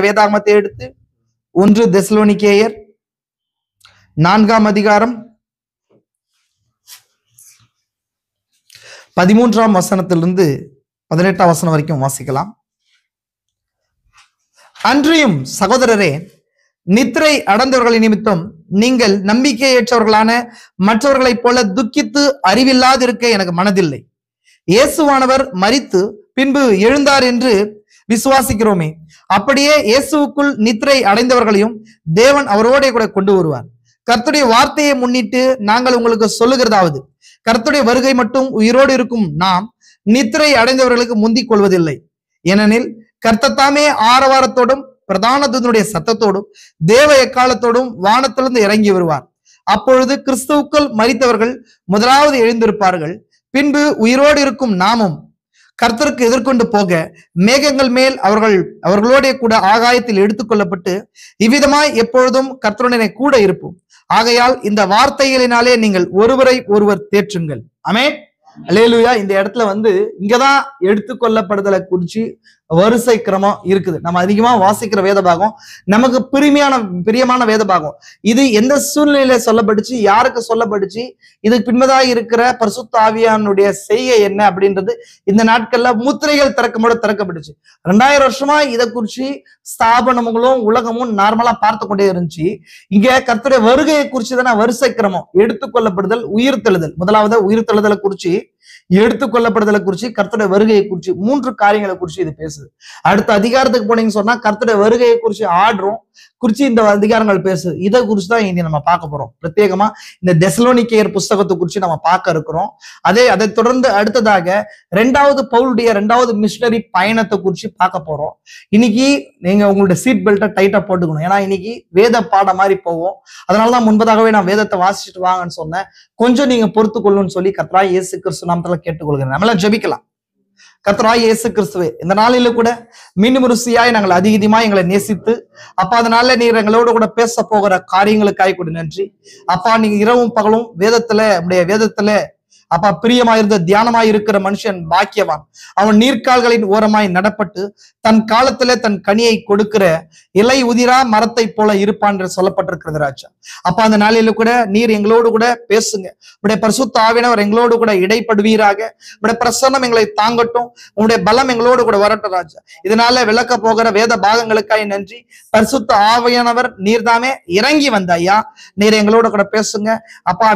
வேதாகமத்தை எடுத்து 1 தெசலோனிக்கேயர் 4ஆம் அதிகாரம் 13ஆம் வசனத்திலிருந்து 18ஆம் வசனம் வரைக்கும் வாசிக்கலாம். அன்றியும் சகோதரரே, நித்திரை அடைந்தவர்களின் நிமித்தம் நீங்கள் நம்பிக்கையற்றவர்களான மற்றவர்களைப் போல துக்கித்து அறிவில்லாதிருக்க எனக்கு மனதில்லை. இயேசுவானவர் மரித்து பின்பு எழுந்தார் என்று விசுவாசிக்கிறோமே, அப்படியே இயேசுவுக்குள் நித்திரை அடைந்தவர்களையும் தேவன் அவரோட கூட கொண்டு வருவார். கர்த்தருடைய வார்த்தையை முன்னிட்டு நாங்கள் உங்களுக்கு சொல்லுகிறதாவது, கர்த்தருடைய வருகை மட்டும் உயிரோடு இருக்கும் நாம் நித்திரை அடைந்தவர்களுக்கு முந்திக் கொள்வதில்லை. ஏனெனில் கர்த்தத்தாமே ஆரவாரத்தோடும் பிரதான தூதனுடைய சத்தத்தோடும் தேவ எக்காலத்தோடும் வானத்திலிருந்து இறங்கி வருவார். அப்பொழுது கிறிஸ்துவுக்குள் மரித்தவர்கள் முதலாவது எழுந்திருப்பார்கள். பின்பு உயிரோடு இருக்கும் நாமும் கர்த்தருக்கு எதிர்கொண்டு போக மேகங்கள் மேல் அவர்களோட கூட ஆகாயத்தில் எடுத்துக்கொள்ளப்பட்டு இவ்விதமாய் எப்பொழுதும் கர்த்தருடனே கூட இருப்போம். ஆகையால் இந்த வார்த்தைகளினாலே நீங்கள் ஒருவரை ஒருவர் தேற்றுங்கள். ஆமென். அல்லேலூயா. இந்த இடத்துல இங்கதான் எடுத்துக்கொள்ளப்படுதலை குறிச்சு வரிசை கிரமம் இருக்குது. நம்ம அதிகமா வாசிக்கிற வேத பாகம், நமக்கு பிரியமான வேத பாகம். இது எந்த சூழ்நிலையில சொல்லப்பட்டுச்சு, யாருக்கு சொல்லப்பட்டுச்சு, இதுக்கு பின்பதாக இருக்கிற பரிசுத்த ஆவியானுடைய செய்கை என்ன அப்படின்றது இந்த நாட்கள்ல முத்திரைகள் திறக்கப்பட்டுச்சு. 2000 வருஷமா இதை குறிச்சு ஸ்தாபனங்களும் உலகமும் நார்மலா பார்த்து கொண்டே இருந்துச்சு. இங்க கர்த்தருடைய வருகையை குறிச்சு தானே வரிசை கிரமம். எடுத்துக்கொள்ளப்படுதல், உயிர்த்தெழுதல். முதலாவது உயிர்த்தெழுதலை குறிச்சு, எடுத்துக்கொள்ளப்படுதலை குறிச்சு, கர்த்தருடைய வருகையை குறிச்சு 3 காரியங்களை குறிச்சு இது பேசுது. அடுத்த அதிகாரத்துக்கு போனீங்கன்னு சொன்னா கர்த்தருடைய வருகையை குறிச்சு ஆடுறோம் குறிச்சு இந்த அதிகாரங்கள் பேசுது. இதை குறிச்சுதான் இனி நம்ம பார்க்க போறோம். பிரத்யேகமா இந்த தெசலோனிக்கேயர் புஸ்தகத்தை குறிச்சு நம்ம பார்க்க இருக்கிறோம். அதை தொடர்ந்து அடுத்ததாக 2வது பவுலுடைய 2வது மிஷனரி பயணத்தை குறிச்சு பார்க்க போறோம். இன்னைக்கு நீங்க உங்களுடைய சீட் பெல்ட்டை டைட்டா போட்டுக்கணும். ஏன்னா இன்னைக்கு வேத பாடம் மாதிரி போவோம். அதனாலதான் முன்பதாகவே நான் வேதத்தை வாசிச்சுட்டு வாங்கன்னு சொன்னேன். கொஞ்சம் நீங்க பொறுத்து கொள்ளுன்னு சொல்லி கர்த்தராகிய இயேசு கிறிஸ்து நாமத்துல கேட்டுக்கொள்கிறேன். நம்மளாம் ஜெபிக்கலாம். கர்த்தராகிய இயேசு கிறிஸ்துவே, இந்த நாளில கூட மீண்டும் ருசியாய் நாங்கள் அதிகமா எங்களை நேசித்து அப்பா, அதனால நீர் எங்களோட கூட பேச போகிற காரியங்களுக்காய் கூட நன்றி அப்பா. நீங்க இரவும் பகலும் வேதத்துல அப்பா பிரியமாயிருந்த தியானமாய் இருக்கிற மனுஷன் பாக்கியவான். அவன் நீர்க்கால்களின் ஓரமாய் நடப்பட்டு தன் காலத்துல தன் கனியை கொடுக்கிற இலை உதிரா மரத்தை போல இருப்பான் என்று சொல்லப்பட்டிருக்கிறது ராஜா. அப்ப அந்த நாளில கூட நீர் எங்களோடு கூட பேசுங்க. உடைய பரிசுத்த ஆவியானவர் எங்களோடு கூட இடைப்படுவீராக. உடைய பிரசன்னம் எங்களை தாங்கட்டும். உங்களுடைய பலம் எங்களோடு கூட வரட்டும் ராஜா. இதனால விளக்க போகிற வேத பாகங்களுக்காய் நன்றி. பரிசுத்த ஆவியானவர் நீர்தாமே இறங்கி வந்த ஐயா, நீர் எங்களோட கூட பேசுங்க அப்பா.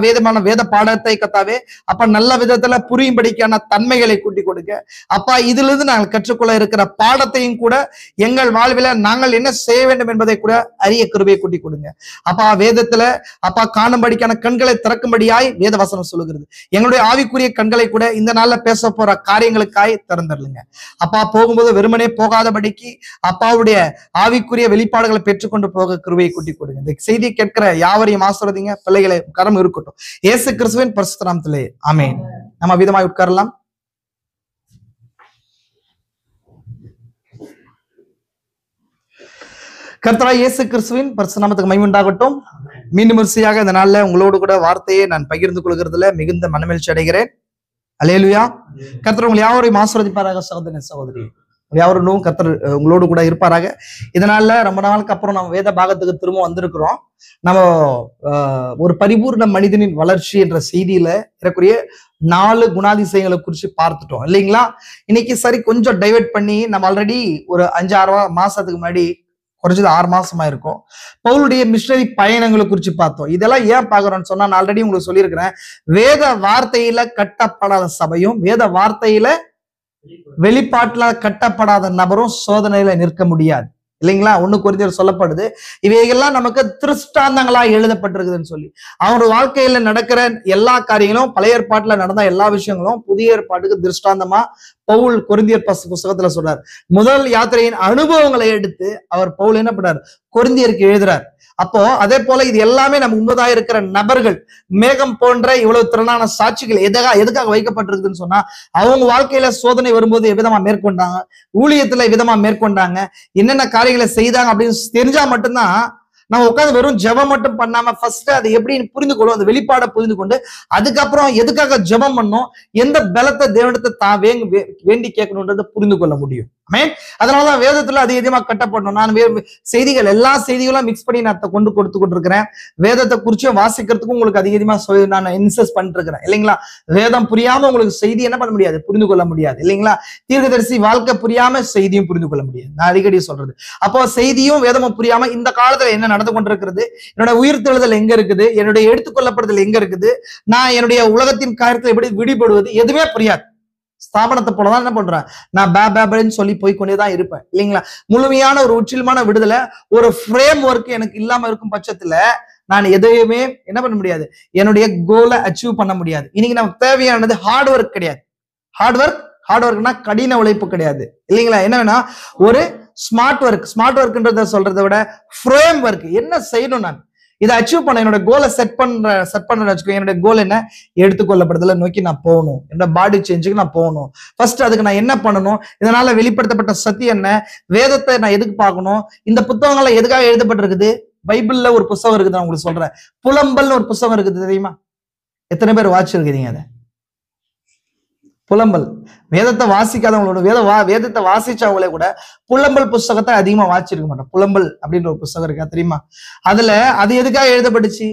வேத பாடத்தை கத்தாவே அப்ப நல்ல விதத்துல புரியும்படிக்கான தன்மைகளை கூட்டி கொடுங்க அப்பா. இதுல இருந்து நாங்கள் கற்றுக்கொள்ள இருக்கிற பாடத்தையும் கூட எங்கள் வாழ்வில நாங்கள் என்ன செய்ய வேண்டும் என்பதை கூட அறிய கிருபையை கூட்டி கொடுங்க அப்பா. வேதத்துல அப்பா காணும்படிக்கான கண்களை திறக்கும்படியாய் வேத வசனம் சொல்லுகிறது. எங்களுடைய ஆவிக்குரிய கண்களை கூட இந்த நாள்ல பேச போற காரியங்களுக்காய் திறந்துடலுங்க அப்பா. போகும்போது வெறுமனே போகாதபடிக்கு அப்பாவுடைய ஆவிக்குரிய வெளிப்பாடுகளை பெற்றுக்கொண்டு போக கிருபையை கூட்டி கொடுங்க. இந்த செய்தியை கேட்கிற யாவரையும் ஆசீர்வதிங்க. பிள்ளைகளை கரம் இருக்கட்டும். இயேசு கிறிஸ்துவின் பரிசுத்த நாமத்திலே ஆமென். நம்ம விதமாய் உட்காரலாம். கர்த்தராகிய இயேசு கிறிஸ்துவின் பரிசுத்த நாமத்துக்கு மகிமை உண்டாகட்டும். மீண்டும் வரிசையாக இந்த நாள்ல உங்களோடு கூட வார்த்தையை நான் பகிர்ந்து கொள்கிறதுல மிகுந்த மனமகிழ்ச்சி அடைகிறேன். அல்லேலூயா. கர்த்தர் உங்களை யாவரையும் ஆசீர்வதிப்பாராக. சகோதரனே சகோதரி, யாவரும் கர்த்தர் உங்களோடு கூட இருப்பாராக. இதனால ரொம்ப நாளுக்கு அப்புறம் நம்ம வேத பாகத்துக்கு திரும்ப வந்திருக்கிறோம். நம்ம ஒரு பரிபூர்ண மனிதனின் வளர்ச்சி என்ற செய்தியில இருக்கக்கூடிய 4 குணாதிசயங்களை குறிச்சு பார்த்துட்டோம் இல்லைங்களா? இன்னைக்கு சரி கொஞ்சம் டைவர்ட் பண்ணி நம்ம ஆல்ரெடி ஒரு 5-6 மாசத்துக்கு முன்னாடி, குறைஞ்சது 6 மாசமா இருக்கும், பவுலுடைய மிஷனரி பயணங்களை குறிச்சு பார்த்தோம். இதெல்லாம் ஏன் பாக்குறோம்னு சொன்னா, நான் ஆல்ரெடி உங்களுக்கு சொல்லியிருக்கிறேன், வேத வார்த்தையில கட்டப்படாத சபையும் வேத வார்த்தையில வெளிப்பாட்டுல கட்டப்படாத நபரும் சோதனையில நிற்க முடியாது இல்லைங்களா? 1 கொரிந்தியர் சொல்லப்படுது, இவைகள்லாம் நமக்கு திருஷ்டாந்தங்களா எழுதப்பட்டிருக்குதுன்னு சொல்லி. அவனோட வாழ்க்கையில நடக்கிற எல்லா காரியங்களும், பழைய ஏற்பாட்டுல நடந்த எல்லா விஷயங்களும் புதிய ஏற்பாட்டுக்கு திருஷ்டாந்தமா பவுல் கொரிந்தியர் புஸ்தகத்துல சொல்றார். முதல் யாத்திரையின் அனுபவங்களை எடுத்து அவர் பவுல் என்ன பண்றாரு, கொரிந்தியருக்கு எழுதுறார். அப்போ அதே போல இது எல்லாமே நம்ம முன்பதாக இருக்கிற நபர்கள், மேகம் போன்ற இவ்வளவு திறனான சாட்சிகள் எதுக்காக வைக்கப்பட்டிருக்குதுன்னு சொன்னா, அவங்க வாழ்க்கையில சோதனை வரும்போது எவ்விதமா மேற்கொண்டாங்க, ஊழியத்துல எவ்விதமா மேற்கொண்டாங்க, என்னென்ன காரியங்களை செய்தாங்க அப்படின்னு தெரிஞ்சா மட்டும்தான் நம்ம உட்காந்து வெறும் ஜெபம் மட்டும் பண்ணாம ஃபர்ஸ்ட் அதை எப்படி புரிந்து கொள்ளும், அந்த வெளிப்பாடை புரிந்து கொண்டு அதுக்கப்புறம் எதுக்காக ஜெபம் பண்ணோம், எந்த பலத்தை தேவனிடத்தை வேண்டி கேட்கணும்ன்றதை புரிந்து கொள்ள முடியும். அதனாலதான் வேதத்துல அதிகமா கட்டப்படணும். நான் செய்திகள் எல்லா செய்திகளும் மிக்ஸ் பண்ணி நான் கொண்டு கொண்டிருக்கிறேன். வேதத்தை குறிச்சும் வாசிக்கிறதுக்கும் உங்களுக்கு அதிகமா நான் இன்சஸ்ட் பண்ணிட்டு இருக்கிறேன் இல்லைங்களா. வேதம் புரியாம உங்களுக்கு செய்தி என்ன பண்ண முடியாது, புரிந்து கொள்ள முடியாது இல்லைங்களா. தீர்க்கதரிசி வாழ்க்கை புரியாம செய்தியும் புரிந்து கொள்ள முடியாது. நான் அடிக்கடி சொல்றது. அப்போ செய்தியும் வேதமும் புரியாம இந்த காலத்துல என்ன நடந்து கொண்டிருக்கிறது, என்னோட உயிர்த்தெழுதல் எங்க இருக்குது, என்னுடைய எடுத்துக்கொள்ளப்படுதல் எங்க இருக்குது, நான் என்னுடைய உலகத்தின் காரியத்தில் எப்படி விடுபடுவது, எதுவுமே புரியாது. ஸ்தாபனத்தை போலதான் என்ன பண்றேன், நான் பேன்னு சொல்லி போய்கொண்டேதான் இருப்பேன் இல்லைங்களா. முழுமையான ஒரு உச்சிலமான விடுதலை, ஒரு ஃப்ரேம் ஒர்க் எனக்கு இல்லாம இருக்கும் பட்சத்துல நான் எதையுமே என்ன பண்ண முடியாது, என்னுடைய கோலை அச்சீவ் பண்ண முடியாது. இன்னைக்கு நமக்கு தேவையானது ஹார்ட் ஒர்க் கிடையாது. ஹார்ட் ஒர்க்னா கடின உழைப்பு கிடையாது இல்லைங்களா. என்ன வேணா ஒரு ஸ்மார்ட் ஒர்க்ன்றத சொல்றதை விட ஃப்ரேம் ஒர்க், என்ன செய்யணும், நான் இதை அச்சீவ் பண்ண, என்னோட கோலை செட் பண்ண வச்சுக்கோ. என்னோட கோல் என்ன, எடுத்துக்கொள்ளப்படுதலை நோக்கி நான் போகணும், என்னோட பாடி சேஞ்சுக்கு நான் போகணும். ஃபர்ஸ்ட் அதுக்கு நான் என்ன பண்ணணும், இதனால வெளிப்படுத்தப்பட்ட சத்தியம் என்ன, வேதத்தை நான் எதுக்கு பார்க்கணும், இந்த புத்தகங்கள்ல எதுக்காக எழுதப்பட்டிருக்குது. பைபிள்ல ஒரு புத்தகம் இருக்குது, நான் உங்களுக்கு சொல்றேன். புலம்பல்னு ஒரு புத்தகம் இருக்குது தெரியுமா. எத்தனை பேர் வாசிச்சிருக்கீங்க அதை? புலம்பல். வேதத்தை வாசிக்காதவங்களோட வேதத்தை வாசிச்சவங்களே கூட புலம்பல் புஸ்தகத்தை அதிகமா வாசிச்சிருக்க மாட்டோம். புலம்பல் அப்படின்ற ஒரு புஸ்தகம் இருக்கா தெரியுமா. அதுல அது எதுக்காக எழுதப்பட்டுச்சு,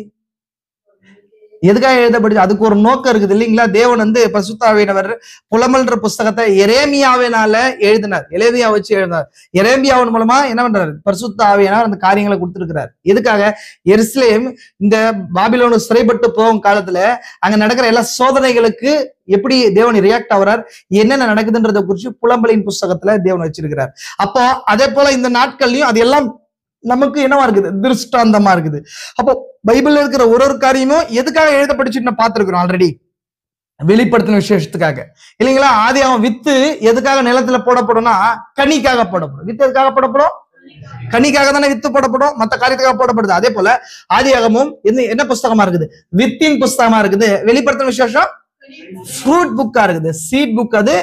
அதுக்கு ஒரு நோக்கம் இருக்குது இல்லைங்களா. தேவன் பரிசுத்த ஆவியானவர் புலம்பல்ன்ற புஸ்தகத்தை எரேமியாவினால எழுதினார். எரேமியா வச்சு எழுதினார். எரேமியாவின் மூலமா என்ன பண்றாரு, பரிசுத்த ஆவியானவர் அந்த காரியங்களை கொடுத்திருக்கிறார். எதுக்காக, எருசலேம் இந்த பாபிலோனு சிறைப்பட்டு போகும் காலத்துல அங்க நடக்கிற எல்லா சோதனைகளுக்கு எப்படி தேவன் ரியாக்ட் ஆகிறார், என்னென்ன நடக்குதுன்றதை குறிச்சு புலம்பலின் புஸ்தகத்துல தேவன் வச்சிருக்கிறார். அப்போ அதே போல இந்த நாட்கள்லயும் அது எல்லாம் நமக்கு என்னவா இருக்குது, திருஷ்டாந்தமா இருக்குது. அப்போ பைபிள்ல இருக்கிற ஒரு காரியமும் எதுக்காக எழுதப்பட்டுச்சுன்னு பார்த்திருக்கிறோம் ஆல்ரெடி, வெளிப்படுத்தின விசேஷத்துக்காக இல்லைங்களா. ஆதி அவன் வித்து எதுக்காக நிலத்துல போடப்படும்னா கனிக்காக போடப்படும். வித்து எதுக்காக போடப்படும், கனிக்காக தானே வித்து போடப்படும், மற்ற காரியத்துக்காக போடப்படுது. அதே போல ஆதியாகமும் என்ன புஸ்தகமா இருக்குது, வித்தின் புஸ்தகமா இருக்குது. வெளிப்படுத்தின விசேஷம் ஃப்ரூட் புக்கா இருக்குது, சீட் புக், அது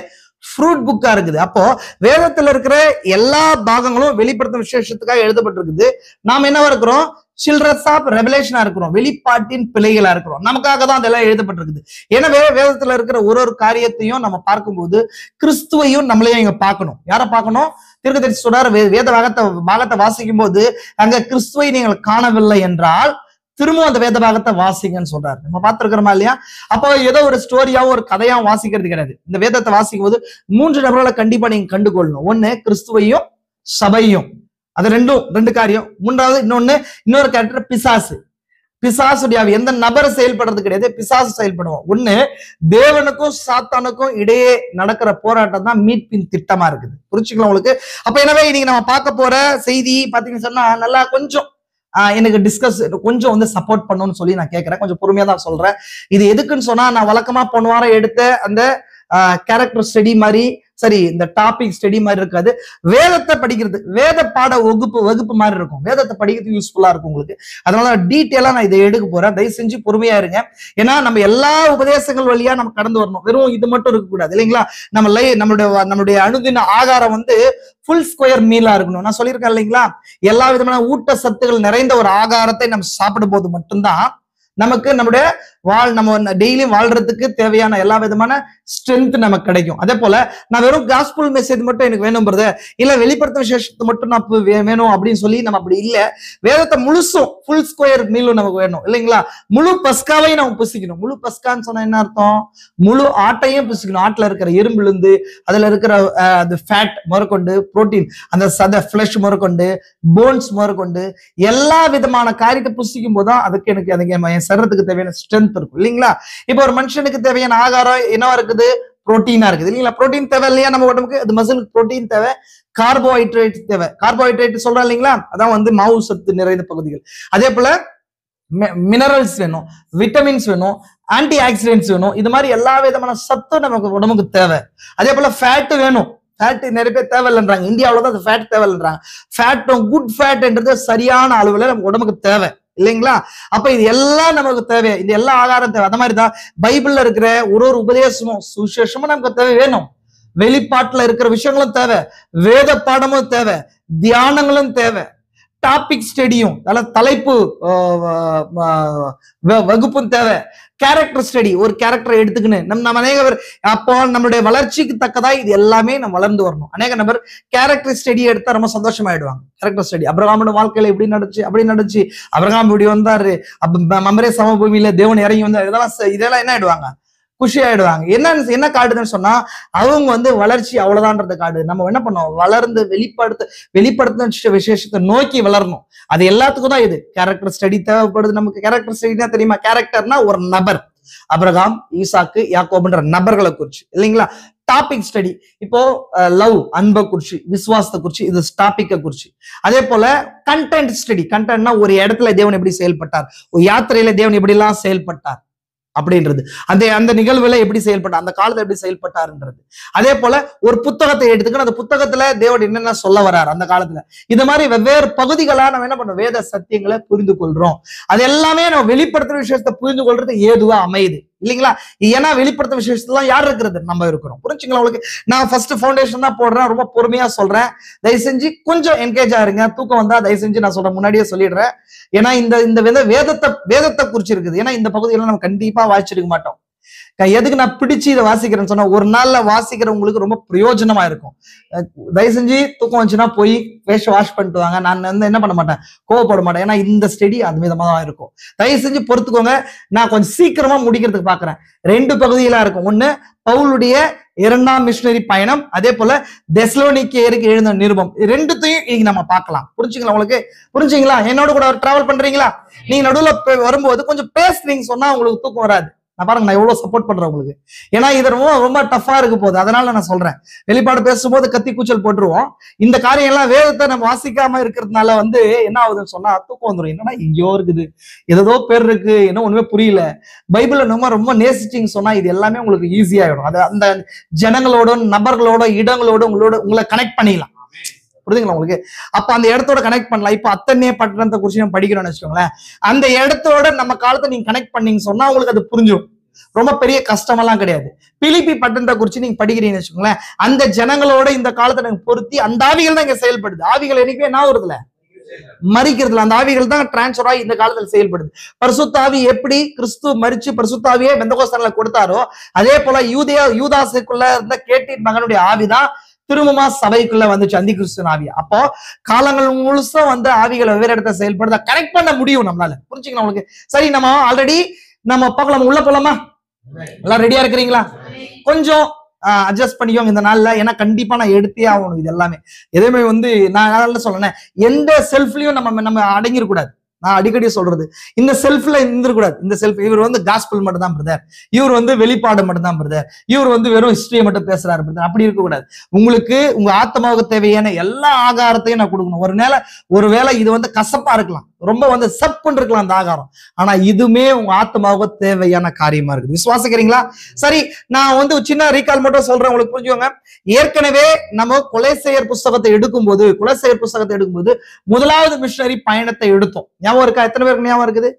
ஃப்ரூட் புக்கா இருக்குது. அப்போ வேதத்துல இருக்கிற எல்லா பாகங்களும் வெளிப்படுத்தும் விசேஷத்துக்காக எழுதப்பட்டிருக்குது. நாம் என்னவா இருக்கிறோம், சில்ட்ரன்ஸ் ஆஃப் ரெவலேஷனா இருக்கிறோம், வெளிப்பாட்டின் பிள்ளைகளா இருக்கிறோம். நமக்காக தான் அதெல்லாம் எழுதப்பட்டிருக்குது. எனவே வேதத்துல இருக்கிற ஒரு காரியத்தையும் நம்ம பார்க்கும்போது கிறிஸ்துவையும் நம்மளையும் இங்க பார்க்கணும். யாரை பார்க்கணும், தீர்க்கதரிசி சொல்றார், வேத பாகத்தை வாசிக்கும் போது அங்க கிறிஸ்துவை நீங்கள் காணவில்லை என்றால் திரும்பவும் அந்த வேத பாகத்தை வாசிங்கன்னு சொல்றாரு. நம்ம பார்த்திருக்கிறோமா இல்லையா. அப்போ ஏதோ ஒரு ஸ்டோரியாவும் ஒரு கதையாவும் வாசிக்கிறது கிடையாது. இந்த வேதத்தை வாசிக்கும் போது 3 நபர்களை கண்டிப்பா நீங்க கண்டுகொள்ளணும். ஒண்ணு கிறிஸ்துவையும் சபையும், அது ரெண்டு காரியம். மூன்றாவது இன்னொரு கேரக்டர் பிசாசுடைய எந்த நபரை செயல்படுறது கிடையாது, பிசாசு செயல்படுவோம். ஒண்ணு தேவனுக்கும் சாத்தானுக்கும் இடையே நடக்கிற போராட்டம் தான் மீட்பின் திட்டமா இருக்குது. புரிச்சுக்கலாம் உங்களுக்கு. அப்ப எனவே இன்னைக்கு நம்ம பார்க்க போற செய்தி பாத்தீங்கன்னு சொன்னா நல்லா கொஞ்சம் எனக்கு டிஸ்கஸ் கொஞ்சம் சப்போர்ட் பண்ணணும்னு சொல்லி நான் கேட்கிறேன். கொஞ்சம் பொறுமையா தான் சொல்றேன். இது எதுக்குன்னு சொன்னா, நான் வழக்கமா போன வாரம் எடுத்த அந்த கேரக்டர் ஸ்டடி மாதிரி, சரி இந்த டாபிக் ஸ்டடி மாதிரி இருக்காது. வேதத்தை படிக்கிறது வேத பாட வகுப்பு மாதிரி இருக்கும். வேதத்தை படிக்கிறது யூஸ்ஃபுல்லா இருக்கும் உங்களுக்கு. அதனால டீட்டெயிலா நான் இதை எடுக்க போறேன். தயவு செஞ்சு பொறுமையா இருங்க. ஏன்னா நம்ம எல்லா உபதேசங்கள் வழியா நம்ம கடந்து வரணும். வெறும் இது மட்டும் இருக்கக்கூடாது இல்லைங்களா. நம்மளுடைய அனுதின ஆகாரம் ஃபுல் ஸ்கொயர் மீலா இருக்கணும். நான் சொல்லியிருக்கேன் இல்லைங்களா, எல்லா விதமான ஊட்டச்சத்துகள் நிறைந்த ஒரு ஆகாரத்தை நம்ம சாப்பிடும் போது மட்டும்தான் நமக்கு நம்ம டெய்லியும் வாழ்றதுக்கு தேவையான எல்லா விதமான ஸ்ட்ரென்த் நமக்கு கிடைக்கும். அதே போல நான் வெறும் காஸ்பல் மெசேஜ் மட்டும் எனக்கு வேணும் இல்ல வெளிப்படுத்த விசேஷத்தை மட்டும் நான் வேணும் அப்படின்னு சொல்லி நம்ம அப்படி இல்ல. வேதத்தை முழுசும் ஃபுல் ஸ்கொயர் மீலும் நமக்கு வேணும் இல்லைங்களா. முழு பஸ்காவையும் நம்ம புசிக்கணும். முழு பஸ்கான்னு சொன்னா என்ன அர்த்தம், முழு ஆட்டையும் புசிக்கணும். ஆட்டுல இருக்கிற எறும்புலேருந்து அதுல இருக்கிற அந்த ஃபேட் முதற்கொண்டு, புரோட்டீன், அந்த சதை ஃபிளஷ் முதற்கொண்டு, போன்ஸ் முதற்கொண்டு எல்லா விதமான காரியத்தை புசிக்கும் போதுதான் அதுக்கு எனக்கு சரீரத்துக்கு தேவையான ஸ்ட்ரென்த் இருக்கும் இல்லைங்களா. இப்ப ஒரு மனுஷனுக்கு தேவையான ஆகாரம் என்னவா இருக்குது, புரோட்டீனா இருக்குது இல்லைங்களா. புரோட்டீன் தேவை இல்லையா நம்ம உடம்புக்கு, அது மசிலுக்கு புரோட்டீன் தேவை, கார்போஹைட்ரேட் தேவை. கார்போஹைட்ரேட் சொல்றோம் இல்லைங்களா, அதான் மாவு சத்து நிறைந்த பகுதிகள். அதே போல மினரல்ஸ் வேணும், விட்டமின்ஸ் வேணும், ஆன்டி ஆக்சிடென்ட்ஸ் வேணும். இது மாதிரி எல்லா விதமான சத்தும் நமக்கு உடம்புக்கு தேவை. அதே போல ஃபேட் வேணும். ஃபேட் நிறைய பேர் தேவையில்லைன்றாங்க. இந்தியாவில தான் ஃபேட் தேவையில்லைன்றாங்க. ஃபேட்டும் குட் ஃபேட்ன்றது சரியான அளவுல நம்ம உடம்புக்கு தேவை இல்லைங்களா. அப்ப இது எல்லாம் நமக்கு தேவை. இது எல்லா ஆகாரம் தேவை. அந்த மாதிரிதான் பைபிள்ல இருக்கிற ஒரு உபதேசமும் சுவிசேஷமும் நமக்கு தேவை வேணும். வெளிப்பாட்டுல இருக்கிற விஷயங்களும் தேவை, வேத பாடமும் தேவை, தியானங்களும் தேவை, டாபிக் ஸ்டடியும் தலைப்பு வகுப்பும் தேவை. கேரக்டர் ஸ்டடி, ஒரு கேரக்டரை எடுத்துக்கின்னு நம்ம அநேக பேர் அப்போ நம்மளுடைய வளர்ச்சிக்கு தக்கதா இது எல்லாமே நம்ம வளர்ந்து வரணும். அநேக நபர் கேரக்டர் ஸ்டடி எடுத்தா ரொம்ப சந்தோஷமாயிடுவாங்க. கேரக்டர் ஸ்டடி, அபிரகாமோட வாழ்க்கையில எப்படி நடந்துச்சு, அப்படி நடந்துச்சு, அபிரகாம் இப்படி வந்தாரு, மம்ரே சமபூமியில தேவன் இறங்கி வந்தார், இதெல்லாம் என்ன ஆயிடுவாங்க, குஷி ஆயிடுவாங்க. என்ன காட்டுதுன்னு சொன்னா அவங்க வளர்ச்சி அவ்வளவுதான்றது காடு. நம்ம என்ன பண்ணோம், வளர்ந்து வெளிப்படுத்த விசேஷத்தை நோக்கி வளரணும். அது எல்லாத்துக்கும் தான் இது கேரக்டர் ஸ்டடி தேவைப்படுது. நமக்கு கேரக்டர் ஸ்டடினா தெரியுமா, கேரக்டர்னா ஒரு நபர், அபிரகாம், ஈசாக்கு, யாக்கோபுன்ற நபர்களை குறிச்சு இல்லைங்களா. டாபிக் ஸ்டடி, இப்போ லவ், அன்பை குறிச்சு, விசுவாசத்தை குறிச்சு, இது டாபிக்கை குறிச்சு. அதே போல கண்டென்ட் ஸ்டடி, கண்டென்ட்னா ஒரு இடத்துல தேவன் எப்படி செயல்பட்டார், ஒரு யாத்திரையில தேவன் எப்படி எல்லாம் செயல்பட்டார் அப்படின்றது, அந்த நிகழ்வுல எப்படி செயல்பட்டார், அந்த காலத்துல எப்படி செயல்பட்டாருன்றது. அதே போல ஒரு புத்தகத்தை எடுத்துக்கணும், அந்த புத்தகத்துல தேவன் என்னென்ன சொல்ல வர்றாரு அந்த காலத்துல. இந்த மாதிரி வெவ்வேறு பகுதிகளா நம்ம என்ன பண்றோம், வேத சத்தியங்களை புரிந்து கொள்றோம். அது எல்லாமே நம்ம வெளிப்படுத்துற விஷயத்தை புரிந்து கொள்றது ஏதுவா அமையுது இல்லைங்களா. ஏன்னா வெளிப்படுத்த விசேஷத்துலாம் யார் இருக்கிறது, நம்ம இருக்கிறோம். புரிஞ்சுங்களா உங்களுக்கு. நான் ஃபர்ஸ்ட் ஃபவுண்டேஷன் தான் போடுறேன், ரொம்ப பொறுமையா சொல்றேன். தயவு செஞ்சு கொஞ்சம் என்கேஜ் ஆயிருங்க. தூக்கம் வந்தா தயவு செஞ்சு நான் சொல்றேன், முன்னாடியே சொல்லிடுறேன். ஏன்னா இந்த வேதத்தை குறிச்சு இருக்குது. ஏன்னா இந்த பகுதியெல்லாம் நம்ம கண்டிப்பா வாசிச்சிருக்க மாட்டோம். எதுக்கு நான் பிடிச்சு இதை வாசிக்கிறேன்னு சொன்னா, ஒரு நாள்ல வாசிக்கிறவங்களுக்கு ரொம்ப பிரயோஜனமா இருக்கும். தயவு செஞ்சு தூக்கம் வந்துச்சுன்னா போய் ஃபேஸ் வாஷ் பண்ணிட்டு வாங்க. நான் என்ன பண்ண மாட்டேன், கோவப்பட மாட்டேன். ஏன்னா இந்த ஸ்டடி அது விதமா தான் இருக்கும். தயவு செஞ்சு பொறுத்துக்கோங்க. நான் கொஞ்சம் சீக்கிரமா முடிக்கிறதுக்கு பாக்குறேன். 2 பகுதிகளா இருக்கும். ஒண்ணு பவுலுடைய 2ஆம் மிஷனரி பயணம், அதே போல தெசலோனிக்கேயருக்கு எழுந்த நிருபம். 2த்தையும் இன்னைக்கு நம்ம பார்க்கலாம். புரிஞ்சுங்களா உங்களுக்கு, புரிஞ்சுங்களா. என்னோட கூட டிராவல் பண்றீங்களா. நீங்க நடுவில் வரும்போது கொஞ்சம் பேசுறீங்க சொன்னா உங்களுக்கு தூக்கம் வராது. நான் பாருங்க, நான் எவ்வளவு சப்போர்ட் பண்றேன் உங்களுக்கு. ஏன்னா இது ரொம்ப டஃபா இருக்கு போகுது. அதனால நான் சொல்றேன், வெளிப்பாடு பேசும்போது கத்தி கூச்சல் போட்டுருவோம். இந்த காரியம் எல்லாம் வேதத்தை நம்ம வாசிக்காம இருக்கிறதுனால என்ன ஆகுதுன்னு சொன்னா தூக்கம் வந்துடும். என்னன்னா இங்கேயோ இருக்குது, ஏதோ பேர் இருக்கு, என்ன ஒண்ணுமே புரியல. பைபிளை நம்ம ரொம்ப நேசிச்சிங்க சொன்னா இது எல்லாமே உங்களுக்கு ஈஸியாயிடும். அது அந்த ஜனங்களோட, நபர்களோட, இடங்களோட உங்களை கனெக்ட் பண்ணிக்கலாம். புரியுதுங்களா உங்களுக்கு. அப்ப அந்த இடத்தோட கனெக்ட் பண்ணலாம். இப்ப அத்தனைய பட்டணத்தை குறிச்சு நம்ம படிக்கிறோம்னு வச்சுக்கோங்களேன். அந்த இடத்தோட நம்ம காலத்தை நீங்க கனெக்ட் பண்ணீங்க சொன்னா உங்களுக்கு அது புரிஞ்சிடும். ரொம்ப பெரிய கஷ்டமெல்லாம் கிடையாது. பிலிப்பி பட்டணத்தை குறிச்சு நீங்க படிக்கிறீங்கன்னு வச்சுக்கோங்களேன். அந்த ஜனங்களோட இந்த காலத்தை நீங்க பொருத்தி அந்த ஆவிகள் தான் இங்க செயல்படுது. ஆவிகள் என்னைக்குமே என்ன வருதுல, மறிக்கிறதுல. அந்த ஆவிகள் தான் டிரான்ஸ்பர் ஆகி இந்த காலத்துல செயல்படுது. பரிசுத்த ஆவி எப்படி கிறிஸ்து மரிச்சு பரிசுத்த ஆவியே பெந்தகோஸ்தேல கொடுத்தாரோ, அதே போல யூதாசுக்குள்ள இருந்த கேட்டின் மகனுடைய ஆவிதான் திரும்பமா சபைக்குள்ள வந்துச்சு, அந்தி கிறிஸ்துவின் ஆவி. அப்போ காலங்கள் முழுசும் ஆவிகளை வெவ்வேறு இடத்த செயல்படுத்த கனெக்ட் பண்ண முடியும் நம்மளால. புரிஞ்சுக்கலாம் உங்களுக்கு. சரி, நம்ம ஆல்ரெடி நம்ம பார்க்கலாம். உள்ள போலாமா? எல்லாம் ரெடியா இருக்கிறீங்களா? கொஞ்சம் அட்ஜஸ்ட் பண்ணிக்கோங்க இந்த நாள்ல. ஏன்னா கண்டிப்பா நான் எடுத்தே ஆகணும். இது எல்லாமே எதுவுமே நான் சொல்றேன், எந்த செல்ஃப்லயும் நம்ம அடங்கிடக்கூடாது. நான் அடிக்கடி சொல்றது, இந்த செல்ஃப்ல இருந்துக்கூடாது. இந்த செல்ஃப் இவர் காஸ்பல் மட்டும் தான் பிரதர், இவர் வெளிப்பாடு மட்டும் தான் பிரதர், இவர் வெறும் ஹிஸ்டரியை மட்டும் பேசுறாரு பிரதர், அப்படி இருக்கக்கூடாது. உங்களுக்கு உங்க ஆத்மாவுக்கு தேவையான எல்லா ஆகாரத்தையும் நான் கொடுக்கணும். ஒருவேளை இது கசப்பா இருக்கலாம், ரொம்ப சப்புன்னு இருக்கலாம் அந்த ஆகாரம். ஆனா இதுவுமே உங்க ஆத்மாவுக்கு தேவையான காரியமா இருக்குது. விசுவாசிக்கிறீங்களா? சரி, நான் சின்ன ரீகால் மட்டும் சொல்றேன், உங்களுக்கு புரிஞ்சுக்கோங்க. ஏற்கனவே நம்ம கொலைசெயர் புஸ்தகத்தை எடுக்கும்போது முதலாவது மிஷனரி பயணத்தை எடுத்தோம். ஞாபகம் இருக்கா? எத்தனை பேருக்கு ஞாபகம் இருக்குது?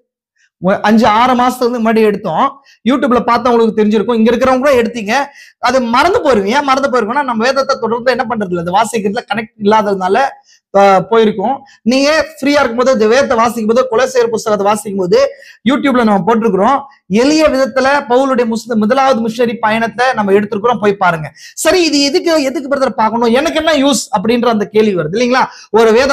5-6 மாசத்துக்கு முன்னாடி எடுத்தோம். யூடியூப்ல பார்த்தவங்களுக்கு தெரிஞ்சிருக்கும். இங்க இருக்கிறவங்க கூட எடுத்தீங்க. அது மறந்து போயிருங்க. ஏன் மறந்து போயிருக்கோம்னா நம்ம வேதத்தை தொடர்ந்து என்ன பண்றது இல்லை, வாசிக்கிறதுல கனெக்ட் இல்லாததுனால போயிருக்கும். நீங்க ஃப்ரீயா இருக்கும்போது வேதத்தை வாசிக்கும் போது, கொலைசெயர் புஸ்தகத்தை வாசிக்கும் போது யூடியூப்ல நம்ம போட்டிருக்கிறோம். எளிய விதத்துல பவுலுடைய முதலாவது மிஷனரி பயணத்தை நம்ம எடுத்திருக்கிறோம், போய் பாருங்க. சரி, இது எதுக்கு பிரதர் பார்க்கணும், எனக்கு என்ன யூஸ் அப்படின்ற அந்த கேள்வி வருது இல்லைங்களா. ஒரு வேத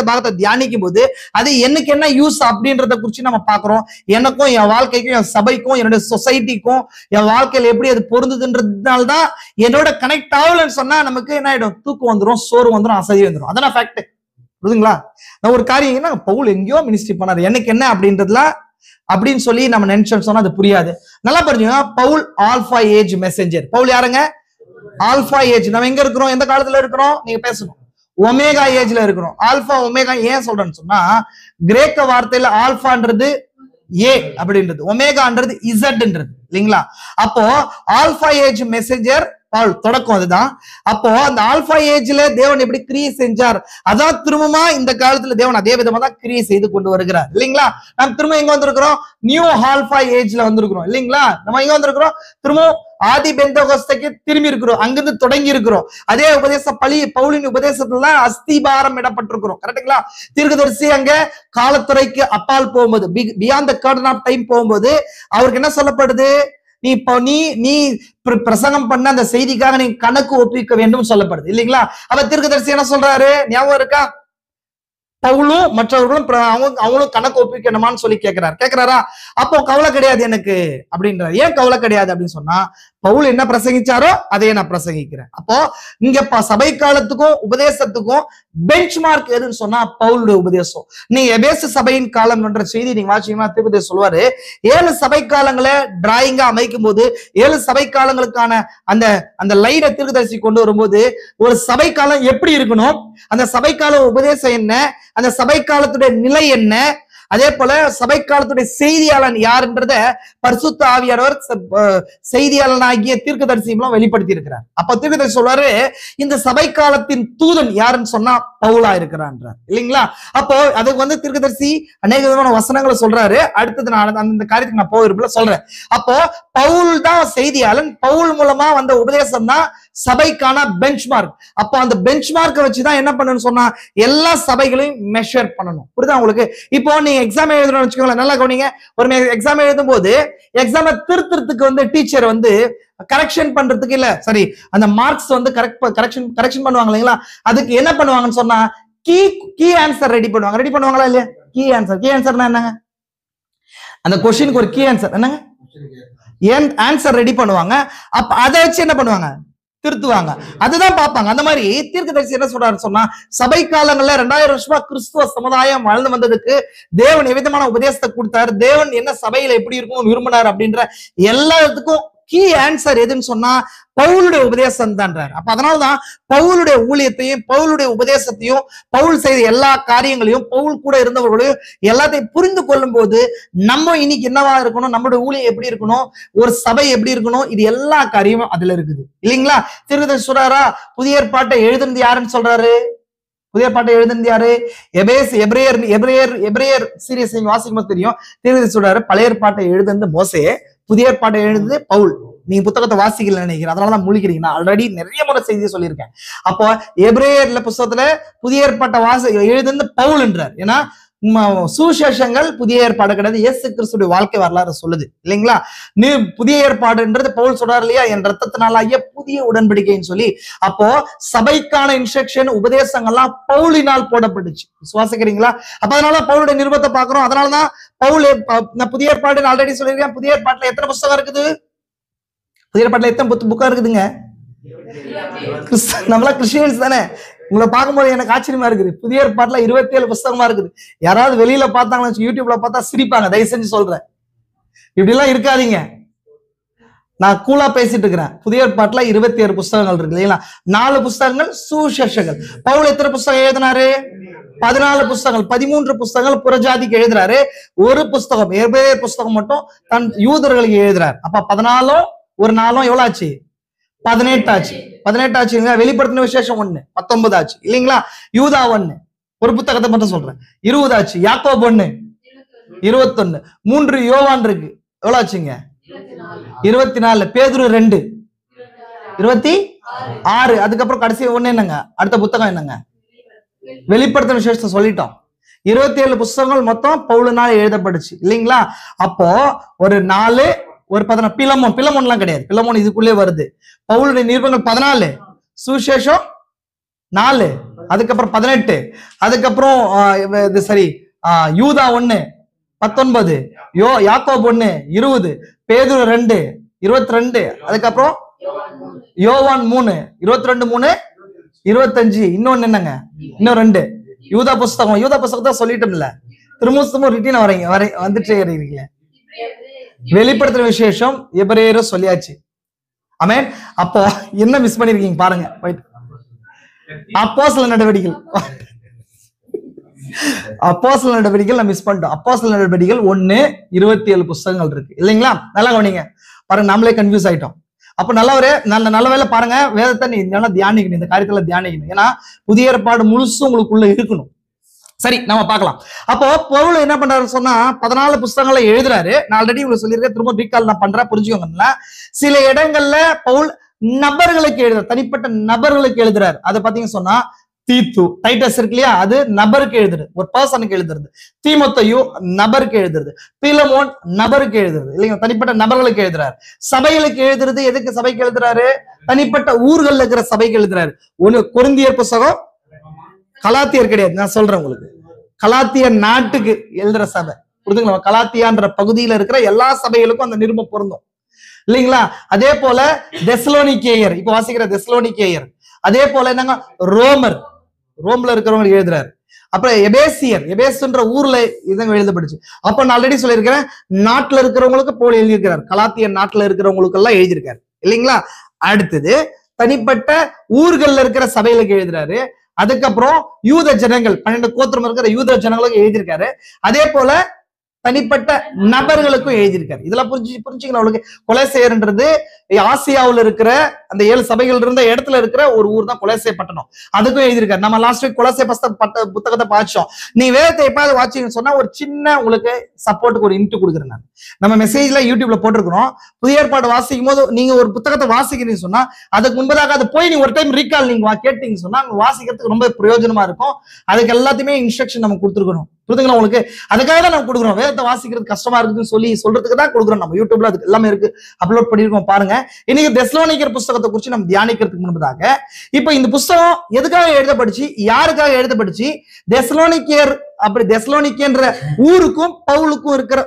பாகத்தை தியானிக்கும் போது அது எனக்கு என்ன யூஸ் அப்படின்றத குறிச்சு நம்ம பார்க்கிறோம். எனக்கும், என் வாழ்க்கைக்கும், என் சபைக்கும், என்னுடைய சொசைட்டிக்கும், என் வாழ்க்கையில எப்படி அது பொருந்துதுன்றதுனால்தான் என்னோட கனெக்ட் ஆகலன்னு சொன்னா நமக்கு என்ன ஆயிடும், தூக்கம் வந்துடும், சோறு வந்துடும், அசதி வந்துடும். அதான் ஃபேக்ட். புரியுதுங்களா? நான் ஒரு காரியம் என்ன, பவுல் எங்கேயோ மினிஸ்ட்ரி பண்ணாரு, எனக்கு என்ன அப்படின்றதுல அப்படின்னு சொல்லி நம்ம நினைச்சோம் சொன்னா அது புரியாது. நல்லா புரிஞ்சுங்க. Paul alpha age messenger. Paul யாருங்க? Alpha age. நம்ம எங்க இருக்கிறோம், எந்த காலத்துல இருக்கிறோம், நீங்க பேசணும். ஒமேகா ஏஜ்ல இருக்கிறோம். ஆல்பா ஒமேகா ஏன் சொல்றேன்னு சொன்னா, கிரேக்க வார்த்தையில ஆல்பான்றது ஏ அப்படின்றது, ஒமேகான்றது இசட்ன்றது இல்லைங்களா. அப்போ ஆல்பா ஏஜ் மெசஞ்சர் பால் தொடக்கம் அதுதான். அப்போ அந்த ஆல்பா ஏஜ்ல தேவன் எப்படி கிரியை செஞ்சார், அதான் திரும்பமா இந்த காலத்துல தேவன் அதே விதமா தான் கிரியை செய்து கொண்டு வருகிறார் இல்லைங்களா. நம்ம திரும்ப எங்க வந்திருக்கிறோம், நியூ ஆல்பா ஏஜ்ல வந்திருக்கிறோம் இல்லைங்களா. நம்ம எங்க வந்திருக்கிறோம், திரும்ப ஆதி பெந்தகோஸ்தைக்கு திரும்பி இருக்கிறோம், அங்கிருந்து தொடங்கி இருக்கிறோம். அதே உபதேச பவுலின் உபதேசத்துல அஸ்திபாரம் இடப்பட்டிருக்கிறோம் கரெக்டுங்களா. தீர்க்கதரிசி அங்க காலத்துறைக்கு அப்பால் போகும்போது, beyond the curtain of time போகும்போது அவருக்கு என்ன சொல்லப்படுது, நீ இப்போ நீ பிரசங்கம் பண்ண அந்த செய்திக்காக நீ கணக்கு ஒப்புவிக்க வேண்டும் சொல்லப்படுது இல்லைங்களா. அப்ப தீர்க்கதரிசி என்ன சொல்றாரு ஞாபகம் இருக்கா, பவுலும் மற்றவர்களும் அவங்களும் கணக்கு ஒப்புவிக்கணுமான்னு சொல்லி கேட்கிறாரா. அப்போ கவலை கிடையாது எனக்கு அப்படின்றார். ஏன் கவலை கிடையாது அப்படின்னு சொன்னா, பவுல் என்ன பிரசங்கிச்சாரோ அதையே நான் பிரசங்கிக்கிறேன். அப்போ இங்க சபை காலத்துக்கும் உபதேசத்துக்கும் பெஞ்ச் மார்க் எதுன்னு சொன்னா பவுலுடைய உபதேசம். நீ எபேசு சபையின் காலம் என்ற செய்தி நீங்க வாசிச்சீங்கன்னா தீர்க்கதரிசி சொல்லுவாரு, 7 சபை காலங்களை டிராயிங்கா அமைக்கும் போது 7 சபை காலங்களுக்கான அந்த அந்த லைனை தீர்க்கதரிசி கொண்டு வரும்போது ஒரு சபை காலம் எப்படி இருக்கணும், அந்த சபை கால உபதேசம் என்ன, அந்த சபை காலத்துடைய நிலை என்ன, அதே போல சபை காலத்துடைய செய்தியாளன் யாருன்றத பரிசுத்த ஆவியானவர் செய்தியாளனாகிய தீர்க்கதரிசி மூலம் வெளிப்படுத்தி இருக்கிறார். அப்ப தீர்க்கதரிசி சொல்றாரு, இந்த சபை காலத்தின் தூதன் யாருன்னு சொன்னா பவுலா இருக்கிறான் இல்லைங்களா. அப்போ அதுக்கு தீர்க்கதரிசி அநேக விதமான வசனங்களை சொல்றாரு. அடுத்தது நான் அந்த காரியத்துக்கு நான் போயிருப்ப சொல்றேன். அப்போ பவுல் தான் செய்தியாளன், பவுல் மூலமா வந்த உபதேசம் தான் சபைக்கான பெஞ்ச் மார்க். அப்போ அந்த பெஞ்ச் மார்க்கை வச்சுதான் என்ன பண்ணணும்னு சொன்னா எல்லா சபைகளையும் மெஷர் பண்ணணும். புரியுதா உங்களுக்கு. இப்போ நீங்க எக்ஸாம் எழுதணும்னு வச்சுக்கோங்களேன், நல்லா கவனிங்க. ஒரு எக்ஸாம் எழுதும் போது எக்ஸாம் திருத்தறதுக்கு டீச்சர் கரெக்ஷன் பண்றதுக்கு இல்ல சரி அந்த மார்க்ஸ் கரெக்ஷன் பண்ணுவாங்க இல்லைங்களா. அதுக்கு என்ன பண்ணுவாங்கன்னு சொன்னா கீ ஆன்சர் ரெடி பண்ணுவாங்களா இல்லையா. கீ ஆன்சர்னா என்னங்க, அந்த கொஸ்டினுக்கு ஒரு கீ ஆன்சர் என்னங்க, ஆன்சர் ரெடி பண்ணுவாங்க. அப்ப அதை வச்சு என்ன பண்ணுவாங்க, திருத்துவாங்க, அதுதான் பார்ப்பாங்க. அந்த மாதிரி தீர்க்கதரிசி என்ன சொல்றாரு சொன்னா, சபை காலங்கள்ல 2000 வருஷமா கிறிஸ்துவ சமுதாயம் வாழ்ந்து வந்ததுக்கு தேவன் எவ்விதமான உபதேசத்தை கொடுத்தாரு, தேவன் என்ன சபையில எப்படி இருக்கணும் விரும்பினார் அப்படின்ற எல்லாத்துக்கும் கீ ஆன்சர் எதுன்னு சொன்னா பவுலுடைய உபதேசம் தான்றார். அப்ப அதனாலதான் பவுலுடைய ஊழியத்தையும் பவுலுடைய உபதேசத்தையும் பவுல் செய்த எல்லா காரியங்களையும் பவுல் கூட இருந்தவர்களையும் எல்லாத்தையும் புரிந்து கொள்ளும் போது நம்ம இன்னைக்கு என்னவா இருக்கணும், நம்மளுடைய ஊழியம் எப்படி இருக்கணும், ஒரு சபை எப்படி இருக்கணும், இது எல்லா காரியமும் அதுல இருக்குது இல்லைங்களா. தீர்க்கதரிசி சொல்றாரா, புதிய ஏற்பாட்டை எழுதுனது யாருன்னு சொல்றாரு, புதிய ஏற்பாட்டை எழுதுனது யாரு, எபிரேயர் சீரியஸ் வாசிக்கும் தெரியும். தீர்க்கதரிசி சொல்றாரு, பழைய ஏற்பாட்டை எழுதுனது மோசே, புதிய ஏற்பாட்டை எழுதுனது பவுல். நீங்க புத்தகத்தை வாசிக்கல நினைக்கிறேன், அதனாலதான் முழிக்கிறீங்க. நான் ஆல்ரெடி நிறைய முறை செய்தியை சொல்லியிருக்கேன். அப்போ எபிரேயர்ல புத்தகத்துல புதிய ஏற்பாட்டை எழுதுனது பவுல் என்றார். ஏன்னா சுவிசேஷங்கள் புதிய ஏற்பாடு கிடையாது, இயேசு கிறிஸ்துடைய வாழ்க்கை வரலாறு சொல்லுது இல்லைங்களா. நீ புதிய ஏற்பாடுன்றது பவுல் சொல்றாரு இல்லையா, என் ரத்தத்தினாலாகிய புதிய உடன்படிக்கைன்னு சொல்லி. அப்போ சபைக்கான இன்ஸ்ட்ரக்ஷன் உபதேசங்கள்லாம் பவுலினால் போடப்பட்டுச்சு, விசுவாசிக்கிறீங்களா. அப்ப அதனால பவுலுடைய நிருபத்தை பாக்குறோம். அதனாலதான் பவுல் புதிய ஏற்பாடு ஆல்ரெடி சொல்லியிருக்கேன். புதிய ஏற்பாட்டுல எத்தனை புத்தகம் இருக்குது, புதிய ஏற்பாட்டுல எத்தனை புத்தகம் இருக்குதுங்க, நம்மளா கிறிஸ்டியன்ஸ் தானே. உங்களை பார்க்கும்போது எனக்கு ஆச்சரியமா இருக்குது, புதிய ஏற்பாட்டுல 27 புத்தகமா இருக்குது. யாராவது வெளியில பார்த்தாங்கன்னு யூடியூப்ல பார்த்தா சிரிப்பாங்க, தயவு செஞ்சு சொல்றேன், இப்படி எல்லாம் இருக்காதீங்க. நான் கூலா பேசிட்டு இருக்கிறேன். புதிய ஏற்பாட்டுல 27 புத்தகங்கள் இருக்கு இல்லைங்களா. 4 புத்தகங்கள் சுவிசேஷங்கள். பவுல் எத்தனை புத்தகம் எழுதினாரு, 14 புத்தகங்கள், 13 புத்தகங்கள் புறஜாதிக்கு எழுதுறாரு. ஒரு புத்தகம் எபிரேயர் புத்தகம் மட்டும் தன் யூதர்களுக்கு எழுதுறாரு. அப்ப 14 ஒரு 4 எவ்வளவு ஆச்சு, 18 ஆச்சு. 18 ஆச்சுங்க. வெளிப்படுத்தின விசேஷம் 1 19 ஆச்சு இல்லைங்களா. யூதா 1 ஒரு புத்தகத்தை மட்டும் சொல்றேன் 20 ஆச்சு. யாக்கோபு 1 21. 3 யோவான் இருக்கு, எவ்வளவு ஆச்சுங்க 24. பேதுரு 2 26. அதுக்கப்புறம் கடைசி 1 என்னங்க, அடுத்த புத்தகம் என்னங்க, வெளிப்படுத்தின விசேஷத்தை சொல்லிட்டோம். 27 புத்தகங்கள் மொத்தம் பவுலினால் எழுதப்பட்டுச்சு இல்லைங்களா. அப்போ ஒரு 4 ஒரு 14. பிலமோன் எல்லாம் கிடையாது, பிலமோன் இதுக்குள்ளே வருது. பவுலுடைய நிருபங்கள் 14, சுவிசேஷம் 4, அதுக்கப்புறம் 18, அதுக்கப்புறம் சரி யூதா 1 19, யாக்கோபு 1 20, பேதுரு 2 22, அதுக்கப்புறம் யோவான் 3 22 3 25. இன்னொன்னு என்னங்க, இன்னும் 2 யூதா புஸ்தகத்தை சொல்லிட்டோம்ல, திரும்ப ரிட்டீன் வந்துட்டே இருக்கீங்களே. வெளிப்படுத்துற விசேஷம் எபிரேயர் சொல்லியாச்சு. ஆமென். அப்போ என்ன மிஸ் பண்ணிருக்கீங்க பாருங்க. அப்போஸ்தல நடவடிக்கைகள் நான் மிஸ் பண்ணிட்டோம். அப்போஸ்தல நடவடிக்கைகள் 1 27 புத்தகங்கள் இருக்கு இல்லைங்களா. நல்லா கவனிங்க பாருங்க, நம்மளே கன்ஃபியூஸ் ஆயிட்டோம். அப்ப நல்லவரே நல்ல வேலை பாருங்க, வேதத்தை நீ நல்லா தியானிக்கணும், இந்த காரியத்துல தியானிக்கணும். ஏன்னா புதிய ஏற்பாடு முழுசும் உங்களுக்குள்ள இருக்கணும். சரி, நம்ம பார்க்கலாம். அப்போ பவுல் என்ன பண்றாரு சொன்னா 14 புஸ்தகங்களை எழுதுறாரு. நான் ஆல்ரெடி உங்களுக்கு சொல்லியிருக்கேன், திரும்ப ரீகால் நான் பண்றேன், புரிஞ்சுக்கோங்க. சில இடங்கள்ல பவுல் நபர்களுக்கு எழுதுறாரு, தனிப்பட்ட நபர்களுக்கு எழுதுறாரு. அதை பாத்தீங்கன்னு சொன்னா தீத்து, டைட்டஸ் இருக்கு இல்லையா, அது நபருக்கு எழுதுறது, ஒரு பர்சனுக்கு எழுதுறது. தீமோத்தேயு நபருக்கு எழுதுறது. பிலமோன் நபருக்கு எழுதுறது, இல்லைங்க, தனிப்பட்ட நபர்களுக்கு எழுதுறாரு. சபைகளுக்கு எழுதுறது, எதுக்கு சபைக்கு எழுதுறாரு? தனிப்பட்ட ஊர்கள்ல இருக்கிற சபைக்கு எழுதுறாரு. ஒண்ணு கொரிந்தியர் புஸ்தகம், கலாத்தியர் கிடையாது, நான் சொல்றேன் உங்களுக்கு. கலாத்திய நாட்டுக்கு எழுதுற சபை, புரிதுங்களா? கலாத்தியான்ற பகுதியில இருக்கிற எல்லா சபைகளுக்கும் அந்த நிருபம் பொருந்தும், இல்லைங்களா? அதே போல தெசலோனிக்கேயர், இப்ப வாசிக்கிற தெசலோனிக்கேயர். அதே போல என்னங்க, ரோம்ல இருக்கிறவங்க எழுதுறாரு. அப்புறம் எபேசியர், எபேசுன்ற ஊர்ல இதங்க எழுதப்பட்டுச்சு. அப்ப நான் ஆல்ரெடி சொல்லியிருக்கிறேன், நாட்டுல இருக்கிறவங்களுக்கு போல எழுதியிருக்கிறார், கலாத்திய நாட்டுல இருக்கிறவங்களுக்கு எல்லாம் எழுதியிருக்காரு, இல்லைங்களா? அடுத்தது தனிப்பட்ட ஊர்கள்ல இருக்கிற சபைகளுக்கு எழுதுறாரு. அதுக்கப்புறம் யூத ஜனங்கள், 12 கோத்திரம் இருக்கிற யூத ஜனங்களுக்கு எழுதியிருக்காரு. அதே போல தனிப்பட்ட நபர்களுக்கும் எழுதியிருக்காரு. இதெல்லாம் புரிஞ்சுக்கணும். அவளுக்கு கொலோசையர்ன்றது ஆசியாவில் இருக்கிற அந்த 7 சபைகள் இருந்த இடத்துல இருக்கிற ஒரு ஊர் தான் கொலோசை பட்டணம், அதுக்கும் எழுதியிருக்காரு. நம்ம லாஸ்ட் வீக் கொலோசை புத்தகத்தை பார்த்தோம். நீ வேதத்தை எப்பாவது வாட்சிங்கன்னு சொன்னா ஒரு சின்ன உங்களுக்கு சப்போர்ட்டுக்கு ஒரு இன்ட்டு கொடுக்குறேன். நான் நம்ம மெசேஜ்ல யூடியூப்ல போட்டிருக்கிறோம். புதிய ஏற்பாடு வாசிக்கும் போது நீங்க ஒரு புத்தகத்தை வாசிக்கிறீங்கன்னு சொன்னா அதுக்கு முன்பதாக அதை போய் நீங்க ஒரு டைம் ரீகால் நீங்க கேட்டீங்கன்னு சொன்னா வாசிக்கிறதுக்கு ரொம்ப பிரயோஜனமா இருக்கும். அதுக்கு எல்லாத்தையுமே இன்ஸ்ட்ரக்ஷன் நம்ம கொடுத்துருக்கணும், புரிதுங்களா உங்களுக்கு? அதுக்காக தான் நம்ம கொடுக்குறோம். வேதத்தை வாசிக்கிறது கஷ்டமா இருக்குன்னு சொல்றதுக்கு தான் கொடுக்குறோம். நம்ம யூடியூப்ல அதுக்கு எல்லாமே இருக்கு, அப்லோட் பண்ணிருக்கோம், பாருங்க. இன்னைக்கு தெசலோனிக்கேயர் புஸ்தகத்தை குறித்து நம்ம தியானிக்கிறதுக்கு முன்பதாக, இப்ப இந்த புஸ்தகம் எதுக்காக எழுதப்பட்டுச்சு, யாருக்காக எழுதப்பட்டுச்சு, தெசலோனிக்கேயர், அப்படி தெசலோனிக்கேன்ற ஊருக்கும் பவுலுக்கும் இருக்கிற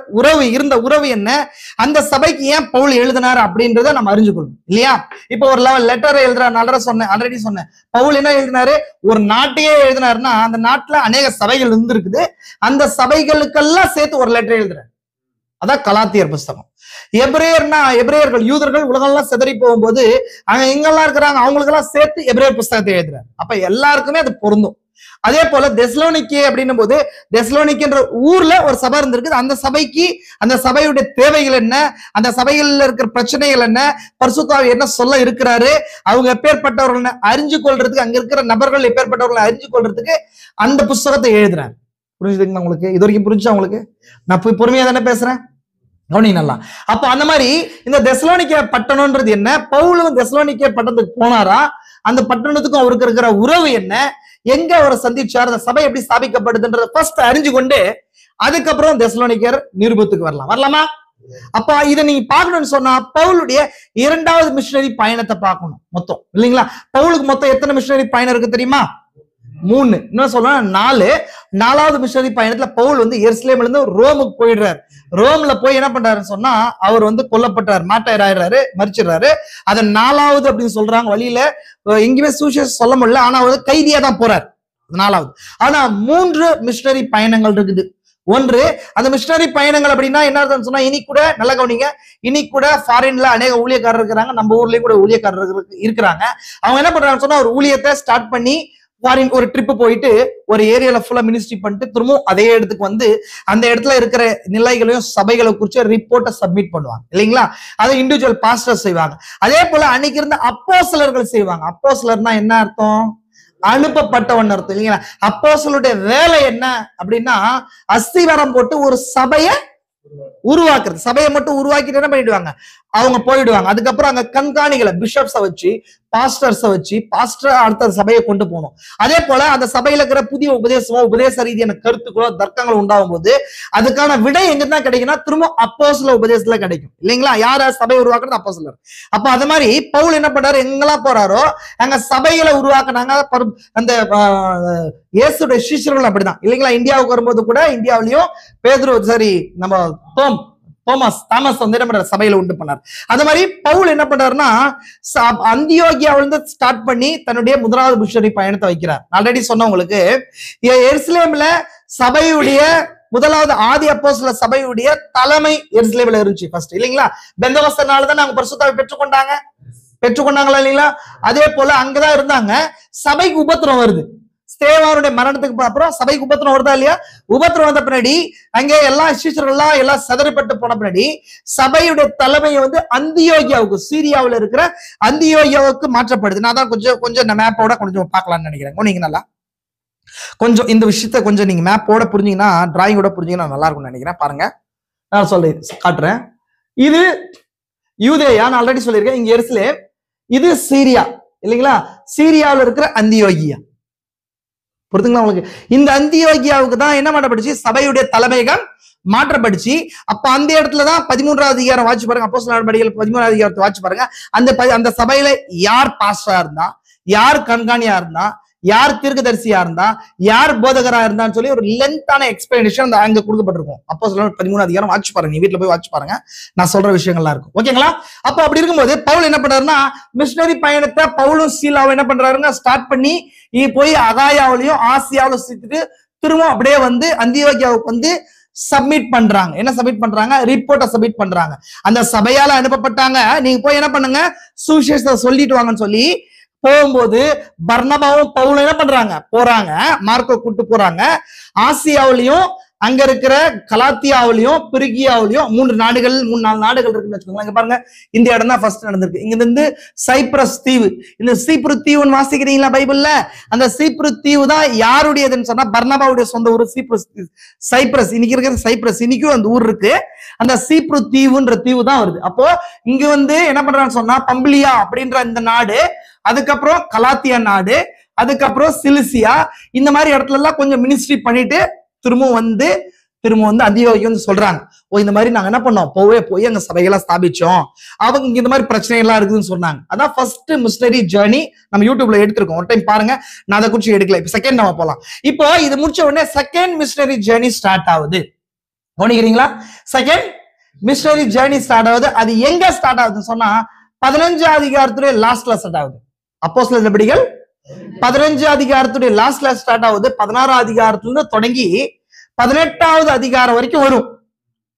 இருந்த உறவு என்ன, அந்த சபைக்கு ஏன் பவுல் எழுதினார் அப்படின்றத நம்ம அறிஞ்சுக்கொள்ளணும், இல்லையா? இப்ப ஒரு லெட்டர் எழுதுற, ஆல்ரெடி சொன்னேன். பவுல் என்ன எழுதினாரு? ஒரு நாட்டையே எழுதினாருன்னா அந்த நாட்டுல அநேக சபைகள் இருந்திருக்குது, அந்த சபைகளுக்கெல்லாம் சேர்த்து ஒரு லெட்டர் எழுதுறாரு. அதான் கலாத்தியர் புஸ்தகம். எபிரேயர்கள், யூதர்கள் உலகெல்லாம் சிதறி போகும்போது அங்க எங்கெல்லாம் இருக்கிறாங்க அவங்களுக்கெல்லாம் சேர்த்து எபிரேயர் புஸ்தகத்தை எழுதுறாரு. அப்ப எல்லாருக்குமே அது பொருந்தும். அதே போல தெசலோனிக்கே அப்படின்னும் போது தெசலோனிக்கேன்ற ஊர்ல ஒரு சபை இருந்திருக்கு. அந்த சபைக்கு அந்த சபையுடைய தேவைகள் என்ன, அந்த சபைகள்ல இருக்கிற பிரச்சனைகள் என்ன, பரிசுத்தாவி என்ன சொல்ல இருக்கிறாரு, அவங்க எப்பேற்பட்டவர்கள் அறிஞ்சு கொள்றதுக்கு, அங்க இருக்கிற நபர்கள் எப்பேற்பட்டவர்களை அறிஞ்சு கொள்றதுக்கு அந்த புஸ்தகத்தை எழுதுறாரு. புரிஞ்சுதுங்களா உங்களுக்கு? இது வரைக்கும் புரிஞ்சா உங்களுக்கு? நான் போய் பொறுமையா தானே பேசுறேன், கவனிங்க நல்லா. அப்ப அந்த மாதிரி இந்த தெசலோனிக்கே பட்டணம்ன்றது என்ன, பவுலும் தெசலோனிக்கே பட்டணத்துக்கு போனாரா, அந்த பட்டணத்துக்கும் அவருக்கு இருக்கிற உறவு என்ன, எங்க அவரை சந்திச்சார், அந்த சபை எப்படி ஸ்தாபிக்கப்படுதுன்றத ஃபர்ஸ்ட் அறிஞ்சு கொண்டு அதுக்கப்புறம் தெசலோனிக்கேயர் நிருபத்துக்கு வரலாமா? அப்ப இதை நீங்க பார்க்கணும்னு சொன்னா பவுலுடைய 2வது மிஷனரி பயணத்தை பார்க்கணும் மொத்தம், இல்லைங்களா? பவுலுக்கு மொத்தம் எத்தனை மிஷனரி பயணம் இருக்கு தெரியுமா? 3. இன்னும் சொல்லணும் 4. 4வது மிஷனரி பயணத்துல பவுல் எருசலேம்ல இருந்து ரோமுக்கு போயிடுறாரு. ரோம்ல போய் என்ன பண்றாருன்னு சொன்னா அவர் கொல்லப்பட்டார், மாட்டாயர் ஆயிடுறாரு, மறிச்சிடுறாரு. அதை 4வது அப்படின்னு சொல்றாங்க. வழியில எங்கேயுமே சுவிசேஷம் சொல்ல முடியல, ஆனா கைதியா தான் போறாரு 4வது. ஆனா 3 மிஷனரி பயணங்கள் இருக்குது. ஒன்று, அந்த மிஷனரி பயணங்கள் அப்படின்னா என்ன அர்த்தம் சொன்னா, இனி கூட நல்ல கவனிங்க, இனி கூட ஃபாரின்ல அநேக ஊழியக்காரர் இருக்கிறாங்க, நம்ம ஊர்லயும் கூட ஊழியக்காரர் இருக்கிறாங்க. அவங்க என்ன பண்றாங்கன்னு சொன்னா ஒரு ஊழியத்தை ஸ்டார்ட் பண்ணி ஃபாரின் ஒரு ட்ரிப் போயிட்டு ஒரு ஏரியால ஃபுல்லா மினிஸ்ட்ரி பண்ணிட்டு திரும்பவும் அதே இடத்துக்கு அந்த இடத்துல இருக்கிற நிலைகளையும் சபைகளை குறிச்சு ரிப்போர்ட்டை சப்மிட் பண்ணுவாங்க, இல்லைங்களா? அதை இண்டிவிஜுவல் பாஸ்டர் செய்வாங்க. அதே போல அன்னைக்கு இருந்த அப்போஸ்தலர்கள் செய்வாங்க. அப்போஸ்தலர்னா என்ன அர்த்தம்? அனுப்பப்பட்டவன் அர்த்தம், இல்லைங்களா? அப்போஸ்தலருடைய வேலை என்ன அப்படின்னா அஸ்திவாரம் போட்டு ஒரு சபையை உருவாக்குறது. சபையை மட்டும் உருவாக்கிட்டு என்ன பண்ணிடுவாங்க, அவங்க போயிடுவாங்க. அதுக்கப்புறம் அங்க கண்காணிகளை, பிஷப்ஸை வச்சு, பாஸ்டர்ஸை வச்சு, பாஸ்டர் அடுத்த சபையை கொண்டு போகணும். அதே போல அந்த சபையில இருக்கிற புதிய உபதேசமோ உபதேச ரீதியான கருத்துக்களோ தர்க்கங்கள் உண்டாகும் போது அதுக்கான விடை எங்கதான் கிடைக்கும்னா திரும்ப அப்போஸ்தல உபதேசத்துல கிடைக்கும், இல்லைங்களா? யார சபையை உருவாக்குறது? அப்போஸ்தலர். அப்ப அது மாதிரி பவுல் என்ன பண்றாரு, எங்கெல்லாம் போறாரோ அங்க சபைகளை உருவாக்குனாங்க. அந்த இயேசுடைய சீஷர்கள் அப்படிதான், இல்லைங்களா? இந்தியாவுக்கு வரும்போது கூட இந்தியாவிலையும் பேதுரு, சரி நம்ம தாமஸ் சபையில உண்டு பண்ணார். அது மாதிரி பவுல் என்ன பண்றாருன்னா அந்தியோகியாவிலிருந்து ஸ்டார்ட் பண்ணி தன்னுடைய 1வது மிஷனரி பயணத்தை வைக்கிறார். ஆல்ரெடி சொன்னவங்களுக்கு எருசலேம்ல சபையுடைய 1வது ஆதி அப்போஸ்தலர் சபையுடைய தலைமை எருசலேம்ல இருந்துச்சு ஃபர்ஸ்ட், இல்லைங்களா? பெந்தகோஸ்தே நாள் தான் அவங்க பரிசுத்தாவை பெற்றுக்கொண்டாங்களா, இல்லைங்களா? அதே போல அங்கதான் இருந்தாங்க. சபைக்கு உபத்திரம் வருது, ஸ்தேவானுடைய மரணத்துக்கு அப்புறம் சபைக்கு உபத்திரம் வருதா இல்லையா? உபத்திரம் வந்த பின்னாடி அங்கே எல்லா சிஷ்யர்கள்லாம் எல்லாம் சிதறப்பட்டு போன பின்னாடி சபையுடைய தலைமையை வந்து அந்தியோகியாவுக்கு, சீரியாவில் இருக்கிற அந்தியோகியாவுக்கு மாற்றப்படுது. நான் தான் கொஞ்சம் இந்த மேப்போட கொஞ்சம் பார்க்கலாம்னு நினைக்கிறேன். நீங்க நல்லா கொஞ்சம் இந்த விஷயத்த கொஞ்சம் நீங்க மேப்போட புரிஞ்சீங்கன்னா, டிராயிங்கோட புரிஞ்சீங்கன்னா நல்லா இருக்கும்னு நினைக்கிறேன். பாருங்க, நான் காட்டுறேன். இது யூதேயா, நான் ஆல்ரெடி சொல்லியிருக்கேன். இங்க எருசலேம், இது சீரியா இல்லைங்களா? சீரியாவில் இருக்கிற அந்தியோகியா. புரியுதுங்களா உங்களுக்கு? இந்த அந்தியோகியாவுக்கு தான் என்ன மாற்றப்படுச்சு? சபையுடைய தலைமையகம் மாற்றப்படுச்சு. அப்ப அந்த இடத்துலதான் 13வது அதிகாரம் வாட்சி பாருங்க. அப்போஸ்தலர் நடவடிக்கைகள் 13வது அதிகாரத்தை வாட்சி பாருங்க. அந்த சபையில யார் பாஸ்டரா இருந்தா, யார் கண்காணியா இருந்தா, யார் தீர்க்கதரிசியா இருந்தா, யார் போதகரா இருந்தான்னு சொல்லி ஒரு லென்த்தான எக்ஸ்பிளனேஷன் அங்க கொடுக்கப்பட்டிருக்கும். அப்போஸ்தலர் 13வது அதிகாரம் வாட்சி பாருங்க. நீ வீட்டுல போய் வாட்சி பாருங்க. நான் சொல்ற விஷயங்கள்லாம் இருக்கும். ஓகேங்களா? அப்ப அப்படி இருக்கும்போது பவுல் என்ன பண்றாருன்னா, மிஷனரி பயணத்தை பவுலும் சீலாவும் என்ன பண்றாருங்க, ஸ்டார்ட் பண்ணி போய் அகாயாவிலையும் ஆசியாவிலும் சுத்திட்டு திரும்ப அப்படியே வந்து அந்தியோகியாவுக்கு வந்து சப்மிட் பண்றாங்க. என்ன சப்மிட் பண்றாங்க? ரிப்போர்ட்டை சப்மிட் பண்றாங்க. அந்த சபையால அனுப்பப்பட்டாங்க, நீங்க போய் என்ன பண்ணுங்க, சுவிசேஷத்தை சொல்லிட்டு வாங்கன்னு சொல்லி போகும்போது பர்னபாவும் பவுலும் என்ன பண்றாங்க, போறாங்க. மார்க்கோ கூட்டு போறாங்க. ஆசியாவிலையும் அங்க இருக்கிற கலாத்தியாவிலையும் பிரிகியாவிலையும் 3 4 நாடுகள் இருக்குன்னு வச்சுக்கோங்களேன். இங்க பாருங்க, இந்த இடம் தான் ஃபர்ஸ்ட் நடந்திருக்கு. இங்க இருந்து சைப்ரஸ் தீவு, இந்த சீப்ரு தீவுன்னு வாசிக்கிறீங்களா பைபிள்ல? அந்த சீப்ரு தீவு தான் யாருடையதுன்னு சொன்னா பர்னபாவுடைய சொந்த ஊர் சைப்ரஸ். இன்னைக்கு இருக்கிற சைப்ரஸ், இன்னைக்கும் அந்த ஊர் இருக்கு. அந்த சீப்ரு தீவுன்ற தீவு தான் வருது. அப்போ இங்க வந்து என்ன பண்றான்னு சொன்னா பம்பிலியா அப்படின்ற இந்த நாடு, அதுக்கப்புறம் கலாத்தியா நாடு, அதுக்கப்புறம் சிலிசியா, இந்த மாதிரி இடத்துல எல்லாம் கொஞ்சம் மினிஸ்ட்ரி பண்ணிட்டு திரும்ப வந்து அந்தியோகியம் சொல்றாங்க. இந்த மாதிரி நாங்க என்ன பண்ணோம், போய் அங்க சபைகளை ஸ்தாபிச்சோம். அவங்க இங்க இந்த மாதிரி பிரச்சனை எல்லாம் இருக்குதுன்னு சொன்னாங்க. அதான் ஃபர்ஸ்ட் மிஷனரி ஜர்னி நம்ம யூடியூப்ல எடுத்திருக்கோம். ஒரு டைம் பாருங்க, நான் அதை குறிச்சு எடுக்கல. இப்ப செகண்ட் நம்ம போலாம். இப்போ இது முடிச்ச உடனே செகண்ட் மிஷனரி ஜர்னி ஸ்டார்ட் ஆகுது. கவனிக்கிறீங்களா? செகண்ட் மிஷனரி ஜர்னி ஸ்டார்ட் ஆகுது. அது எங்க ஸ்டார்ட் ஆகுதுன்னு சொன்னா 15வது அதிகாரத்துடைய லாஸ்ட்ல ஸ்டார்ட் ஆகுது. அப்போஸ்தலர் நடவடிக்கைகள் 15வது அதிகாரத்துடைய லாஸ்ட்ல ஸ்டார்ட் ஆகுது. 16வது அதிகாரத்துல இருந்து தொடங்கி 18வது அதிகாரம் வரைக்கும் வரும்.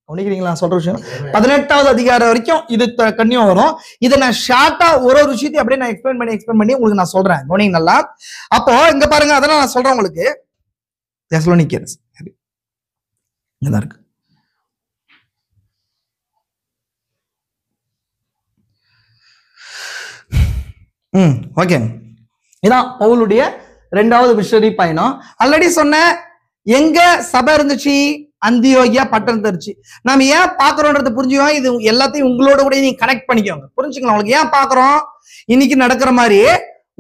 கவனிக்கிறீங்களா சொல்ற விஷயம்? 18வது அதிகாரம் வரைக்கும் இது கன்னியும் வரும். இதை நான் ஷார்ட்டா ஒரு விஷயத்தை அப்படியே நான் எக்ஸ்பிளைன் பண்ணி உங்களுக்கு நான் சொல்றேன். கவனிங்க நல்லா. அப்போ இங்க பாருங்க, அதெல்லாம் நான் சொல்றேன் உங்களுக்கு. தெசலோனிக்கேயர் இங்கதான் இருக்கு. ஓகே, இதான் பவுலுடைய 2வது மிஷனரி பயணம். ஆல்ரெடி சொன்ன எங்க சபை இருந்துச்சு, அந்தியோகியா பட்டணம் இருந்துச்சு. நாம ஏன் பாக்குறோம்ன்றது புரிஞ்சுக்கோங்க. இது எல்லாத்தையும் உங்களோட கூட நீங்க கனெக்ட் பண்ணிக்கோங்க, புரிஞ்சுக்கலாம். உங்களுக்கு ஏன் பாக்குறோம், இன்னைக்கு நடக்கிற மாதிரி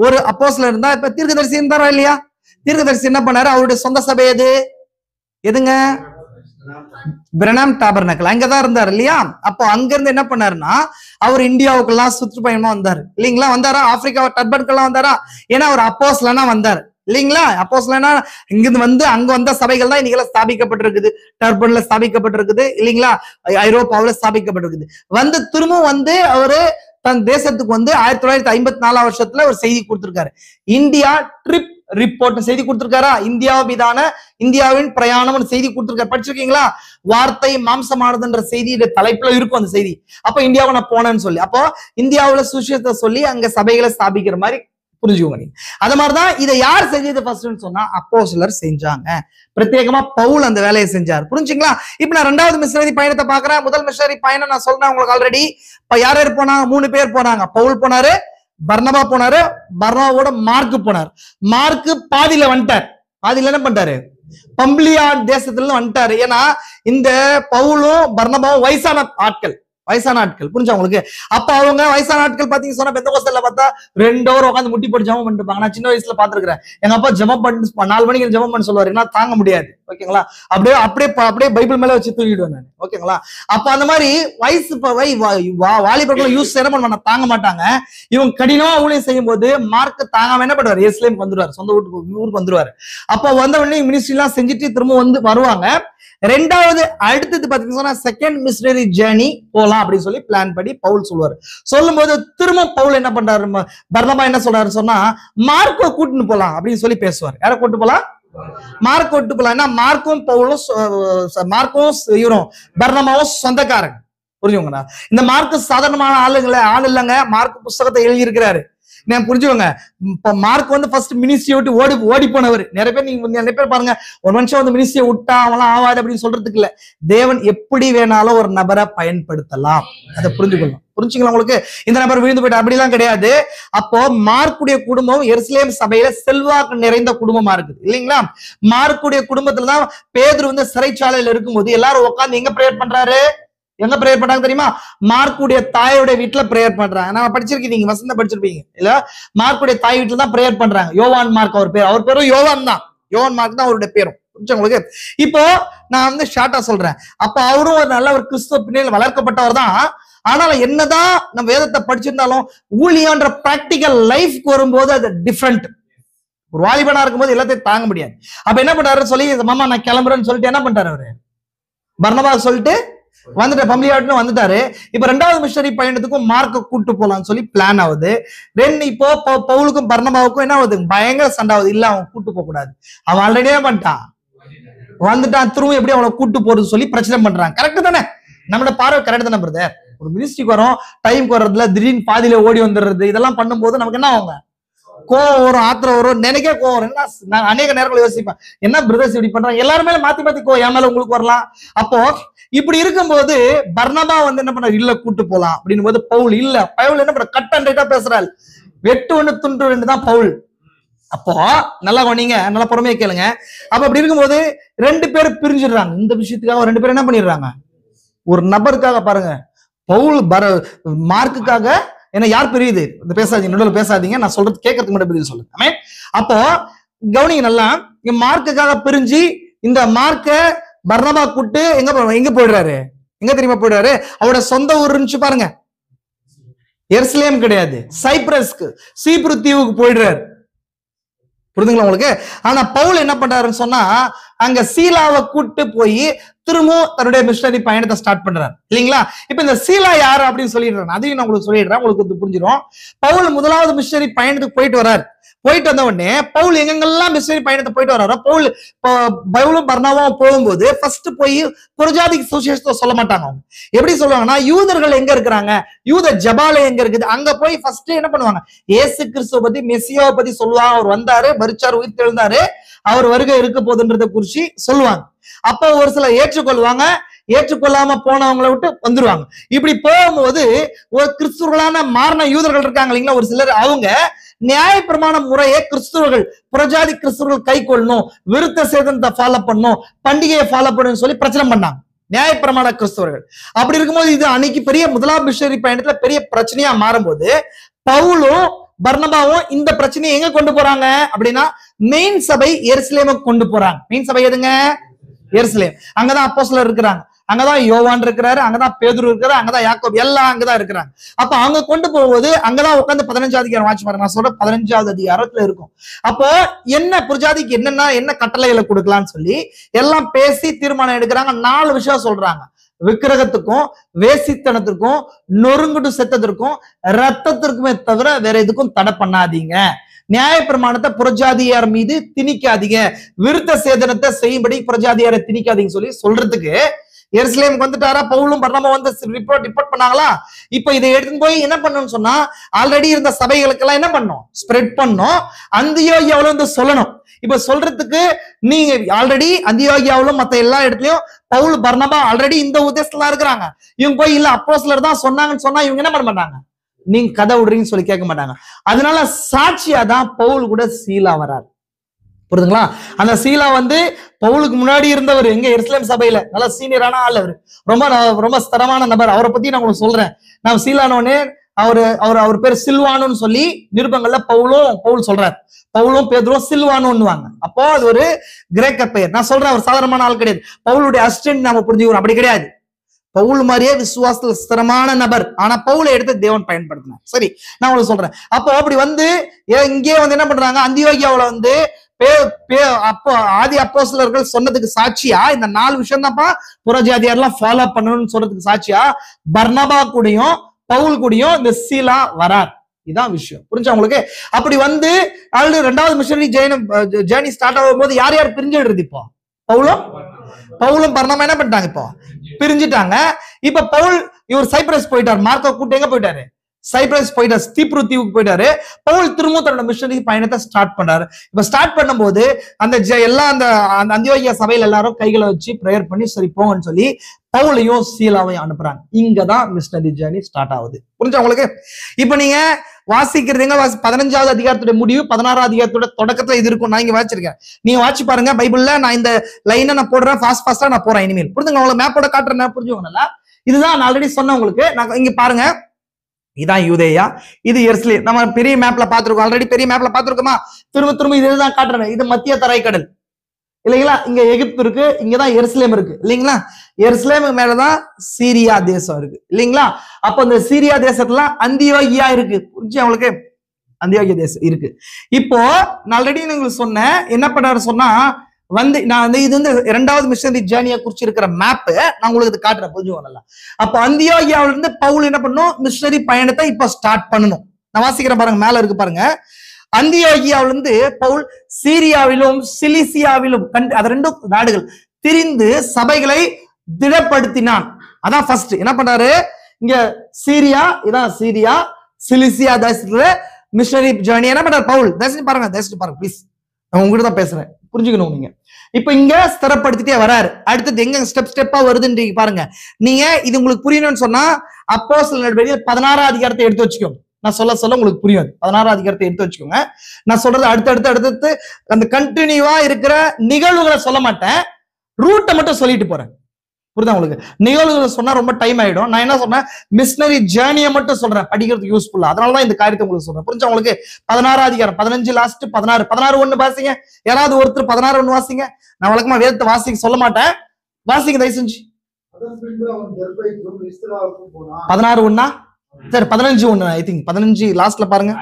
ஒரு அப்போஸ்தலர் இருந்தா, இப்ப தீர்க்கதரிசி இருந்தாரா இல்லையா? தீர்க்கதரிசி என்ன பண்ணாரு, அவருடைய சொந்த சபை எதுங்க, பிரணாம் டாபர்னக்கல், அங்கதான் இருந்தாரு இல்லையா? அப்போ அங்க இருந்து என்ன பண்ணாருன்னா, அவர் இந்தியாவுக்கு எல்லாம் சுற்றுப்பயணமா வந்தாரு இல்லைங்களா? வந்தாரா? ஆப்பிரிக்கா டர்பனுக்கெல்லாம் வந்தாரா? ஏன்னா அவர் அப்போஸ்தலனா வந்தாரு இல்லைங்களா? அப்போஸ்தலனா இங்கிருந்து வந்து அங்க வந்த சபைகள் தான் இன்னைக்கு ஸ்தாபிக்கப்பட்டிருக்குது. டர்பன்ல ஸ்தாபிக்கப்பட்டிருக்குது இல்லைங்களா? ஐரோப்பாவில ஸ்தாபிக்கப்பட்டிருக்குது. வந்து திரும்ப வந்து அவரு தன் தேசத்துக்கு வந்து 1954 வருஷத்துல ஒரு செய்தி கொடுத்திருக்காரு. இந்தியா ட்ரிப் ரிப்போர்ட் செய்தி கொடுத்திருக்காரா? இந்தியாவின் பிரயாணம் செய்தி கொடுத்திருக்காரு. படிச்சிருக்கீங்களா? வார்த்தை மாம்சமானதுன்ற செய்தியோட தலைப்புல இருக்கும் அந்த செய்தி. அப்ப இந்தியாவை நான் போனேன்னு சொல்லி, அப்போ இந்தியாவுல சுவிசேஷத்தை சொல்லி அங்க சபைகளை ஸ்தாபிக்கிற மாதிரி புரிஞ்சுக்கோங்க நீங்க. அது மாதிரிதான் இதை யார் செஞ்சது ஃபர்ஸ்ட்னு சொன்னா அப்போஸ்தலர் செஞ்சாங்க. பிரத்யேகமா பவுல் அந்த வேலையை செஞ்சார். புரிஞ்சுங்களா? இப்ப நான் 2வது மிஷனரி பயணத்தை பாக்குறேன். முதல் மிஷனரி பயணம் நான் சொல்றேன் உங்களுக்கு ஆல்ரெடி. இப்ப யார் போனாங்க? 3 பேர் போனாங்க. பவுல் போனாரு, பர்னபா போனாரு, பர்னபாவோட மார்க் போனார். மார்க் பாதியில வந்துட்டார். பாதியில என்ன பண்ணிட்டாரு, பம்பிலியா தேசத்துல இருந்து வந்துட்டாரு. ஏன்னா இந்த பவுலும் பர்னபாவும் வயசான ஆட்கள், புரிஞ்சா உங்களுக்கு? அப்ப அவங்க வயசான ஆட்கள் பாத்தீங்க சொன்னா பெந்தகோஸ்தல்ல பார்த்தா 2 hour உட்காந்து முட்டி போட்டு ஜெபம் பண்ணிட்டு இருப்பாங்க. நான் சின்ன வயசுல பாத்துருக்கேன். எங்க அப்பா ஜெபம் பண்ணி 4 மணிக்கு ஜெபம் பண்ண சொல்லுவாரு. ஏன்னா தாங்க முடியாது. ஓகேங்களா? அப்படியே பைபிள் மேல வச்சு தூக்கிடுவேன் நான். ஓகேங்களா? அப்ப அந்த மாதிரி வயசு வாலிபர்களும் யூஸ் என்ன பண்ண தாங்க மாட்டாங்க. இவங்க கடினமா ஊழியம் செய்யும் போது மார்க் தாங்காம என்ன பண்ணுவாரு, எருசலேமுக்கு வந்துருவாரு, சொந்த ஊருக்கு வந்துருவாரு. அப்ப வந்த உடனே மினிஸ்ட்ரி எல்லாம் செஞ்சுட்டு திரும்ப வந்து வருவாங்க. 2வது அடுத்தது பாத்தீங்கன்னா செகண்ட் மிஷனரி ஜர்னி போலாம் அப்படின்னு சொல்லி பிளான் பண்ணி பவுல் சொல்லுவாரு. சொல்லும் போது திரும்ப பவுல் என்ன பண்றாரு, பர்னபா என்ன சொல்றாரு சொன்னா, மார்க்கோ கூட்டின்னு போலாம் அப்படின்னு சொல்லி பேசுவார். யாரை கூட்டு போலாம்? மார்க் கூட்டு போலாம். ஏன்னா மார்க்கும் பவுலும் இவரும் பர்னபாவும் சொந்தக்காரங்க. புரிஞ்சுங்களா? இந்த மார்க் சாதாரணமான ஆள் இல்லைங்க. மார்க் புஸ்தகத்தை எழுதி இருக்கிறாரு. நான் புரிஞ்சுக்கோங்க. இப்ப மார்க் வந்து ஃபர்ஸ்ட் மினிஸ்ட்ரி விட்டு ஓடி போனவர். நிறைய பேர் பாருங்க, ஒரு மனுஷன் வந்து மினிஸ்ட்ரியை விட்டா அவங்களாம் ஆவாது அப்படின்னு சொல்றதுக்கு இல்ல. தேவன் எப்படி வேணாலும் ஒரு நபரை பயன்படுத்தலாம். அதை புரிஞ்சுக்கணும். புரிஞ்சுங்களா உங்களுக்கு? இந்த நபர் விழுந்து போயிட்டு அப்படிலாம் கிடையாது. அப்போ மார்க்குடைய குடும்பம் எருசலேம் சபையில செல்வாக்கு நிறைந்த குடும்பமா இருக்குது இல்லைங்களா? மார்க்குடைய குடும்பத்துலதான் பேதுரு வந்து சிறைச்சாலையில இருக்கும்போது எல்லாரும் உட்கார்ந்து எங்க பிரேயர் பண்றாரு? எங்க பிரேயர் பண்றாங்க தெரியுமா? மார்க்குடைய தாயோட வீட்டுல பிரேயர் பண்றாங்க. நான் படிச்சிருக்கீங்க, நீங்க வசந்த படிச்சிருப்பீங்க இல்ல? மார்க்குடைய தாய் வீட்டுல தான் பிரேயர் பண்றாங்க. யோவான் மார்க் அவர் பேரும் யோவான் தான். யோவான் மார்க் தான் அவருடைய பேரும். உங்களுக்கு இப்போ நான் வந்து ஷார்ட்டா சொல்றேன். அப்ப அவரும் ஒரு நல்ல ஒரு கிறிஸ்துவ பின்னணியில் வளர்க்கப்பட்டவர் தான். ஆனால் என்னதான் நம்ம வேதத்தை படிச்சிருந்தாலும் ஊழியன்ற பிராக்டிக்கல் லைஃப்க்கு வரும்போது அது டிஃப்ரெண்ட். ஒரு வாலிபனா இருக்கும்போது எல்லாத்தையும் தாங்க முடியாது. அப்ப என்ன பண்றாரு சொல்லி, மாமா நான் கிளம்புறேன்னு சொல்லிட்டு என்ன பண்றாரு அவரு? பர்னபா சொல்லிட்டு வந்துட்டு பம்லியாட்டுன்னு வந்துட்டாரு. இப்ப ரெண்டாவது மிஷனரி பயணத்துக்கும் மார்க்க கூட்டு போலாம்னு சொல்லி பிளான் ஆகுது. இப்போ பவுலுக்கும் பர்னபாவுக்கும் என்ன ஆகுது? பயங்கர சண்டை ஆகுது. இல்ல அவன் கூட்டு போக கூடாது, அவன் ஆல்ரெடியே பண்ணிட்டான், வந்துட்டான், திரும்ப எப்படி அவனை கூட்டு போறது சொல்லி பிரச்சனை பண்றாங்க. கரெக்ட் தானே? நம்மளோட பார்வை கரெக்ட் தானே பிரதர்? ஒரு மினிஸ்ட்ரிக்கு வரும், டைம் வர்றதுல திடீர்னு பாதியில ஓடி வந்துடுறது, இதெல்லாம் பண்ணும்போது நமக்கு என்ன ஆகுங்க? கோவம் வரும், ஆத்திரம் வரும், நினைக்க கோவம் வரும். என்ன நான் அநேக நேரங்கள் யோசிப்பேன், என்ன பிரதர்ஸ் இப்படி பண்றாங்க? எல்லாருமே மாத்தி கோவம் என் மேல உங்களுக்கு வரலாம். அப்போ இப்படி இருக்கும்போது பர்னபா வந்து என்ன பண்ண, இல்ல கூட்டு போலாம் அப்படின்னு போது பவுல் என்ன பண்ற, கட் அண்ட் ரைட்டா பேசுறாள். வெட்டு ஒண்ணு துண்டு ரெண்டு தான் பவுல். அப்போ நல்லா கவனிங்க, நல்லா பொறுமையா கேளுங்க. அப்ப அப்படி இருக்கும்போது ரெண்டு பேரும் பிரிஞ்சிடுறாங்க. இந்த விஷயத்துக்காக ரெண்டு பேரும் என்ன பண்ணிடுறாங்க? ஒரு நபருக்காக பாருங்க, பவுல் மார்க்குக்காக என்ன யார் பிரியுது? பேசாதீங்க, நடுவில் பேசாதீங்க, நான் சொல்றது கேட்கறதுக்கு மட்டும் பதில் சொல்லுங்க. அப்போ கவனிங்க நல்லா, மார்க்குக்காக பிரிஞ்சு இந்த மார்க்க பர்னபா கூட்டு எங்க போயிடுறாரு? எங்க தெரியுமா போயிடுறாரு? அவரோட சொந்த ஊர் இருந்துச்சு பாருங்க, எருசலேம் கிடையாது, சைப்ரஸ்க்கு, சீப்ரு தீவுக்கு போயிடுறாரு. புரியுதுங்களா உங்களுக்கு? ஆனா பவுல் என்ன பண்றாருன்னு சொன்னா, அங்க சீலாவை கூட்டு போய் திரும்பவும் தன்னுடைய மிஷனரி பயணத்தை ஸ்டார்ட் பண்றாரு இல்லைங்களா? இப்ப இந்த சீலா யாரு அப்படின்னு சொல்லிடுறேன், அதையும் நான் உங்களுக்கு சொல்லிடுறேன், உங்களுக்கு புரிஞ்சிடும். பவுல் முதலாவது மிஷனரி பயணத்துக்கு போயிட்டு வர்றாரு. போயிட்டு வந்த உடனே பவுல் எங்கெங்கெல்லாம் மிஷனரி பயணத்தை போயிட்டு வர்றாரோ, பவுலும் பர்னபாவும் போகும்போது ஃபர்ஸ்ட் போய் புறஜாதிக்கு சுவிசேஷத்தை சொல்ல மாட்டாங்க. அவங்க எப்படி சொல்லுவாங்கன்னா, யூதர்கள் எங்க இருக்கிறாங்க, யூத ஜபாலை எங்க இருக்குது, அங்க போய் ஃபர்ஸ்ட் என்ன பண்ணுவாங்க, இயேசு கிறிஸ்துவ பத்தி, மெசியாவை பத்தி சொல்லுவாங்க. அவர் வந்தாரு, மரிச்சாரு, உயிர் தெழுந்தாரு, அவர் வருகை இருக்க போதுன்றத குறிச்சு சொல்லுவாங்க. அப்ப ஒரு சில ஏற்றுக்கொள்வாங்க, ஏற்றுக்கொள்ளாம போனவங்களை விட்டு வந்துருவாங்க. இப்படி போகும்போது ஒரு கிறிஸ்துவர்களான மாறின யூதர்கள் இருக்காங்க இல்லைங்களா, ஒரு சிலர், அவங்க நியாயப்பிரமாண முறையை கிறிஸ்துவர்கள், புறஜாதி கிறிஸ்துவர்கள் கை கொள்ளணும், விருத்த சேதனத்தை ஃபாலோ பண்ணணும், பண்டிகையை ஃபாலோ பண்ணணும்னு சொல்லி பிரச்சனை பண்ணாங்க நியாயப்பிரமாண கிறிஸ்துவர்கள். அப்படி இருக்கும்போது இது அன்னைக்கு பெரிய முதலாம் மிஷனரி பயணத்துல பெரிய பிரச்சனையா மாறும்போது பவுலும் பர்னபாவும் இந்த பிரச்சனையை எங்க கொண்டு போறாங்க அப்படின்னா, மெயின் சபை எருசலேமுக்கு கொண்டு போறாங்க. மெயின் சபை எதுங்க? எருசலேம். அங்கதான் அப்போஸ்தலர் இருக்கிறாங்க, அங்கதான் யோவான் இருக்கிறாரு, அங்கதான் பேதுரு இருக்கிறாரு, அங்கதான் யாக்கோபு, எல்லாம் அங்கதான் இருக்கிறாங்க. அப்ப அங்க கொண்டு போகும்போது அங்கதான் உட்காந்து 15வது அதிகாரம் வாட்சி பாருங்க. நான் சொல்ற 15வது அதிகாரத்துல இருக்கும். அப்போ என்ன புறஜாதிக்கு என்ன கட்டளைகளை கொடுக்கலாம்னு சொல்லி எல்லாம் பேசி தீர்மானம் எடுக்கிறாங்க. 4 விஷயம் சொல்றாங்க. விக்கிரகத்துக்கும், வேசித்தனத்திற்கும், நொறுங்குடு செத்ததற்கும், ரத்தத்திற்குமே தவிர வேற எதுக்கும் தடை பண்ணாதீங்க, நியாயப்பிரமாணத்தை புறஜாதியார் மீது திணிக்காதீங்க, விருத்த சேதனத்தை செய்யும்படி புறஜாதியாரை திணிக்காதீங்க சொல்லி சொல்றதுக்கு எருசலேமுக்கு வந்துட்டாரா பவுலும் பர்னபா வந்து ரிப்போர்ட் பண்ணாங்களா? இப்ப இதை எடுத்துன்னு போய் என்ன பண்ணணும்னு சொன்னா, ஆல்ரெடி இருந்த சபைகளுக்கு எல்லாம் என்ன பண்ணும், ஸ்ப்ரெட் பண்ணும், அந்தியோகியாவுல வந்து சொல்லணும். இப்ப சொல்றதுக்கு நீங்க ஆல்ரெடி அந்தியோகியாவிலும் மத்த எல்லா இடத்துலயும் பவுல் பர்னபா ஆல்ரெடி இந்த உத்தேசத்துல இருக்கிறாங்க. இவங்க போய் இல்ல அப்போஸ்தலர் தான் சொன்னாங்கன்னு சொன்னா இவங்க என்ன பண்ண மாட்டாங்க, நீங்க கதை விடுறீங்கன்னு சொல்லி கேட்க மாட்டாங்க. அதனால சாட்சியா தான் பவுல் கூட சீலா வராரு. புரியுதுங்களா? அந்த சீலா வந்து பவுலுக்கு முன்னாடி இருந்தவர், எங்க எருசலேம் சபையில நல்ல சீனியரான ஆள், அவர் ரொம்ப ஸ்திரமான நபர். அவரை பத்தி நான் உங்களுக்கு சொல்றேன். நான் சீலானோடனே அவர் பேர் சில்வானோன்னு சொல்லி நிருபங்கள்ல பவுல் சொல்றாரு. பவுலும் பேதுரும் சில்வானோன்னுவாங்க. அப்போ அது ஒரு கிரேக்க பெயர். நான் சொல்றேன், அவர் சாதாரணமான ஆள் கிடையாது. பவுலுடைய அசிஸ்டன்ட் நாம புரிஞ்சுக்கிறோம், அப்படி கிடையாது. பவுல் மாதிரியே விசுவாசத்துல ஸ்திரமான நபர். ஆனா பவுலை எடுத்து தேவன் பயன்படுத்தினார். சரி, நான் உங்களுக்கு சொல்றேன். அப்போ அப்படி வந்து இங்கே வந்து என்ன பண்றாங்க, அந்தியோகியாவுல வந்து அப்போ ஆதி அப்போஸ்தலர்கள் சொன்னதுக்கு சாட்சியா இந்த 4 விஷயம் தான்ப்பா புறஜாதியாரெல்லாம் ஃபாலோ பண்ணணும்னு சொல்றதுக்கு சாட்சியா பர்னபா கூடயும் பவுல் கூடயும் இந்த சீலா வரார். இதான் விஷயம். புரிஞ்சா உங்களுக்கு? அப்படி வந்து ஆல்ரெடி 2வது மிஷனரி ஜேர்னி ஸ்டார்ட் ஆகும் போது யார் யார் பிரிஞ்சிடுறது? இப்போ பவுலும் பர்னபா என்ன பண்ணிட்டாங்க, இப்போ பிரிஞ்சுட்டாங்க. இப்ப பவுல் இவர் சைப்ரஸ் போயிட்டார், மார்க்க கூட்டு எங்க போயிட்டாரு, சைப்ரஸ் போயிட்டாரு, தீப்ரு தீவுக்கு போயிட்டாரு. பவுல் திரும்ப தன்னோட மிஷனரி பயணத்தை ஸ்டார்ட் பண்றாரு. இப்ப ஸ்டார்ட் பண்ணும்போது அந்த எல்லாம் அந்த அந்தியோகியா சபையில எல்லாரும் கைகளை வச்சு பிரேயர் பண்ணி சரி போங்கன்னு சொல்லி பவுலையும் சீலாவையும் அனுப்புறாங்க. இங்கதான் மிஷனரி ஜேர்னி ஸ்டார்ட் ஆகுது. புரிஞ்சா உங்களுக்கு? இப்ப நீங்க வாசிக்கிறதுங்க 15வது அதிகாரத்துடைய முடிவு 16வது அதிகாரத்தோட தொடக்கத்துல இது இருக்கும். நான் இங்க வாசிச்சிருக்கேன், நீங்க வாசி பாருங்க. பைபிள்ல நான் இந்த லைனை நான் போடுறேன், ஃபாஸ்டா நான் போறேன். இனிமேல் புரிஞ்சுங்க, உங்களுக்கு மேப்போட காட்டுறேன், புரிஞ்சுக்கோங்க. இதுதான் நான் ஆல்ரெடி சொன்னேன் உங்களுக்கு. நான் இங்க பாருங்க, இதான் யூதேயா, இது எருசலேம். நம்ம பெரிய மேப்ல பாத்துருக்கோம், ஆல்ரெடி பெரிய மேப்ல பாத்துருக்கோமா? திரும்ப திரும்ப இதுதான் காட்டுறேன். இது மத்திய தரைக்கடல் இல்லைங்களா? இங்க எகிப்து இருக்கு, இங்கதான் எருசலேம் இருக்கு இல்லைங்களா? எருசலேமுக்கு மேலதான் சீரியா தேசம் இருக்கு இல்லைங்களா? அப்ப இந்த சீரியா தேசத்துல அந்தியோகியா இருக்கு. புரிஞ்சு அவங்களுக்கு? அந்தியோகியா தேசம் இருக்கு. இப்போ நான் ஆல்ரெடி உங்களுக்கு சொன்னேன், என்ன பண்ணாரு சொன்னா நான் இது வந்து 2வது மிஷனரி ஜேர்னியை குறிச்சு இருக்கிற மேப் நான் உங்களுக்கு இது காட்டுறேன், புரிஞ்சுக்கோங்க. அப்ப அந்தியோகியாவில இருந்து பவுல் என்ன பண்ணும்? மிஷனரி பயணத்தை இப்ப ஸ்டார்ட் பண்ணணும். நான் வாசிக்கிறேன் பாருங்க, மேல இருக்கு பாருங்க. அந்தியோகியாவிலிருந்து பவுல் சீரியாவிலும் சிலிசியாவிலும் அது 2 நாடுகள் திரிந்து சபைகளை திடப்படுத்தினான். அதான் ஃபர்ஸ்ட் என்ன பண்றாரு? இங்க சீரியா, இதான் சீரியா, சிலிசியா தேசத்துல மிஷனரி ஜேர்னி என்ன பண்றாரு பவுல்? தேசம் பாருங்க, தேசம் பாருங்க ப்ளீஸ், நான் உங்ககிட்ட தான் பேசுறேன், புரிஞ்சுக்கணும் நீங்க. இப்ப இங்க ஸ்திரப்படுத்திட்டே வராரு. அடுத்தது எங்க ஸ்டெப்பா வருதுன்னு பாருங்க. நீங்க இது உங்களுக்கு புரியணும்னு சொன்னா அப்போஸ்தலர் நடவடிக்கைகள் 16வது அதிகாரத்தை எடுத்து வச்சுக்கோங்க. நான் சொல்ல உங்களுக்கு புரியாது. 16வது அதிகாரத்தை எடுத்து வச்சுக்கோங்க. நான் சொல்றது அடுத்தடுத்து அந்த கண்டினியூவா இருக்கிற நிகழ்வுகளை சொல்ல மாட்டேன், ரூட்டை மட்டும் சொல்லிட்டு போறேன். புரியுதா உங்களுக்கு? நிகழ்வுகளை சொன்னா ரொம்ப டைம் ஆயிடும். நான் என்ன சொன்னேன்? மிஷனரி ஜேர்னியை மட்டும் சொல்றேன், படிக்கிறதுக்கு யூஸ்ஃபுல்லா. அதனாலதான் இந்த காரியத்தை உங்களுக்கு சொல்றேன். புரிஞ்சா உங்களுக்கு? 16வது அதிகாரம் 15 லாஸ்ட் 16 வாசிங்க. யாராவது ஒருத்தர் 16 வாசிங்க. நான் வழக்கமா வேதத்தை வாசிக்க சொல்ல மாட்டேன், வாசிங்க தயவு செஞ்சு. 16 சரி 15 ஐ திங்க் 15 லாஸ்ட்ல பாருங்க.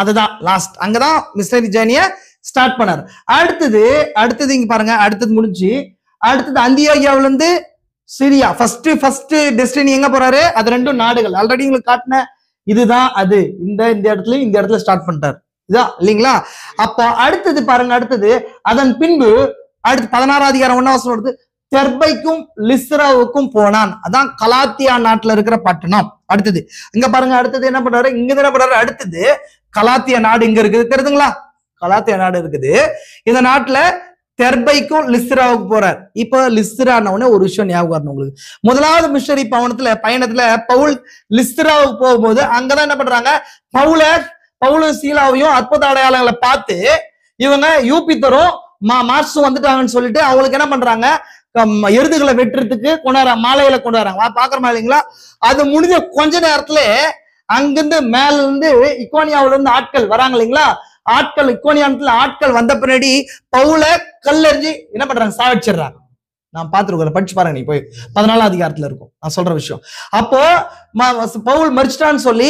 அதுதான் லாஸ்ட், அங்கதான் மிஷனரி ஜேர்னியை ஸ்டார்ட் பண்ணாரு. அடுத்தது இங்க பாருங்க, அடுத்தது முடிஞ்சு அடுத்தது அந்தியோகியாவில இருந்து சிரியா ஃபர்ஸ்ட் டெஸ்டினி எங்க போறாரு? அது 2 நாடுகள் ஆல்ரெடி உங்களுக்கு காட்டின. இதுதான் அது, இந்த இடத்துல ஸ்டார்ட் பண்ணிட்டாரு. இதான் இல்லைங்களா? அப்ப அடுத்தது பாருங்க, அடுத்தது அதன் பின்பு அடுத்து 16வது அதிகாரம் 1வது வசனம் வருது, தெர்பைக்கும் லிஸ்ராவுக்கும் போனான். அதான் கலாத்தியா நாட்டுல இருக்கிற பட்டணம். அடுத்தது இங்க பாருங்க, அடுத்தது என்ன பண்றாரு? இங்க என்ன பண்றாரு? அடுத்தது கலாத்தியா நாடு இங்க இருக்குது, தெரியுதுங்களா? கலாத்தியா நாடு இருக்குது. இந்த நாட்டுல தெர்பைக்கும் லிஸ்ராவுக்கு போறார். இப்ப லிஸ்ரான ஒரு விஷயம் ஞாபகம் வரணும் உங்களுக்கு. முதலாவது மிஷனரி பயணத்துல பவுல் லிஸ்ராவுக்கு போகும்போது அங்கதான் என்ன பண்றாங்க? பவுலும் சீலாவையும் அற்புத அடையாளங்களை பார்த்து இவங்க யூபித்தரும் மார்க்ஸும் வந்துட்டாங்கன்னு சொல்லிட்டு அவங்களுக்கு என்ன பண்றாங்க? எருதுகளை வெட்டுறதுக்கு மாலையில கொண்டு வராங்க. பாக்குறமா இல்லைங்களா? அது முடிஞ்ச கொஞ்ச நேரத்துல அங்கிருந்து மேல இருந்து இக்கோனியாவில இருந்து ஆட்கள் வராங்க இல்லைங்களா? இக்கோனியாத்துல ஆட்கள் வந்த பின்னாடி பவுல கல்லெறிஞ்சு என்ன பண்றாங்க? சாவடிச்சிடுறாங்க. நான் பாத்துருக்கேன், படிச்சு பாருங்க, நீ போய் 14வது அதிகாரத்துல இருக்கும் நான் சொல்ற விஷயம். அப்போ பவுல் மரிச்சிட்டான்னு சொல்லி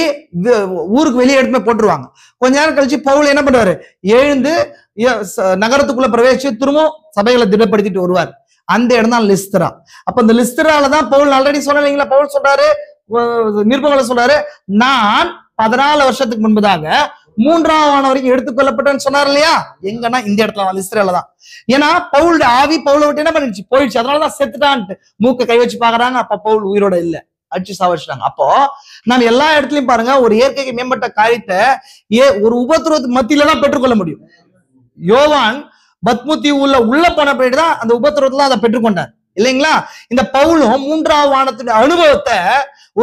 ஊருக்கு வெளியே எடுத்து போட்டுருவாங்க. கொஞ்ச நேரம் கழிச்சு பவுல் என்ன பண்ணுவாரு? எழுந்து நகரத்துக்குள்ள பிரவேசிச்சு திரும்ப சபைகளை திடப்படுத்திட்டு வருவார். அந்த இடம் தான் லிஸ்திரா. அப்ப இந்த லிஸ்திரால தான் பவுல் ஆல்ரெடி சொன்னீங்களா? பவுல் சொல்றாரு, நிருபங்களை சொல்றாரு, நான் 14 வருஷத்துக்கு முன்பதாக 3ஆம் வரைக்கும் எடுத்துக்கொள்ளப்பட்டேன்னு சொன்னார் இல்லையா? எங்கன்னா இந்த இடத்துல லிஸ்திரால தான். ஏன்னா பவுலுடைய ஆவி பவுலை விட்டு என்ன பண்ணிடுச்சு? போயிடுச்சு. அதனாலதான் செத்துட்டான்ட்டு மூக்க கை வச்சு பாக்குறாங்க. அப்ப பவுல் உயிரோட இல்ல, அடிச்சு சாவடிச்சிட்டாங்க. அப்போ நம்ம எல்லா இடத்துலயும் பாருங்க, ஒரு இயற்கைக்கு மேம்பட்ட காரியத்தை ஒரு உபத்திரவத்துக்கு மத்தியில தான் பெற்றுக்கொள்ள முடியும். யோவான் பத்முத்தி உள்ள போன போயிட்டுதான் அந்த உபத்திரவத்துல அதை பெற்றுக்கொண்டார் இல்லைங்களா? இந்த பவுலும் 3ஆம் வானத்துடைய அனுபவத்தை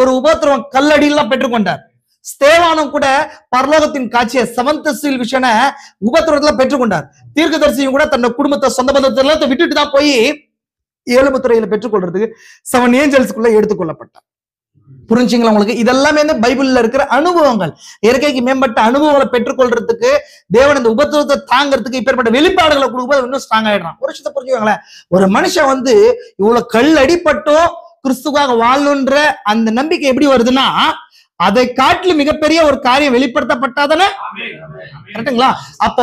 ஒரு உபத்திரவம் கல்லடியெல்லாம் பெற்றுக்கொண்டார். ஸ்தேவானும் கூட பரலோகத்தின் காட்சியை 7th seal விஷனை உபத்திரவத்துல பெற்றுக்கொண்டார். தீர்க்கதரிசியும் கூட தன்னோட குடும்பத்தை சொந்த பந்தத்தை விட்டுட்டு தான் போய் 7 முத்திரையில பெற்றுக்கொள்றதுக்கு 7 ஏஞ்சல்ஸ்குள்ள எடுத்துக்கொள்ளப்பட்டார். புரிஞ்சுங்களா உங்களுக்கு? இதெல்லாமே வந்து பைபிள்ல இருக்கிற அனுபவங்கள், இயற்கைக்கு மேம்பட்ட அனுபவங்களை பெற்றுக்கொள்றதுக்கு தேவன் இந்த உபத்திரவத்தை தாங்கிறதுக்கு இப்பேற்பட்ட வெளிப்பாடுகளை கொடுக்கும்போது இன்னும் ஸ்ட்ராங் ஆயிடுறான். ஒரு விஷயத்தை புரிஞ்சுக்கோங்களேன், ஒரு மனுஷன் வந்து இவ்வளவு கல் அடிப்பட்டும் கிறிஸ்துவாக வாழணுன்ற அந்த நம்பிக்கை எப்படி வருதுன்னா, அதை காட்டிலும் மிகப்பெரிய ஒரு காரியம் வெளிப்படுத்தப்பட்டாதானே, கரெக்டுங்களா? அப்போ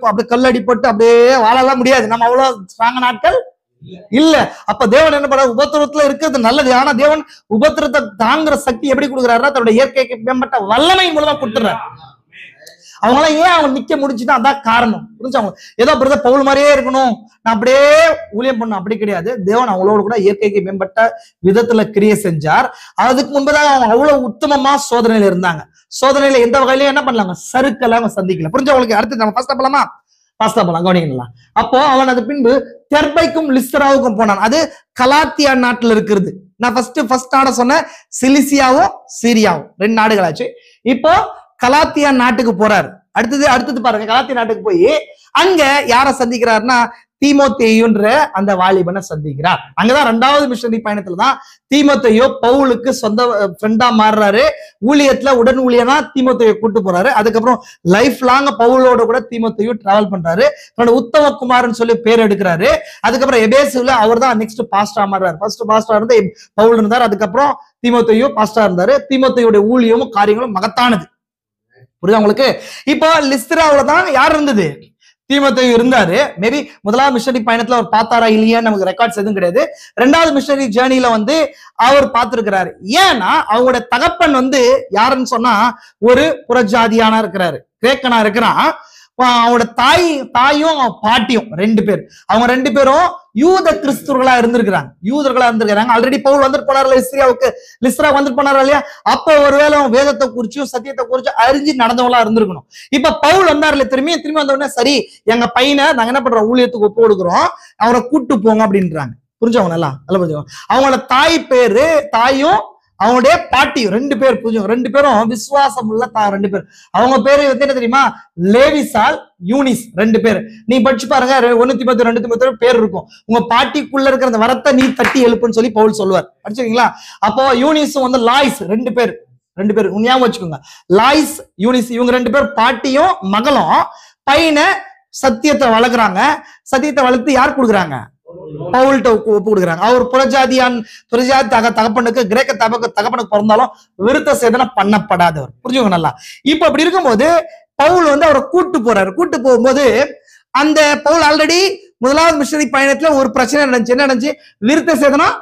அப்படி கல் அடிப்பட்டு அப்படியே வாழலாம் முடியாது, நம்ம அவ்வளவு ஸ்ட்ராங் நாட்கள் இல்ல. அப்ப தேவன் என்ன பண்ற? உபத்திரத்துல இருக்கிறது நல்லது. ஆனா தேவன் உபத்திரத்தை தாங்குற சக்தி எப்படி கொடுக்குறாருன்னா தன்னுடைய இயற்கைக்கு மேம்பட்ட வல்லமை மூலமா கொடுத்துறாரு. அவங்க எல்லாம் ஏன் அவங்க நிக்க முடிச்சுன்னா அதான் காரணம். புரிஞ்சாங்க? ஏதோ பிரதர் பவுல் மாதிரியே இருக்கணும், நான் அப்படியே ஊழியம் பண்ணணும், அப்படி கிடையாது. தேவன் அவங்களோட கூட இயற்கைக்கு மேம்பட்ட விதத்துல கிரியை செஞ்சார். அதுக்கு முன்பதாக அவங்க அவ்வளவு உத்தமமா சோதனையில இருந்தாங்க. சோதனையில எந்த வகையிலும் என்ன பண்ணலாங்க, சறுக்கல அவங்க சந்திக்கல. புரிஞ்சவங்களுக்கு? அடுத்து நம்ம ஃபர்ஸ்ட் போலாமா? பாஸ்தா போலாம், கவனிக்கலாம். அப்போ அவன் அது பின்பு தெர்பைக்கும் லிஸ்தராவுக்கும் போனான். அது கலாத்தியா நாட்டுல இருக்கிறது. நான் ஃபர்ஸ்ட் நாட சொன்ன சிலிசியாவும் சீரியாவும் 2 நாடுகளாச்சு. இப்போ கலாத்தியா நாட்டுக்கு போறாரு. அடுத்தது பாருங்க, கலாத்தியா நாட்டுக்கு போய் அங்க யார சந்திக்கிறாருன்னா தீமோத்தேயுன்ற அந்த வாலிபனை சந்திக்கிறார். அங்கதான் 2வது மிஷனரி பயணத்துல தான் தீமோத்தேயு பவுலுக்கு சொந்த ஃப்ரெண்டா மாறுறாரு. ஊழியத்துல உடன் ஊழியனா தீமோத்தேயு கூட்டு போறாரு. அதுக்கப்புறம் லைஃப் லாங் பவுலோட கூட தீமோத்தேயு டிராவல் பண்றாரு. தன்னோட உத்தமகுமார்னு சொல்லி பேர் எடுக்கிறாரு. அதுக்கப்புறம் எபேசுல அவர் தான் நெக்ஸ்ட் பாஸ்டா மாறுறாரு. ஃபர்ஸ்ட் பாஸ்டா இருந்து பவுல் இருந்தார். அதுக்கப்புறம் தீமோத்தேயு பாஸ்டா இருந்தாரு. தீமோத்தேயுடைய ஊழியமும் காரியங்களும் மகத்தானது. புரியுதா உங்களுக்கு? இப்போ லிஸ்திராவுல தான் யார் இருந்தது? தீமோத்தேயு இருந்தாரு. மேபி 1வது மிஷனரி பயணத்துல அவர் பார்த்தாரா இல்லையா நமக்கு ரெக்கார்ட்ஸ் எதுவும் கிடையாது. 2வது மிஷனரி ஜேர்னில அவர் பார்த்திருக்கிறாரு. ஏன்னா அவங்களோட தகப்பன் யாருன்னு சொன்னா ஒரு புறஜாதியானா இருக்கிறாரு, கிரேக்கனா இருக்கிறான். அவனோட தாயும் பாட்டியும் 2 பேர், அவங்க 2 பேரும் யூத கிறிஸ்துவர்களா இருந்திருக்கிறாங்க. ஆல்ரெடி பவுல் வந்துட்டு போனார் லிஸ்திரா வந்துட்டு போனாரா இல்லையா? அப்போ ஒருவேளை வேதத்தை குறிச்சும் சத்தியத்தை குறிச்சும் அறிஞ்சு நடந்தவங்களா இருந்திருக்கணும். இப்ப பவுல் வந்தார்ல, திரும்பி வந்த உடனே சரி எங்க பையனை நாங்க என்ன பண்றோம், ஊழியத்துக்கு ஒப்பு கொடுக்குறோம், அவரை கூட்டு போங்க அப்படின்றாங்க. புரிஞ்சவங்க? நல்லா புரிஞ்சவங்க. அவங்களோட தாயும் அவங்களுடைய பாட்டியும் 2 பேர், புரிஞ்சு 2 பேரும் விசுவாசம் உள்ள 2 பேர். அவங்க பேரு என்ன தெரியுமா? லேவிசால், யூனிஸ் 2 பேர். நீ படிச்சு பாருங்க, 1 தீமோத்தேயு 2 தீமோத்தேயு பேர் இருக்கும். உங்க பாட்டிக்குள்ள இருக்கிற அந்த வரத்தை நீ தட்டி எழுப்புன்னு சொல்லி பவுல் சொல்லுவார். படிச்சிருக்கீங்களா? அப்போ யூனிஸும் லாய்ஸ் 2 பேர் ஞாபகம் வச்சுக்கோங்க. லாய்ஸ், யூனிஸ், இவங்க 2 பேர் பாட்டியும் மகளும் பையனை சத்தியத்தை வளர்க்குறாங்க. சத்தியத்தை வளர்த்து யார் கொடுக்குறாங்க? பவுல்ட்ட ஒப்பு கொடுக்குறாங்க. அவர் புறஜாதி தகப்பனுக்கு, கிரேக்க தகப்பனுக்கு பிறந்தாலும் விருத்த சேதனை பண்ணப்படாதவர். புரிஞ்சுங்க நல்லா? இப்ப அப்படி இருக்கும்போது பவுல் அவரை கூட்டு போறாரு. கூட்டு போகும்போது அந்த பவுல் ஆல்ரெடி 1வது மிஷனரி பயணத்துல ஒரு பிரச்சனை நடந்துச்சு. என்ன நடந்துச்சு? விருத்த சேதனம்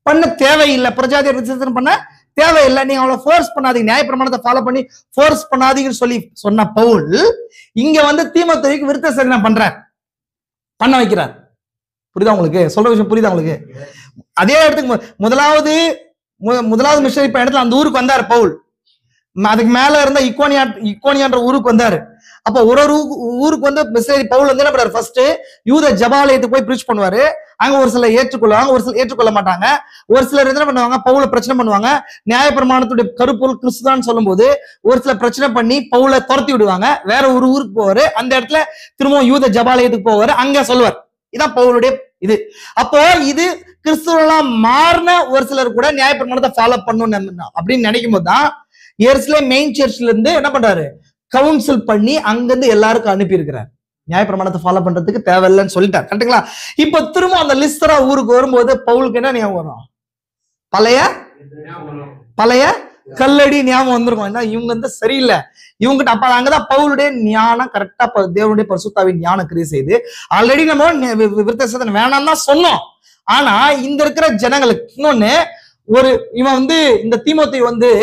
பண்ண தேவையில்லை. புறஜாதி விருத்த சேதனம் பண்ண தேவையில்லை, நீங்க அவளை ஃபோர்ஸ் பண்ணாதீங்க, நியாயப்பிரமாணத்தை ஃபாலோ பண்ணி ஃபோர்ஸ் பண்ணாதீங்கன்னு சொல்லி சொன்ன பவுல் இங்க தீமோத்தேயுக்கு விருத்த சேதனம் பண்ண வைக்கிறார். புரியுதா உங்களுக்கு? சொல்ற விஷயம் புரியுதா உங்களுக்கு? அதே இடத்துக்கு 1வது மிஷனரி பயணத்துல அந்த ஊருக்கு வந்தாரு பவுல். அதுக்கு மேல இருந்த இக்கோனியான்ற ஊருக்கு வந்தாரு. அப்ப ஒரு ஊருக்கு மிஷனரி பவுல் என்ன பண்றாரு? ஃபர்ஸ்ட் யூத ஜபாலயத்துக்கு போய் பிரீச் பண்ணுவாரு. அங்க ஒரு சிலர் ஏற்றுக்கொள்வாங்க, ஒரு சிலர் ஏற்றுக்கொள்ள மாட்டாங்க. ஒரு சிலர் என்ன பண்ணுவாங்க? பவுல பிரச்சனை பண்ணுவாங்க. நியாயப்பிரமாணத்துடைய கருப்பொருள் கிறிஸ்துதான் சொல்லும் போது ஒரு சிலர் பிரச்சனை பண்ணி பவுல துரத்தி விடுவாங்க. வேற ஒரு ஊருக்கு போவாரு. அந்த இடத்துல திரும்பவும் யூத ஜபாலயத்துக்கு போவாரு. அங்க சொல்லுவார். இதான் பவுலுடைய இது. அப்போ இது கிறிஸ்துவெல்லாம் மாறின ஒரு சிலர் கூட நியாயப்பிரமாணத்தை ஃபாலோ பண்ணணும் அப்படின்னு நினைக்கும் போதுதான் எருசலேம் மெயின் சர்ச்ல இருந்து என்ன பண்றாரு? கவுன்சில் பண்ணி அங்கிருந்து எல்லாருக்கும் அனுப்பி இருக்கிறார். நியாயப்பிரமாணத்தை ஃபாலோ பண்றதுக்கு தேவையில்லைன்னு சொல்லிட்டார். கரெக்டுங்களா? இப்ப திரும்ப அந்த லிஸ்தரா ஊருக்கு வரும்போது பவுலுக்கு என்ன ஞாபகம் வரும்? பழைய கல்லடி ஞாபகம் வந்திருக்கும். ஏன்னா இவங்க சரியில்லை, இவங்கிட்ட அப்ப அங்கதான் பவுலுடைய ஞானம் கரெக்டா தேவனுடைய பரிசுத்தாவின் ஞானம் கிரியை செய்து ஆல்ரெடி நம்ம விருத்த சேதனம் வேணாம் தான் சொன்னோம். ஆனா இந்த இருக்கிற ஜனங்களுக்கு இன்னொன்னு, இவன் இந்த தீமோத்தேயு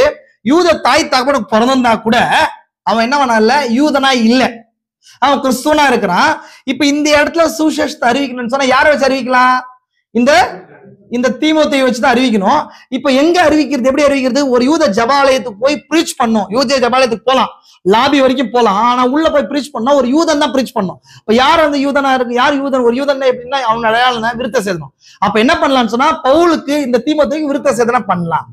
யூத தாய் தகப்பனுக்கு பிறந்திருந்தா கூட அவன் என்ன பண்ணல, யூதனா இல்ல, அவன் கிறிஸ்துவனா இருக்கிறான். இப்ப இந்த இடத்துல சுவிசேஷத்தை அறிவிக்கணும்னு சொன்னா யாரை வச்சு அறிவிக்கலாம்? இந்த தீமோத்தேயுவை வச்சுதான் அறிவிக்கணும். இப்ப எங்க அறிவிக்கிறது? எப்படி அறிவிக்கிறது? ஒரு யூத ஜபாலயத்துக்கு போய் பிரீச் பண்ணும். யூத ஜபாலயத்துக்கு போலாம், லாபி வரைக்கும் போலாம். ஆனா உள்ள போய் பிரீச் பண்ணா ஒரு யூதன் தான் பிரீச் பண்ணும். இப்ப யார் அந்த யூதனா இருக்கு? யார் யூதன்? ஒரு யூதன் எப்படின்னா அவன் அடையாளம் விருத்த சேதனம். அப்ப என்ன பண்ணலாம்னு சொன்னா பவுலுக்கு இந்த தீமோத்தேயுக்கு விருத்த சேதனம் பண்ணலாம்.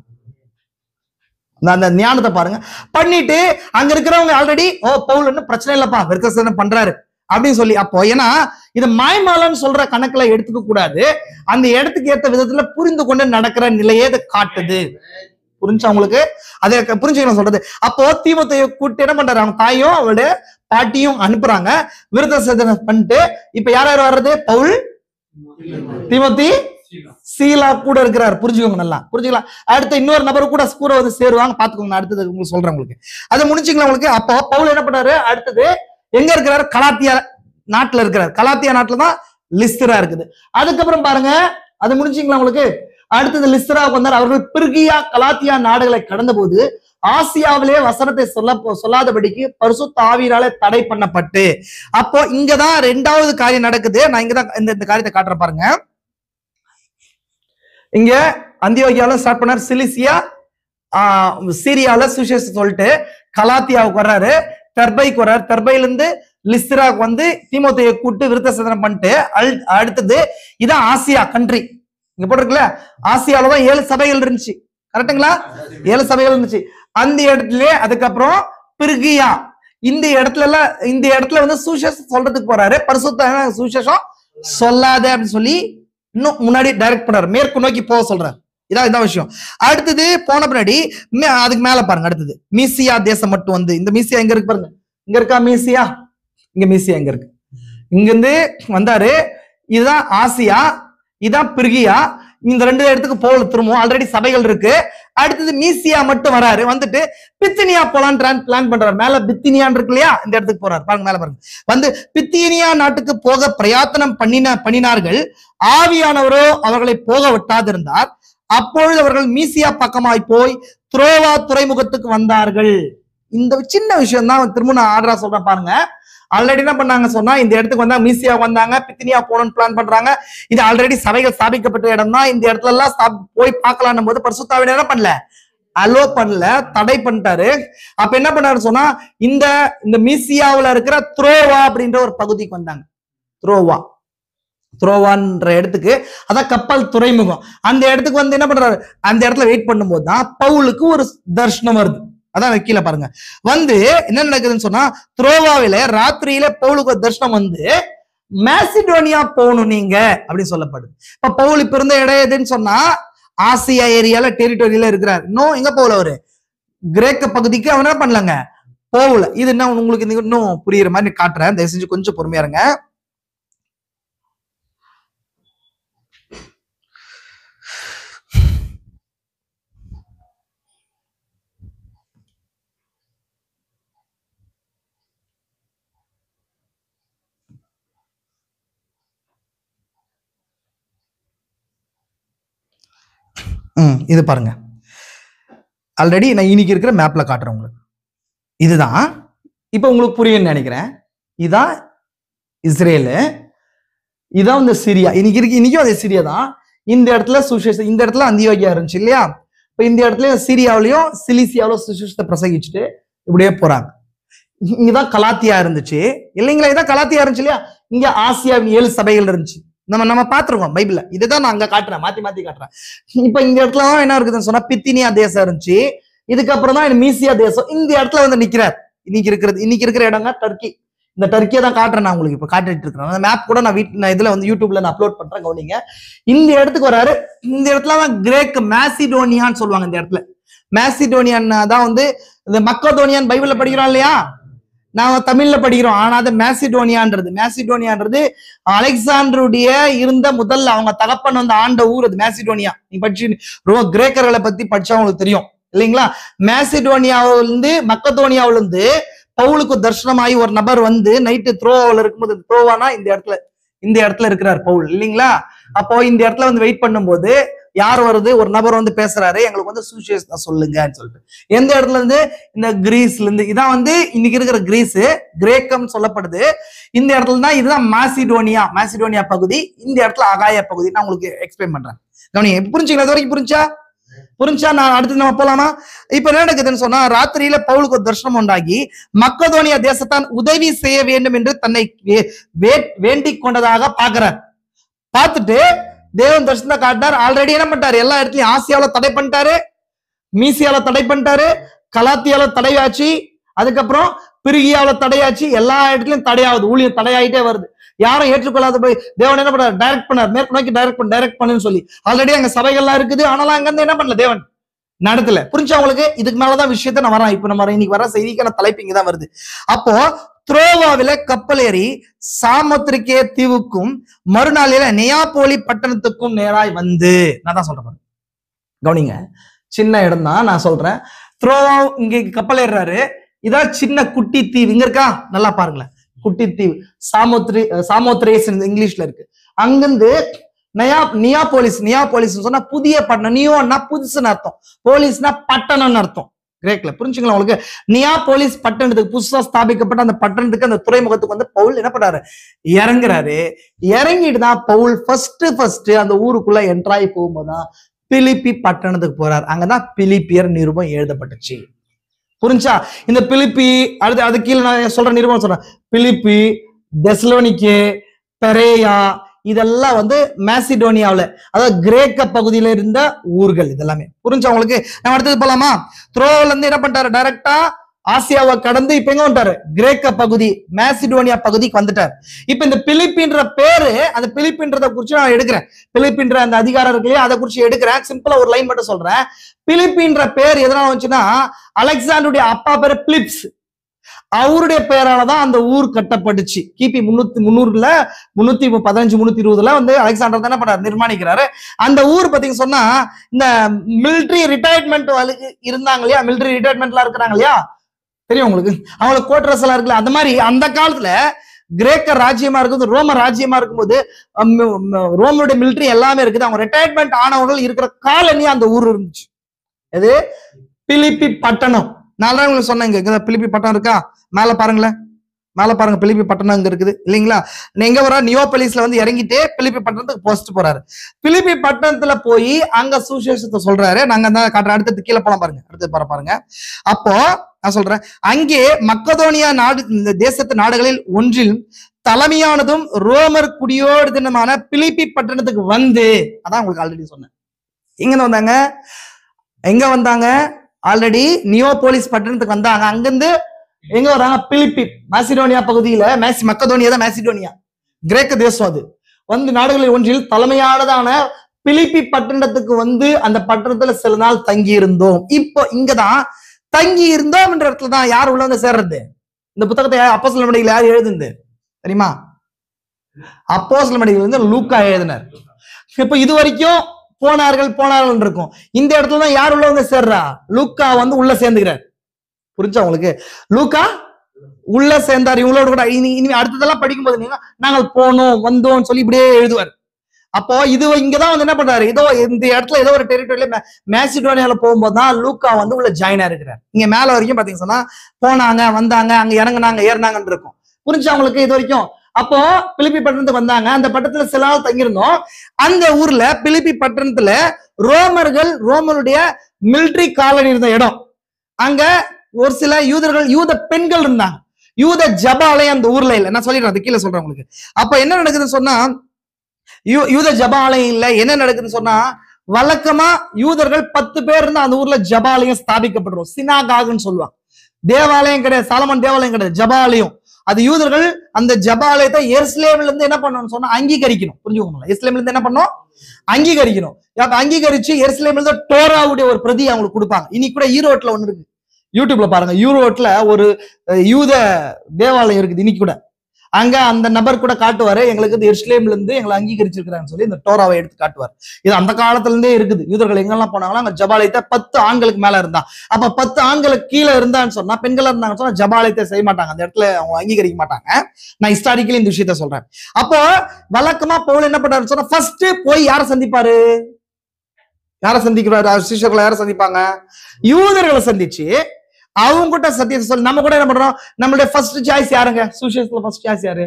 அந்த ஞானத்தை பாருங்க. பண்ணிட்டு அங்க இருக்கிறவங்க ஆல்ரெடி பவுல் ஒன்னும் பிரச்சனை இல்லப்பா, விருத்த சேதனம் பண்றாரு அப்படின்னு சொல்லி, அப்போ ஏன்னா இது மாய்மாலன்னு சொல்ற கணக்குல எடுத்துக்க கூடாது. அந்த இடத்துக்கு ஏற்ற விதத்துல புரிந்து கொண்டு நடக்கிற நிலையே அதை காட்டுது. புரிஞ்சா உங்களுக்கு? அதை புரிஞ்சுக்கணும் சொல்றது. அப்போ தீமோத்தேயு கூட்டு என்ன பண்றாரு? அவங்க தாயும் அவளுடைய பாட்டியும் அனுப்புறாங்க. விருத்த சேதனம் பண்ணிட்டு இப்ப யார் யார் வர்றது? பவுல், தீமோத்தி, சீலா கூட இருக்கிறார். புரிஞ்சுக்கோங்க, நல்லா புரிஞ்சுக்கலாம். அடுத்த இன்னொரு நபர் கூட சேருவாங்க, பாத்துக்கோங்க. அடுத்தது உங்களுக்கு சொல்றேன் உங்களுக்கு. அதை முடிச்சுக்கலாம் உங்களுக்கு. அப்போ பவுல் என்ன பண்றாரு? அடுத்தது எங்க இருக்கிறாரு? கலாத்தியா நாட்டுல இருக்கிறார். கலாத்தியா நாட்டுல தான் லிஸ்திரா இருக்குது. அதுக்கப்புறம் பாருங்க, அது முடிச்சுங்களா உங்களுக்கு. அடுத்தது லிஸ்திராவுக்கு வந்தார். அவர்கள் பிர்கியா கலாத்தியா நாடுகளை கடந்த போது ஆசியாவிலே வசனத்தை சொல்லாதபடிக்கு பரிசுத்த ஆவியினால தடை பண்ணப்பட்டு. அப்போ இங்கதான் ரெண்டாவது காரியம் நடக்குது. நான் இங்கதான் இந்த காரியத்தை காட்டுற பாருங்க. இங்க அந்தியோகியால ஸ்டார்ட் பண்ணார், சிலிசியா சீரியால சுவிசேஷம் சொல்லிட்டு கலாத்தியாவுக்கு வர்றாரு, தெர்பைக்கு வர்றாரு, தெர்பைல இருந்து லிஸ்திராவுக்கு வந்து தீமோத்தேயை கூட்டு விருத்த சேதனம் பண்ணிட்டு அடுத்தது இதான் ஆசியா கண்ட்ரி. இங்க போட்டிருக்குல்ல, ஆசியாலதான் 7 சபைகள் இருந்துச்சு, கரெக்டுங்களா? 7 சபைகள் இருந்துச்சு அந்த இடத்துல. அதுக்கப்புறம் பிர்கியா, இந்த இடத்துல வந்து சுவிசேஷம் சொல்றதுக்கு போறாரு. பரிசுத்த சுவிசேஷம் சொல்லாத அப்படின்னு சொல்லி இன்னும் முன்னாடி டைரக்ட் பண்றாரு, மேற்கு நோக்கி போக சொல்றாரு. இதான் விஷயம். அடுத்தது போன பின்னாடி அதுக்கு மேல பாருங்க, அடுத்தது மீசியா தேசம் மட்டும் வந்து, இந்த மீசியா எங்க இருக்கு பாருங்க, இங்க இருக்கா மீசியா, இங்க மீசியா எங்க இருக்கு, இங்க இருந்து வந்தாரு. இதுதான் ஆசியா, இதான் பிர்கியா. இந்த 2 இடத்துக்கு போல திரும்பவும் ஆல்ரெடி சபைகள் இருக்கு. அடுத்தது மீசியா மட்டும் வராரு, வந்துட்டு பித்தினியா போலான்னு பிளான் பண்றாரு. மேல பித்தினியான் இருக்கு இல்லையா, இந்த இடத்துக்கு போறாரு பாருங்க, மேல பாருங்க. வந்து பித்தினியா நாட்டுக்கு போக பிரயாத்தனம் பண்ணினார்கள், ஆவியானவரோ அவர்களை போக விட்டாதிருந்தார். அப்பொழுது அவர்கள் மீசியா பக்கமாய் போய் துரோவா துறைமுகத்துக்கு வந்தார்கள். இந்த சின்ன விஷயம் தான் திரும்ப நான் ஆர்டரா சொல்றேன் பாருங்க. ஆல்ரெடி என்ன பண்ணாங்க சொன்னா, இந்த இடத்துக்கு வந்தா மீசியா வந்தாங்க, பித்தினியா போகணும்னு பிளான் பண்றாங்க. இது ஆல்ரெடி சபைகள் ஸ்தாபிக்கப்பட்ட இடம் தான். இந்த இடத்துல எல்லாம் போய் பார்க்கலான்னும் போது பரிசுத்த என்ன பண்ணல, அலோ பண்ணல, தடை பண்ணிட்டாரு. அப்ப என்ன பண்ணாரு சொன்னா, இந்த மீசியாவுல இருக்கிற துரோவா அப்படின்ற ஒரு பகுதிக்கு வந்தாங்க. துரோவான்ற இடத்துக்கு, அதான் கப்பல் துறைமுகம். அந்த இடத்துக்கு வந்து என்ன பண்றாரு, அந்த இடத்துல வெயிட் பண்ணும்போது தான் பவுலுக்கு ஒரு தரிசனம் வருது. அதான் கீழே பாருங்க. வந்து என்ன நடக்குதுன்னு சொன்னா, துரோவாவில ராத்திரியில பவுலுக்கு ஒரு தரிசனம் வந்து மேசிடோனியா போகணும் நீங்க அப்படின்னு சொல்லப்படுது. இப்ப பவுல் இப்ப இருந்த இடம் எதுன்னு சொன்னா, ஆசியா ஏரியால டெரிட்டோரியில இருக்கிறார். இன்னும் எங்க போகல, ஒரு கிரேக்க பகுதிக்கு அவன் என்ன பண்ணலங்க, போகல. இது என்ன உங்களுக்கு இன்னும் புரியுற மாதிரி காட்டுறேன், தயவு செஞ்சு கொஞ்சம் பொறுமையா இருங்க. இது பாருங்க, ஆல்ரெடி நான் இன்னைக்கு இருக்கிற மேப்ல காட்டுறேன் உங்களுக்கு. இதுதான் இப்ப உங்களுக்கு புரியும்னு நினைக்கிறேன். இதான் இஸ்ரேலு, இதான் வந்து சிரியா. இன்னைக்கும் அதே சிரியா தான். இந்த இடத்துல சுவிசேஷம், இந்த இடத்துல அந்தியோகியா இருந்துச்சு இல்லையா, இப்ப இந்த இடத்துல சிரியாவிலையும் சிலிசியாவிலும் சுவிசேஷத்தை பிரசங்கிச்சுட்டு இப்படியே போறாங்க. இங்கதான் கலாத்தியா இருந்துச்சு இல்லைங்களா, இதான் கலாத்தியா இருந்துச்சு இல்லையா. இங்க ஆசியாவின் 7 சபைகள் இருந்துச்சு. நம்ம பாத்துருக்கோம் பைபிள்ல. இதுதான் நான் அங்க காட்டுறேன், மாத்தி காட்டுறேன். இப்ப இந்த இடத்துல என்ன இருக்குதுன்னு சொன்னா, பித்தினியா தேசம் இருந்துச்சு. இதுக்கப்புறம் தான் மீசியா தேசம் இந்த இடத்துல வந்து நிக்கிறார். இன்னைக்கு இருக்கிற இடங்க டர்க்கி. இந்த டர்க்கியை தான் காட்டுறேன் நான் உங்களுக்கு, இப்ப காட்டிட்டு இருக்கிறேன். அந்த மேப் கூட நான் இதுல வந்து யூடியூப்ல நான் அப்லோட் பண்றேன், கவனிங்க. இந்த இடத்துக்கு வராரு. இந்த இடத்துல தான் கிரேக் மேசிடோனியான்னு சொல்லுவாங்க. இந்த இடத்துல மேசிடோனியன் தான் வந்து இந்த மக்கதோனியான் பைபிள்ல படிக்கிறோம் இல்லையா, நாம தமிழ்ல படிக்கிறோம். ஆனா அது மேசிடோனியான்றது அலெக்சாண்டருடைய இருந்த முதல்ல அவங்க தகப்பன் வந்து ஆண்ட ஊர் அது மேசிடோனியா. நீ படிச்சு கிரேக்கர்களை பத்தி படிச்சா உங்களுக்கு தெரியும் இல்லைங்களா. மேசிடோனியாவிலிருந்து மக்கதோனியாவிலிருந்து பவுலுக்கு தரிசனமாயி ஒரு நபர் வந்து நைட்டு துரோவாவில் இருக்கும்போது, துரோவானா இந்த இடத்துல இருக்கிறார் பவுல் இல்லைங்களா. அப்போ இந்த இடத்துல வந்து வெயிட் பண்ணும்போது யார் வருது, ஒரு நபர் வந்து பேசுறாரு, எங்களுக்கு வந்து சுவிசேஷம் சொல்லுங்கன்னு சொல்லிட்டு. எந்த இடத்துல இருந்து, இந்த கிரீஸ்ல இருந்து. இதான் வந்து இன்னைக்கு இருக்கிற கிரீஸ், கிரேக்கம் சொல்லப்படுது. இந்த இடத்துல தான், இதுதான் மாசிடோனியா பகுதி. இந்த இடத்துல அகாயா பகுதி. நான் உங்களுக்கு எக்ஸ்பிளைன் பண்றேன், கவனிங்க. புரிஞ்சுங்களா? இது வரைக்கும் புரிஞ்சா நான் அடுத்து நம்ம போலாமா? இப்ப என்ன நடக்குதுன்னு சொன்னா, ராத்திரியில பவுலுக்கு ஒரு தரிசனம் உண்டாகி மக்கதோனியா தேசத்தான் உதவி செய்ய வேண்டும் என்று தன்னை வேண்டிக் கொண்டதாக பாக்குறார். பார்த்துட்டு தேவன் தரிசனத்தை காட்டினார். ஆல்ரெடி என்ன பண்ணிட்டாரு, எல்லா இடத்துலயும் ஆசியாவில தடை பண்ணிட்டாரு, மீசியாவில தடை பண்ணிட்டாரு, கலாத்தியால தடையாச்சு, அதுக்கப்புறம் பிரிகியாவில தடையாச்சு. எல்லா இடத்துலயும் தடையாவது, ஊழியம் தடையாயிட்டே வருது. யாரும் ஏற்றுக்கொள்ளாத போய் தேவன் என்ன பண்ணார், டைரக்ட் பண்ணார், மேற்கு நோக்கி டைரக்ட் பண்ணுன்னு சொல்லி. ஆல்ரெடி அங்க சபைகள்லாம் இருக்குது, ஆனாலும் அங்க இருந்து என்ன பண்ணல தேவன் நடத்தல. புரிஞ்சா உங்களுக்கு? இதுக்கு மேலதான் விஷயத்த நான் வரேன். இப்ப நம்ம இன்னைக்கு வர செய்திக்கான தலைப்பு இங்கதான் வருது. அப்போ துரோவாவில கப்பல் ஏறி சாமோத்ரிகே தீவுக்கும் மறுநாளில நெயாபோலி பட்டணத்துக்கும் நேராய் வந்து, நான் தான் சொல்றேன் கவனிங்க, சின்ன இடம் தான் நான் சொல்றேன். துரோவா இங்க கப்பல் ஏறாரு. இதான் சின்ன குட்டி தீவு இங்க இருக்கா, நல்லா பாருங்களேன். குட்டி தீவு சாமோத்ரேஸ் இங்கிலீஷ்ல இருக்கு. அங்கிருந்து நியாபோலிஸ் சொன்னா புதிய பட்டணம். நியோன்னா புதுசுன்னு அர்த்தம், போலீஸ்னா பட்டணம்னு அர்த்தம். கிரேக்ல. புரிஞ்சுங்களா உங்களுக்கு? நியாபோலிஸ் பட்டணத்துக்கு புதுசா ஸ்தாபிக்கப்பட்ட அந்த பட்டணத்துக்கு, அந்த துறைமுகத்துக்கு வந்து பவுல் என்ன பண்றாரு? இறங்குறாரு. இறங்கிட்டு தான் பவுல் ஃபர்ஸ்ட் அந்த ஊருக்குள்ள என்ட்ராய் போகும்போதுதான் பிலிப்பி பட்டணத்துக்கு போறார். அங்கதான் பிலிப்பியர் நிருபம் எழுதப்பட்டுச்சு. புரிஞ்சா? இந்த பிலிப்பி அடுத்து அது கீழே நான் சொல்ற நிருபம் சொல்றேன். பிலிப்பி, தெசலோனிக்கே, பெரேயா, இதெல்லாம் வந்து மேசிடோனியாவில், அதாவது கிரேக்க பகுதியில இருந்த ஊர்கள். இதெல்லாமே புரிஞ்சா உங்களுக்கு? நம்ம அடுத்தது போலாமா? த்ரோல இருந்து என்ன பண்ணிட்டாரு? டைரக்டா ஆசியாவை கடந்து இப்ப எங்க வந்துட்டாரு? கிரேக்க பகுதி, மேசிடோனியா பகுதிக்கு வந்துட்டார். இப்ப இந்த பிலிப்பின்ற பேரு, அந்த பிலிப்பின்றத குறிச்சு நான் எடுக்கிறேன். பிலிப்பின்ற அந்த அதிகாரம் இருக்கு இல்லையா, அதை குறிச்சு எடுக்கிறேன். சிம்பிளா ஒரு லைன் மட்டும் சொல்றேன். பிலிப்பின்ற பேர் எதனால வந்துச்சுன்னா, அலெக்சாண்டருடைய அப்பா பேரு பிலிப்ஸ், அவருடைய பெயராலதான் அந்த ஊர் கட்டப்பட்டுச்சு. கிபி 300ல 315 320ல வந்து அலெக்சாண்டர் தான் என்ன பண்றாரு? நிர்மாணிக்கிறாரு. அந்த ஊர் பாத்தீங்க சொன்னா, இந்த மிலிட்டரி ரிட்டையர்மெண்ட் இருந்தாங்க இல்லையா, மிலிட்டரி ரிட்டையர்மெண்ட்லாம் இருக்கிறாங்க இல்லையா, தெரியும் உங்களுக்கு? அவங்களுக்கு கோட்ரஸ் எல்லாம் இருக்குல்ல, அந்த மாதிரி அந்த காலத்துல கிரேக்க ராஜ்யமா இருக்குது, ரோம ராஜ்யமா இருக்கும்போது ரோமனுடைய மிலிட்டரி எல்லாமே இருக்குது. அவங்க ரிட்டையர்மெண்ட் ஆனவர்கள் இருக்கிற காலனி அந்த ஊர் இருந்துச்சு. எது? பிலிப்பி பட்டணம். நான் தான் உங்களுக்கு சொன்னேன், பிலிப்பி பட்டணம் இருக்கா? மேல பாருங்களேன், மேல பாருங்க, பிலிப்பி பட்டணம் அங்க இருக்குது இல்லைங்களா? நீங்க வர நியோபலிஸ்ல வந்து இறங்கிட்டு பிலிப்பி பட்டணத்துக்கு போஸ்ட் போறாரு. பிலிப்பி பட்டணத்துல போய் அங்க சுவிசேஷத்தை சொல்றாரு. நாங்க தான் காட்டுற அடுத்தது கீழே போலாம் பாருங்க, அடுத்தது பாருங்க. அப்போ நான் சொல்றேன், அங்கே மக்கதோனியா நாடு, இந்த தேசத்து நாடுகளில் ஒன்றில் தலைமையானதும் ரோமர் குடியோடு தினமான பிலிப்பி பட்டணத்துக்கு வந்து, அதான் உங்களுக்கு ஆல்ரெடி சொன்னேன். எங்க வந்தாங்க? எங்க வந்தாங்க? ஆல்ரெடி நியோபோலிஸ் பட்டணத்துக்கு வந்தாங்க. அங்கிருந்து எங்க வராங்க? பிலிப்பி, மாசிடோனியா பகுதியில, மக்கதோனியா தான் மாசிடோனியா, கிரேக்க தேசம். அது வந்து நாடுகளில் ஒன்றில் தலைமையானதான பிலிப்பி பட்டணத்துக்கு வந்து அந்த பட்டணத்துல சில நாள் தங்கி இருந்தோம். இப்போ இங்கதான் தங்கி இருந்தோம் என்ற இடத்துல தான் யார் உள்ள வந்து சேர்றது? இந்த புத்தகத்தை அப்போஸ்தலர் நடவடிக்கைகள் யார் எழுதுனது தெரியுமா? அப்போஸ்தலர் நடவடிக்கைகள் வந்து லூக்கா எழுதினார். இப்ப இது வரைக்கும் போனார்கள் இருக்கும். இந்த இடத்துல தான் யார் உள்ள வந்து சேர்றா? லூக்கா வந்து உள்ள சேர்ந்துக்கிறார். புரிஞ்சா உங்களுக்கு? லூக்கா உள்ள சேர்ந்தார். இவங்களோட கூட இனி அடுத்ததெல்லாம் படிக்கும்போது நீங்க நாங்கள் போனோம் வந்தோம் சொல்லி இப்படியே எழுதுவார். அப்போ இது இங்கதான் வந்து என்ன பண்றாரு? ஏதோ இந்த இடத்துல ஏதோ ஒரு டெரிட்டரியில மேசிடோனியால போகும்போது தான் லூக்கா வந்து உள்ள ஜாயின் இருக்கிறார். இங்க மேல வரைக்கும் பாத்தீங்கன்னா சொன்னா போனாங்க வந்தாங்க, அங்க இறங்குனாங்க ஏறினாங்கன்னு இருக்கும். புரிஞ்சா உங்களுக்கு இது வரைக்கும்? அப்போ பிலிப்பி பட்டணத்துக்கு வந்தாங்க. அந்த பட்டணத்துல சில நாள் தங்கியிருந்தோம். அந்த ஊர்ல பிலிப்பி பட்டணத்துல ரோமருடைய மிலிட்டரி காலனி இருந்த இடம். அங்க ஒரு சில யூதர்கள், யூத பெண்கள் இருந்தாங்க. யூத ஜபாலயம் அந்த ஊர்ல இல்ல. நான் சொல்லிடுறேன், அது கீழே சொல்றேன் உங்களுக்கு. அப்ப என்ன நடக்குதுன்னு சொன்னா, யூத ஜபாலயம் இல்ல. என்ன நடக்குதுன்னு சொன்னா, வழக்கமா யூதர்கள் 10 பேர் இருந்தா அந்த ஊர்ல ஜபாலயம் ஸ்தாபிக்கப்பட்டுரும். சினாகாகுன்னு சொல்லுவாங்க. தேவாலயம் கிடையாது, சாலமன் தேவாலயம் கிடையாது, ஜபாலயம். அது யூதர்கள் அந்த ஜபாலயத்தை எருசலேம்ல இருந்து என்ன பண்ணணும்னு சொன்னா அங்கீகரிக்கணும். புரிஞ்சுக்கோங்களா? எருசலேம்ல இருந்து என்ன பண்ணணும்? அங்கீகரிக்கணும். அங்கீகரிச்சு எருசலேம்ல இருந்து டோராவுடைய ஒரு பிரதி அவங்களுக்கு கொடுப்பாங்க. இன்னைக்கு கூட ஈரோட்ல ஒண்ணு இருக்கு, யூடியூப்ல பாருங்க. ஈரோட்ல ஒரு யூத தேவாலயம் இருக்குது இன்னைக்கு கூட. அங்க அந்த நபர் கூட காட்டுவாரு, எங்களுக்கு எருசலேம்ல இருந்து எங்களை அங்கீகரிச்சிருக்கிறான்னு சொல்லி இந்த டோராவை எடுத்து காட்டுவார். இது அந்த காலத்துல இருந்தே இருக்குது. யூதர்கள் எங்கெல்லாம் போனாங்களோ அங்க ஜபாலயத்தை 10 ஆண்களுக்கு மேல இருந்தா, அப்ப 10 ஆண்களுக்கு கீழே இருந்தான்னு சொன்னா, பெண்கள் இருந்தாங்கன்னு சொன்னா ஜபாலயத்தை செய்ய மாட்டாங்க, அந்த இடத்துல அவங்க அங்கீகரிக்க மாட்டாங்க. நான் ஹிஸ்டாரிக்கலி இந்த விஷயத்த சொல்றேன். அப்போ வழக்கமா பவுல் என்ன பண்றாருன்னு சொன்னா, ஃபர்ஸ்ட் போய் யாரை சந்திப்பாரு? யாரை சந்திக்கிறாரு? சிஷ்யர்களை யாரை சந்திப்பாங்க? யூதர்களை சந்திச்சு அவங்க கிட்ட சத்தியத்தை சொல்லி, நம்ம கூட என்ன பண்றோம்? நம்மளுடைய ஃபர்ஸ்ட் சாய்ஸ் யாருங்க? சுவிசேஷத்துல ஃபர்ஸ்ட் சாய்ஸ் யாரு?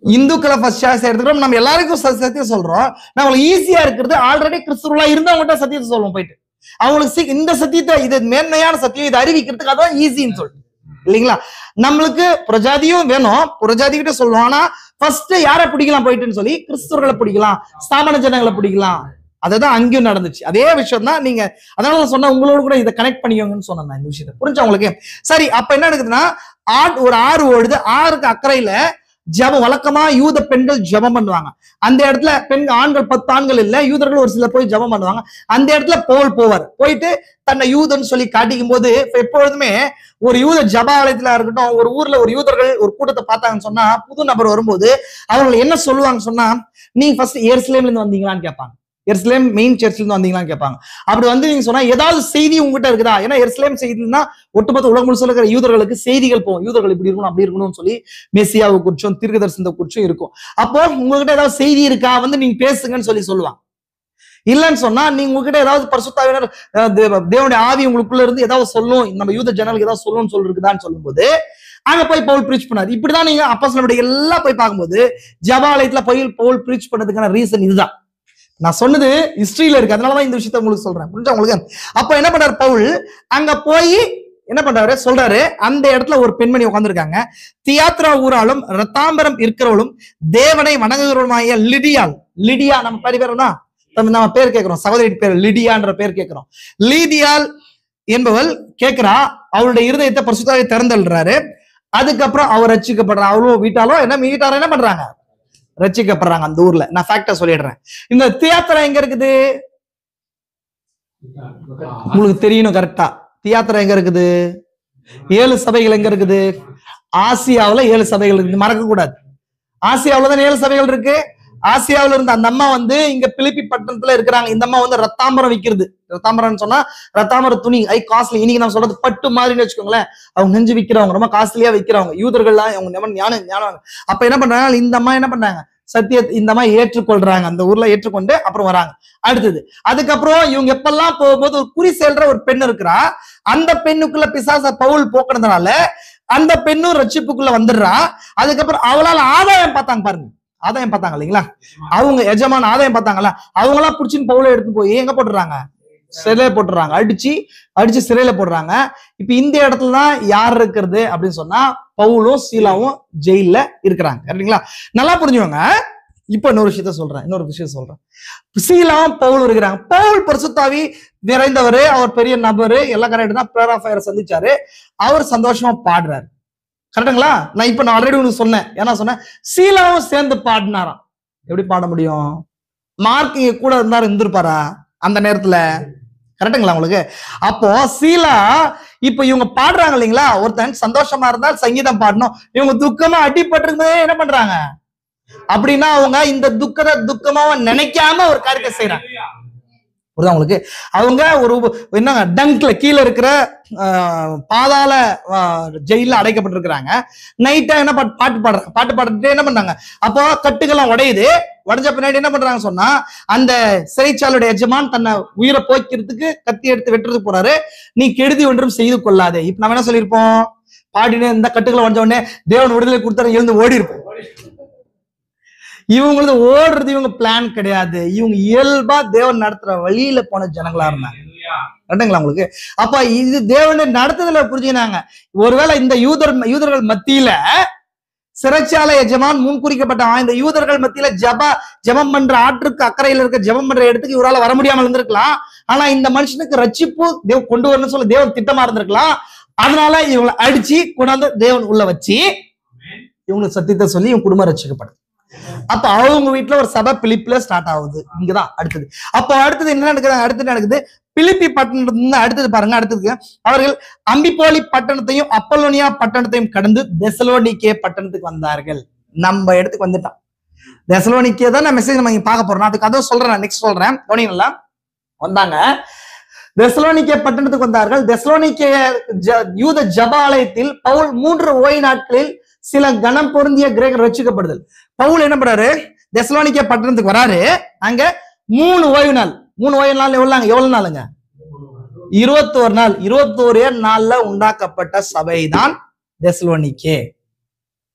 இந்துக்களை ஃபர்ஸ்ட் சாய்ஸ் எடுத்துக்கிறோம். நம்ம எல்லாருக்கும் சத்தியம் சொல்றோம். நம்மளுக்கு ஈஸியா இருக்கிறது ஆல்ரெடி கிறிஸ்துவா இருந்தவங்ககிட்ட சத்தியத்தை சொல்லுவோம் போயிட்டு. அவங்களுக்கு இந்த சத்தியத்தை, இது மேன்மையான சத்தியம், இதை அறிவிக்கிறதுக்கு அதான் ஈஸின்னு சொல்லிட்டு இல்லைங்களா? நம்மளுக்கு புறஜாதியும் வேணும், புறஜாதி கிட்ட சொல்லுவோம். ஆனா ஃபர்ஸ்ட் யாரை பிடிக்கலாம் போயிட்டுன்னு சொல்லி, கிறிஸ்துவர்களை பிடிக்கலாம், ஸ்தாபன ஜனங்களை பிடிக்கலாம். அதுதான் அங்கேயும் நடந்துச்சு. அதே விஷயம் தான். நீங்க அதனால சொன்ன உங்களோட கூட இதை கனெக்ட் பண்ணிக்கோங்கன்னு சொன்னேன் இந்த விஷயத்தை. புரிஞ்சா உங்களுக்கு? சரி, அப்ப என்ன நடக்குதுன்னா, ஒரு ஆறு ஓடுது. ஆறுக்கு அக்கறையில ஜபம், வழக்கமா யூத பெண்கள் ஜபம் பண்ணுவாங்க. அந்த இடத்துல ஆண்கள் 10 ஆண்கள் இல்ல, யூதர்கள் ஒரு சிலர் போய் ஜபம் பண்ணுவாங்க. அந்த இடத்துல பவுல் போவார். போயிட்டு தன்னை யூதன் சொல்லி காட்டிக்கும் போது, எப்பொழுதுமே ஒரு யூத ஜபாலயத்துல இருக்கட்டும், ஒரு ஊர்ல ஒரு யூதர்கள் ஒரு கூட்டத்தை பார்த்தாங்கன்னு சொன்னா, புது நபர் வரும்போது அவங்க என்ன சொல்லுவாங்க சொன்னா, நீங்க ஃபர்ஸ்ட் எருசலேம்ல இருந்து வந்தீங்களான்னு கேட்பாங்க. எருசலேம் மெயின் சர்ச்ல இருந்து வந்தீங்களான்னு கேட்பாங்க. அப்படி வந்து நீங்க சொன்னா ஏதாவது செய்தி உங்ககிட்ட இருக்குதா? ஏன்னா எருசலேம் செய்தினா ஒட்டுமொத்த உலகம் முழுசுல இருக்கிற யூதர்களுக்கு செய்திகள் போகும். யூதர்கள் இப்படி இருக்கணும் அப்படி இருக்கணும்னு சொல்லி மெசியாவை குறிச்சும் தீர்க்கதரிசனத்தை குறிச்சும் இருக்கும். அப்போ உங்ககிட்ட ஏதாவது செய்தி இருக்கா, வந்து நீங்க பேசுங்கன்னு சொல்லி சொல்லுவாங்க. இல்லைன்னு சொன்னா நீங்க உங்ககிட்ட ஏதாவது பரிசுத்தாவினர் தேவனுடைய ஆவி உங்களுக்குள்ள இருந்து ஏதாவது சொல்லும், நம்ம யூத ஜனங்களுக்கு ஏதாவது சொல்லணும்னு சொல்லிருக்குதான்னு சொல்லும்போது அங்க போய் பவுல் பிரீச் பண்ணாரு. இப்படிதான் நீங்க அப்போஸ்தலருடைய எல்லாம் போய் பார்க்கும்போது ஜெபாலயத்துல போய் பவுல் பிரீச் பண்ணதுக்கான ரீசன் இதுதான். நான் சொன்னது ஹிஸ்டரியில இருக்கு, அதனாலதான் இந்த விஷயத்த உங்களுக்கு சொல்றேன். புரிஞ்சா உங்களுக்கு? அப்ப என்ன பண்றாரு பவுல், அங்க போய் என்ன பண்றாரு சொல்றாரு, அந்த இடத்துல ஒரு பெண்மணி உட்கார்ந்துருக்காங்க. தியாத்ரா ஊராலும் ரத்தாம்பரம் இருக்கிறவளும் தேவனை வணங்குகிறவளுமாகிய லிடியால். லிடியா நம்ம பேர் நம்ம பேர் கேட்கிறோம், சகோதரி பேர் லிடியான்ற பேர் கேட்கிறோம். லீதியால் என்பவள் கேட்கிறா, அவளுடைய இருதயத்தை பரிசுத்தாவியை திறந்தல்றாரு. அதுக்கப்புறம் அவர் ரட்சிக்கப்படுறா. அவளும் வீட்டாலும் வீட்டாரும் என்ன பண்றாங்க, ரட்சிக்கப்படுறாங்க அந்த ஊர்ல. நான் ஃபேக்டா சொல்லிடுறேன். இந்த தியாத்திரா எங்க இருக்குது உங்களுக்கு தெரியணும் கரெக்டா. தியாத்திரா எங்க இருக்குது? 7 சபைகள் எங்க இருக்குது? ஆசியாவுல 7 சபைகள் இருக்கு, மறக்க கூடாது. ஆசியாவுல தான் 7 சபைகள் இருக்கு. ஆசியாவில இருந்த அந்த அம்மா இங்க பிலிப்பி பட்டணத்துல இருக்கிறாங்க. இந்த அம்மா ரத்தாம்பரம் விற்கிறது. ரத்தாம்பரம் சொன்னா ரத்தாம்பர துணி, காஸ்ட்லி. இன்னைக்கு நான் சொல்றது பட்டு மாதிரின்னு வச்சுக்கோங்களேன். அவங்க நெஞ்சு விற்கிறவங்க, ரொம்ப காஸ்ட்லியா விற்கிறவங்க யூதர்கள்லாம். அவங்க ஞானம். அப்ப என்ன பண்றாங்க, இந்த அம்மா என்ன பண்ணாங்க, இந்த அம்மா ஏற்றுக்கொள்றாங்க. அந்த ஊர்ல ஏற்றுக்கொண்டு அப்புறம் வராங்க. அடுத்தது அதுக்கப்புறம் இவங்க எப்பெல்லாம் போகும்போது ஒரு குறி செல்ற ஒரு பெண் இருக்கிறா. அந்த பெண்ணுக்குள்ள பிசாச பவுல் போக்குறதுனால அந்த பெண்ணும் ரட்சிப்புக்குள்ள வந்துடுறா. அதுக்கப்புறம் அவளால் ஆதாயம் பார்த்தாங்க பாருங்க, ஆதாயம் பார்த்தாங்க இல்லைங்களா, அவங்க எஜமான ஆதாயம் பார்த்தாங்களா, அவங்க எல்லாம் பிடிச்சின்னு பவுலை எடுத்து போய் எங்க போட்டுறாங்க, சிறையில போட்டுறாங்க. அடிச்சு சிறையில போடுறாங்க. இப்ப இந்த இடத்துலதான் யார் இருக்கிறது அப்படின்னு சொன்னா பவுலும் சீலாவும் ஜெயில இருக்கிறாங்க. சரிங்களா? நல்லா புரிஞ்சுவாங்க. இப்ப இன்னொரு விஷயத்த சொல்றேன். சீலாவும் பவுல் இருக்கிறாங்க. பவுல் பரிசுத்தாவி நிறைந்தவர், அவர் பெரிய நபரு, எல்லாம் கரெக்ட் தான். பிரேயர் ஆஃப் ஃபயர் சந்திச்சாரு, அவர் சந்தோஷமா பாடுறாரு. கரெக்டுங்களா? நான் ஆல்ரெடி உங்களுக்கு சொன்னேன். ஏன்னா சொன்னேன் சீலாவும் சேர்ந்து பாடினாராம். எப்படி பாட முடியும்? மார்க் இங்க கூட இருந்திருப்பாரா அந்த நேரத்துல? கரெக்டுங்களா உங்களுக்கு? அப்போ சீலா இப்ப இவங்க பாடுறாங்க இல்லைங்களா, ஒருத்தன் சந்தோஷமா இருந்தால் சங்கீதம் பாடணும். இவங்க துக்கமா அடிபட்டிருந்தே என்ன பண்றாங்க அப்படின்னா அவங்க இந்த துக்கமா நினைக்காம ஒரு காரியத்தை செய்யறாங்க. புரியுதா உங்களுக்கு? அவங்க ஒரு என்னங்க டங்க்ல கீழே இருக்கிற பாதாள ஜெயில அடைக்கப்பட்டிருக்கிறாங்க. நைட்டா என்ன பாட்டு பாடிட்டு என்ன பண்றாங்க, அப்போ கட்டுக்கெல்லாம் உடையுது. உடஞ்ச பின்னாடி என்ன பண்றாங்க சொன்னா, அந்த சிறைச்சாலையுடைய எஜமான் தன்னை உயிரை போய்க்கிறதுக்கு கத்தி எடுத்து வெட்டுறதுக்கு போறாரு. நீ கெடுதி ஒன்றும் செய்து கொள்ளாதே. இப்ப நம்ம என்ன சொல்லியிருப்போம், பாடினே இந்த கட்டுக்களை உடஞ்ச உடனே தேவன் விடுதலை கொடுத்தாரு எழுந்து ஓடி இருப்போம். இவங்களது ஓடுறது இவங்க பிளான் கிடையாது. இவங்க இயல்பா தேவன் நடத்துற வழியில போன ஜனங்களா இருந்தாங்க. கரெக்டுங்களா உங்களுக்கு? அப்ப இது தேவனை நடத்துதல புரிஞ்சுனாங்க. ஒருவேளை இந்த யூதர்கள் மத்தியில சிறைச்சாலை எஜமான் முன்குறிக்கப்பட்ட இந்த யூதர்கள் மத்தியில ஜெபம் பண்ற ஆற்றுக்கு அக்கறையில இருக்க ஜெபம் பண்ற இடத்துக்கு இவரால் வர முடியாமல் இருந்திருக்கலாம். ஆனா இந்த மனுஷனுக்கு ரட்சிப்பு தேவன் கொண்டு வரணும்னு சொல்லி தேவன் திட்டமா இருந்திருக்கலாம். அதனால இவங்களை அடிச்சு கொண்டாந்து தேவன் உள்ள வச்சு இவங்களுக்கு சத்தியத்தை சொல்லி இவங்க குடும்பம் ரட்சிக்கப்படும். அப்ப அவங்க வீட்டுல ஒரு சபை பிலிப்ல ஸ்டார்ட் ஆகுது. இங்கதான் அடுத்தது. அப்போ அடுத்தது என்ன நடக்குது? அடுத்து நடக்குது பிலிப்பி பட்டணத்துல அடுத்தது பாருங்க. அடுத்தது அவர்கள் அம்பிபோலி பட்டணத்தையும் அப்பல்லோனியா பட்டணத்தையும் கடந்து தெசலோனிக்கே பட்டணத்துக்கு வந்தார்கள். நம்ம இடத்துக்கு வந்துட்டான். தெசலோனிக்கே தான் நான் மெசேஜ் நம்ம பார்க்க போறோம். அதுக்கு அதான் சொல்றேன், நான் நெக்ஸ்ட் சொல்றேன். கவனிங்களா? வந்தாங்க, தெசலோனிக்கே பட்டணத்துக்கு வந்தார்கள். தெசலோனிக்கே யூத ஜெபாலயத்தில் பவுல் 3 ஓய்வு நாட்களில் சில கனம் பொருந்திய கிரேக்கர் ரட்சிக்கப்படுதல். பவுல் என்ன பண்றாரு, தெசலோனிக்கே பட்டணத்துக்கு வராரு. அங்க 3 ஓய்வு நாள். 3 ஓய்வு நாள் எவ்வளவு நாளுங்க? 21 நாள். 21 நாள்ல உண்டாக்கப்பட்ட சபைதான் தெசலோனிக்கே.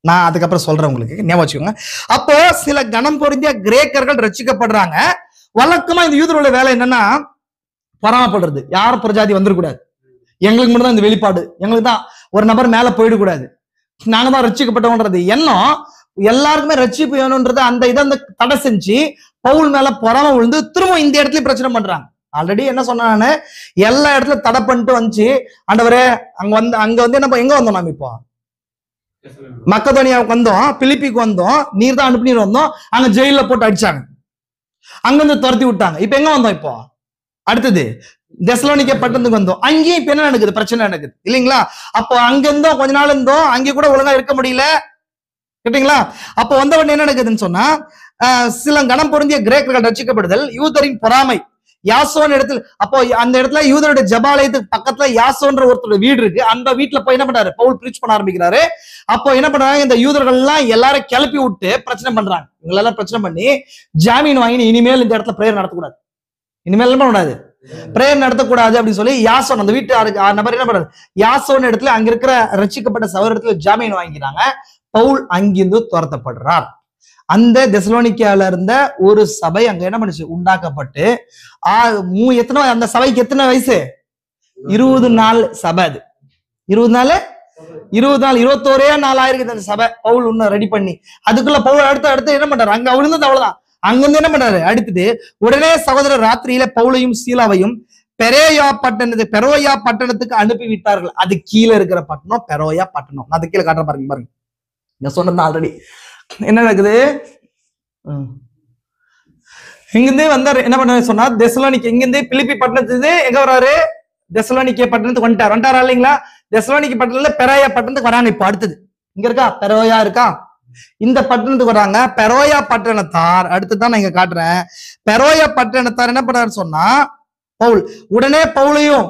நான் அதுக்கப்புறம் சொல்றேன், உங்களுக்கு ஞாபகம் வச்சுக்கோங்க. அப்போ சில கனம் பொருந்திய கிரேக்கர்கள் ரட்சிக்கப்படுறாங்க. வழக்கமா இந்த யூதரோட வேலை என்னன்னா பராமப்படுறது. யாரும் பிரஜாதி வந்துடக்கூடாது, எங்களுக்கு மட்டும் தான் இந்த வெளிப்பாடு, எங்களுக்கு தான் ஒரு நபர் மேல போயிடக்கூடாது, நாங்க தான் ரட்சிக்கப்பட்டோன்றது எண்ணம். எல்லாருக்குமே ரட்சிப்பு வேணும்ன்றது அந்த இதை தடை செஞ்சு பவுல் மேல பொறாம விழுந்து திரும்ப இந்த இடத்துல பிரச்சனை பண்றாங்க. ஆல்ரெடி என்ன சொன்னானு எல்லா இடத்துல தடை பண்ணிட்டு வந்துச்சு. ஆண்டவரே அங்க வந்து என்ன எங்க வந்தோம், நாம இப்போ மக்கதோனியாவுக்கு வந்தோம், பிலிப்பிக்கு வந்தோம், நீர் தான் அனுப்பி வந்தோம். அங்க ஜெயில போட்டு அடிச்சாங்க, அங்க வந்து துரத்தி விட்டாங்க. இப்ப எங்க வந்தோம்? இப்போ அடுத்தது தெசலோனிக்கே பட்டணத்துக்கு வந்தோம். அங்கேயும் இப்ப என்ன நடக்குது? பிரச்சனை நடக்குது இல்லைங்களா? அப்போ அங்க இருந்தோம், கொஞ்ச நாள் இருந்தோம், அங்கே கூட ஒழுங்கா இருக்க முடியல. கேட்டீங்களா? அப்போ வந்தவன் என்ன நடக்குதுன்னு சொன்னா, சில கனம் பொருந்திய கிரேக்கர்கள் ரட்சிக்கப்படுதல், யூதரின் பொறாமை, யாசோன் இடத்துல. அப்போ அந்த இடத்துல யூதருடைய ஜெபாலயத்துக்கு பக்கத்துல யாசோன்ற ஒருத்தரோட வீடு இருக்கு. அந்த வீட்டுல போய் என்ன பண்றாரு, பவுல் பிரீச் பண்ண ஆரம்பிக்கிறாரு. அப்போ என்ன பண்றாங்க, இந்த யூதர்கள் எல்லாம் எல்லாரும் கிளப்பி விட்டு பிரச்சனை பண்றாங்க. இவங்களெல்லாம் பிரச்சனை பண்ணி ஜாமீன் வாங்கி இனிமேல் இந்த இடத்துல பிரேயர் நடத்தக்கூடாது, இனிமேல் என்ன பண்ணக்கூடாது, பிரேயர் நடத்தக்கூடாது அப்படின்னு சொல்லி யாசோன் அந்த வீட்டு நபர் என்ன பண்றாரு, யாசோன் இடத்துல அங்க இருக்கிற ரட்சிக்கப்பட்ட சகோதரத்துல ஜாமீன் வாங்கிக்கிறாங்க. பவுல் அங்கிருந்து துரத்தப்படுறார். அந்த தெசலோனிக்கேல இருந்த ஒரு சபை அங்க என்ன பண்ணுச்சு, உண்டாக்கப்பட்டு எத்தனை, அந்த சபைக்கு எத்தனை வயசு, 20 நாள் சபை. அது 20 நாள் 21 நாள் ஆயிருக்கு அந்த சபை. பவுல் இன்னும் ரெடி பண்ணி அதுக்குள்ள பவுல் அடுத்து என்ன பண்றாரு, அங்க விழுந்தது அவ்வளவுதான். அங்கிருந்து என்ன பண்றாரு, அடுத்தது உடனே சகோதரர் ராத்திரியில பவுலையும் சீலாவையும் பெரோயா பட்டணத்துக்கு அனுப்பி விட்டார்கள். அது கீழே இருக்கிற பட்டணம் பெரோயா பட்டணம். அது கீழே காட்டுற பாருங்க. நான் சொன்னது ஆல்ரெடி என்ன நடக்குது, இங்கிருந்து வந்தாரு. என்ன பண்ண சொன்னா, தெசலோனிக்கே இங்கிருந்து பிலிப்பி பட்டணத்துக்கு எங்க வர்றாரு, தெசலோனிக்கே பட்டணத்துக்கு வந்துட்டாரா இல்லைங்களா? தெசலோனிக்கே பட்டணத்துல பெரோயா பட்டணத்துக்கு வராங்க. இப்ப அடுத்தது இங்க இருக்கா, பெரோயா இருக்கா, இந்த பட்டணத்துக்கு வராங்க. பெரோயா பட்டணத்தார் அடுத்துதான் நான் இங்க காட்டுறேன். பெரோயா பட்டணத்தார் என்ன பண்றாரு சொன்னா, பவுல் உடனே பவுலையும்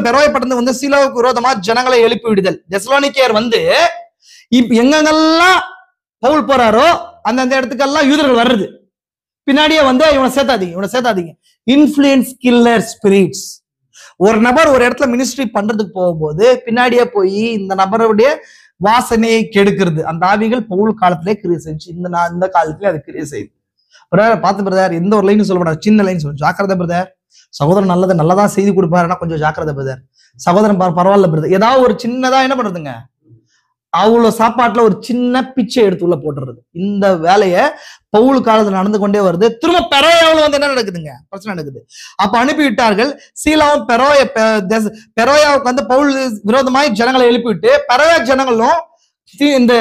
பெரோயா பட்டணத்துக்கு வந்து சீலாவுக்கு விரோதமா ஜனங்களை எழுப்பி விடுதல். தெசலோனிக்கேயர் வந்து இப்ப எங்கெங்கெல்லாம் பவுல் போறாரோ அந்த இடத்துக்கெல்லாம் யூதர்கள் வர்றது. பின்னாடியே வந்து இவனை சேர்த்தாதீங்க. Influence killer spirits. ஒரு நபர் ஒரு இடத்துல மினிஸ்ட்ரி பண்றதுக்கு போகும்போது பின்னாடியே போய் இந்த நபருடைய வாசனையை கெடுக்கிறது. அந்த ஆவிகள் பவுல் காலத்திலே கிரியை செஞ்சு இந்த காலத்திலே அது கிரியை செய்யுது. பார்த்து பிரதர், எந்த ஒரு லைன் சொல்ல மாட்டார், சின்ன லைன் சொல்லுங்க. ஜாக்கிரதை பிரதர், சகோதரன் நல்லதா செய்தி கொடுப்பாருன்னா கொஞ்சம் ஜாக்கிரதை பிரதர். சகோதரன் பரவாயில்ல பிரதர், ஏதாவது ஒரு சின்னதா என்ன பண்றதுங்க, அவ்வளவு சாப்பாட்டுல ஒரு சின்ன பிச்சை எடுத்து உள்ள போட்டுறது. இந்த வேலைய பவுல் காலத்துல நடந்து கொண்டே வருது. திரும்ப பெரோயாவில் வந்து என்ன நடக்குதுங்க, பிரச்சனை நடக்குது. அப்ப அனுப்பிவிட்டார்கள். சீலாவும் பெரோயாவுக்கு வந்து பவுல் விரோதமாய் ஜனங்களை எழுப்பிவிட்டு, பெரோயா ஜனங்களும் இந்த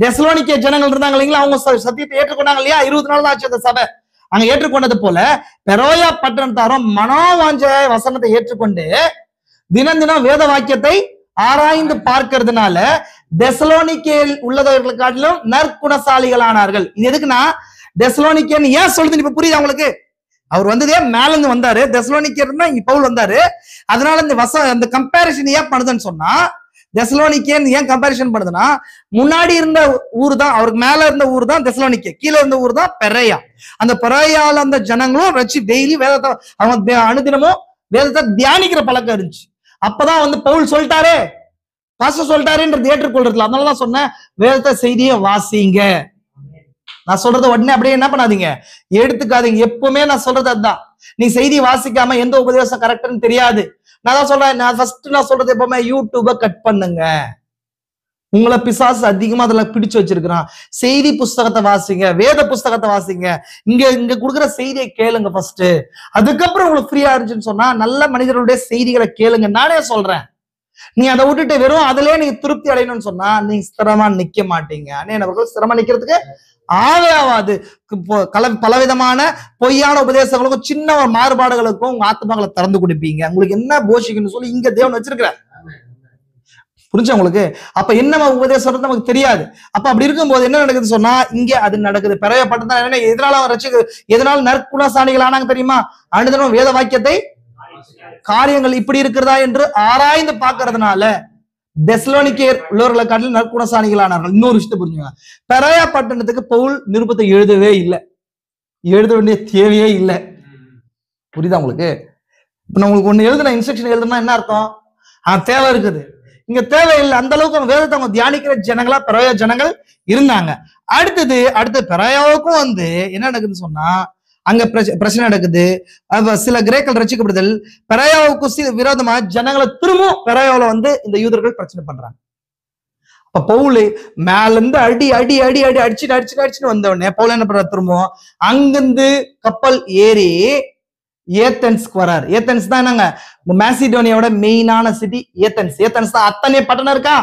தெசலோனிக்கே ஜனங்கள் இருந்தாங்க இல்லைங்களா, அவங்க சத்தியத்தை ஏற்றுக்கொண்டாங்க இல்லையா, 20 நாள் தான் ஆச்சு அந்த சபை. அங்க ஏற்றுக்கொண்டது போல பெரோயா பட்டணத்தாரும் மனோவாஞ்ச வசனத்தை ஏற்றுக்கொண்டு தினம் வேத வாக்கியத்தை ஆராய்ந்து பார்க்கிறதுனால தெசலோனிக்கேல் உள்ளவர்கள் காட்டிலும் நற்குணசாலிகள் ஆனார்கள். இது எதுக்குன்னா, தெசலோனிக்கேன்னு ஏன் சொல்லுது இப்ப புரியுது அவங்களுக்கு. அவர் வந்ததே மேல இருந்து வந்தாரு, தெசலோனிக்கேன்னா இங்க பவுல் வந்தாரு. அதனால இந்த கம்பேரிசன் ஏன் பண்ணுதுன்னு சொன்னா, தெசலோனிக்கேன்னு ஏன் கம்பேரிசன் பண்ணுதுன்னா, முன்னாடி இருந்த ஊர் தான், அவருக்கு மேல இருந்த ஊர் தான் தெசலோனிக்கே, கீழே இருந்த ஊர் தான் பெரோயா. அந்த பெரோயால அந்த ஜனங்களும் வச்சு டெய்லி வேதத்தை அவங்க அனுதினமும் வேதத்தை தியானிக்கிற பழக்கம் இருந்துச்சு. அப்பதான் வந்து பவுல் சொல்லிட்டாரு, பாஸ்டர் சொல்லிட்டாருன்றது ஏற்றுக்கொள்றதுல. அதனாலதான் சொன்னேன், வேதத்தை செய்தியை வாசிங்க. நான் சொல்றது உடனே அப்படியே என்ன பண்ணாதீங்க, எடுத்துக்காதீங்க. எப்பவுமே நான் சொல்றது அதுதான். நீ செய்தி வாசிக்காம எந்த உபதேசம் கரெக்ட்னு தெரியாது. நான் தான் சொல்றேன், நான் சொல்றது எப்பவுமே யூடியூப கட் பண்ணுங்க. உங்களை பிசாசு அதிகமா அதுல பிடிச்சு வச்சிருக்கிறான். செய்தி புஸ்தகத்தை வாசிங்க, வேத புஸ்தகத்தை வாசிங்க. இங்க கொடுக்குற செய்தியை கேளுங்க ஃபர்ஸ்ட். அதுக்கப்புறம் உங்களுக்கு ஃப்ரீயா இருந்துச்சுன்னு சொன்னா நல்ல மனிதர்களுடைய செய்திகளை கேளுங்க. நானே சொல்றேன், நீ அதை விட்டுட்டு வெறும் அதுலயே நீங்க திருப்தி அடையணும்னு சொன்னா நீங்க ஸ்திரமா நிக்க மாட்டீங்க. அண்ணே ஸ்திரமா நிக்கிறதுக்கு ஆகாது. பலவிதமான பொய்யான உபதேசங்களுக்கும் சின்ன மாறுபாடுகளுக்கும் உங்க ஆத்மாக்களை திறந்து கொடுப்பீங்க. உங்களுக்கு என்ன போஷிக்கணும்னு சொல்லி இங்க தேவன் வச்சிருக்கிற, புரிஞ்சா உங்களுக்கு? அப்ப என்ன உபதேசம் நமக்கு தெரியாது. அப்ப அப்படி இருக்கும்போது என்ன நடக்குது சொன்னா, இங்க அது நடக்குது. பெரோயப்பட்டதான் என்ன, எதனால நற்குணசாலிகள் ஆனாங்க தெரியுமா? அனுதினம் வேத வாக்கியத்தை காரியங்கள் இப்படி இருக்கிறதா என்று ஆராய்ந்து பார்க்கறதுனால தெசலோனிக்கேயர் உள்ளவர்களை காட்டிலும் நற்குணசாலிகள் ஆனார்கள். இன்னொரு விஷயத்தை புரிஞ்சுங்க, பெரோயா பட்டணத்துக்கு பவுல் நிருபத்தை எழுதவே இல்லை, எழுத வேண்டிய தேவையே இல்லை. புரியுதா உங்களுக்கு? இப்ப நான் உங்களுக்கு ஒண்ணு எழுதுன இன்ஸ்ட்ரக்ஷன் எழுதுனா என்ன அர்த்தம்? தேவை இருக்குது. இங்க தேவையில்லை. அந்த அளவுக்கு வேதத்தை அவங்க தியானிக்கிற ஜனங்களா பெரோயா ஜனங்கள் இருந்தாங்க. அடுத்து பெரோயாவுக்கும் வந்து என்ன நடக்குதுன்னு சொன்னா, அங்க பிரச்சனை நடக்குது. சில கிரேக்கர்கள் ரட்சிக்கப்படுதல், பெரோயாவுக்கு விரோதமா ஜனங்களை திரும்பவும் பெரோயாவுல வந்து இந்த யூதர்கள் பிரச்சனை பண்றாங்க. அப்ப பவுல் மேல இருந்து அடி அடி அடி அடி அடிச்சுட்டு வந்த உடனே பவுல் என்ன பண்ற, திரும்பவும் அங்கிருந்து கப்பல் ஏறி ஏத்தன்ஸ்க்கு வராரு. ஏத்தன்ஸ் தான் என்னங்க, மேசிடோனியாவோட மெயினான சிட்டி ஏத்தன்ஸ். ஏத்தன்ஸ் தான் அத்தனை பட்டணம் இருக்கா,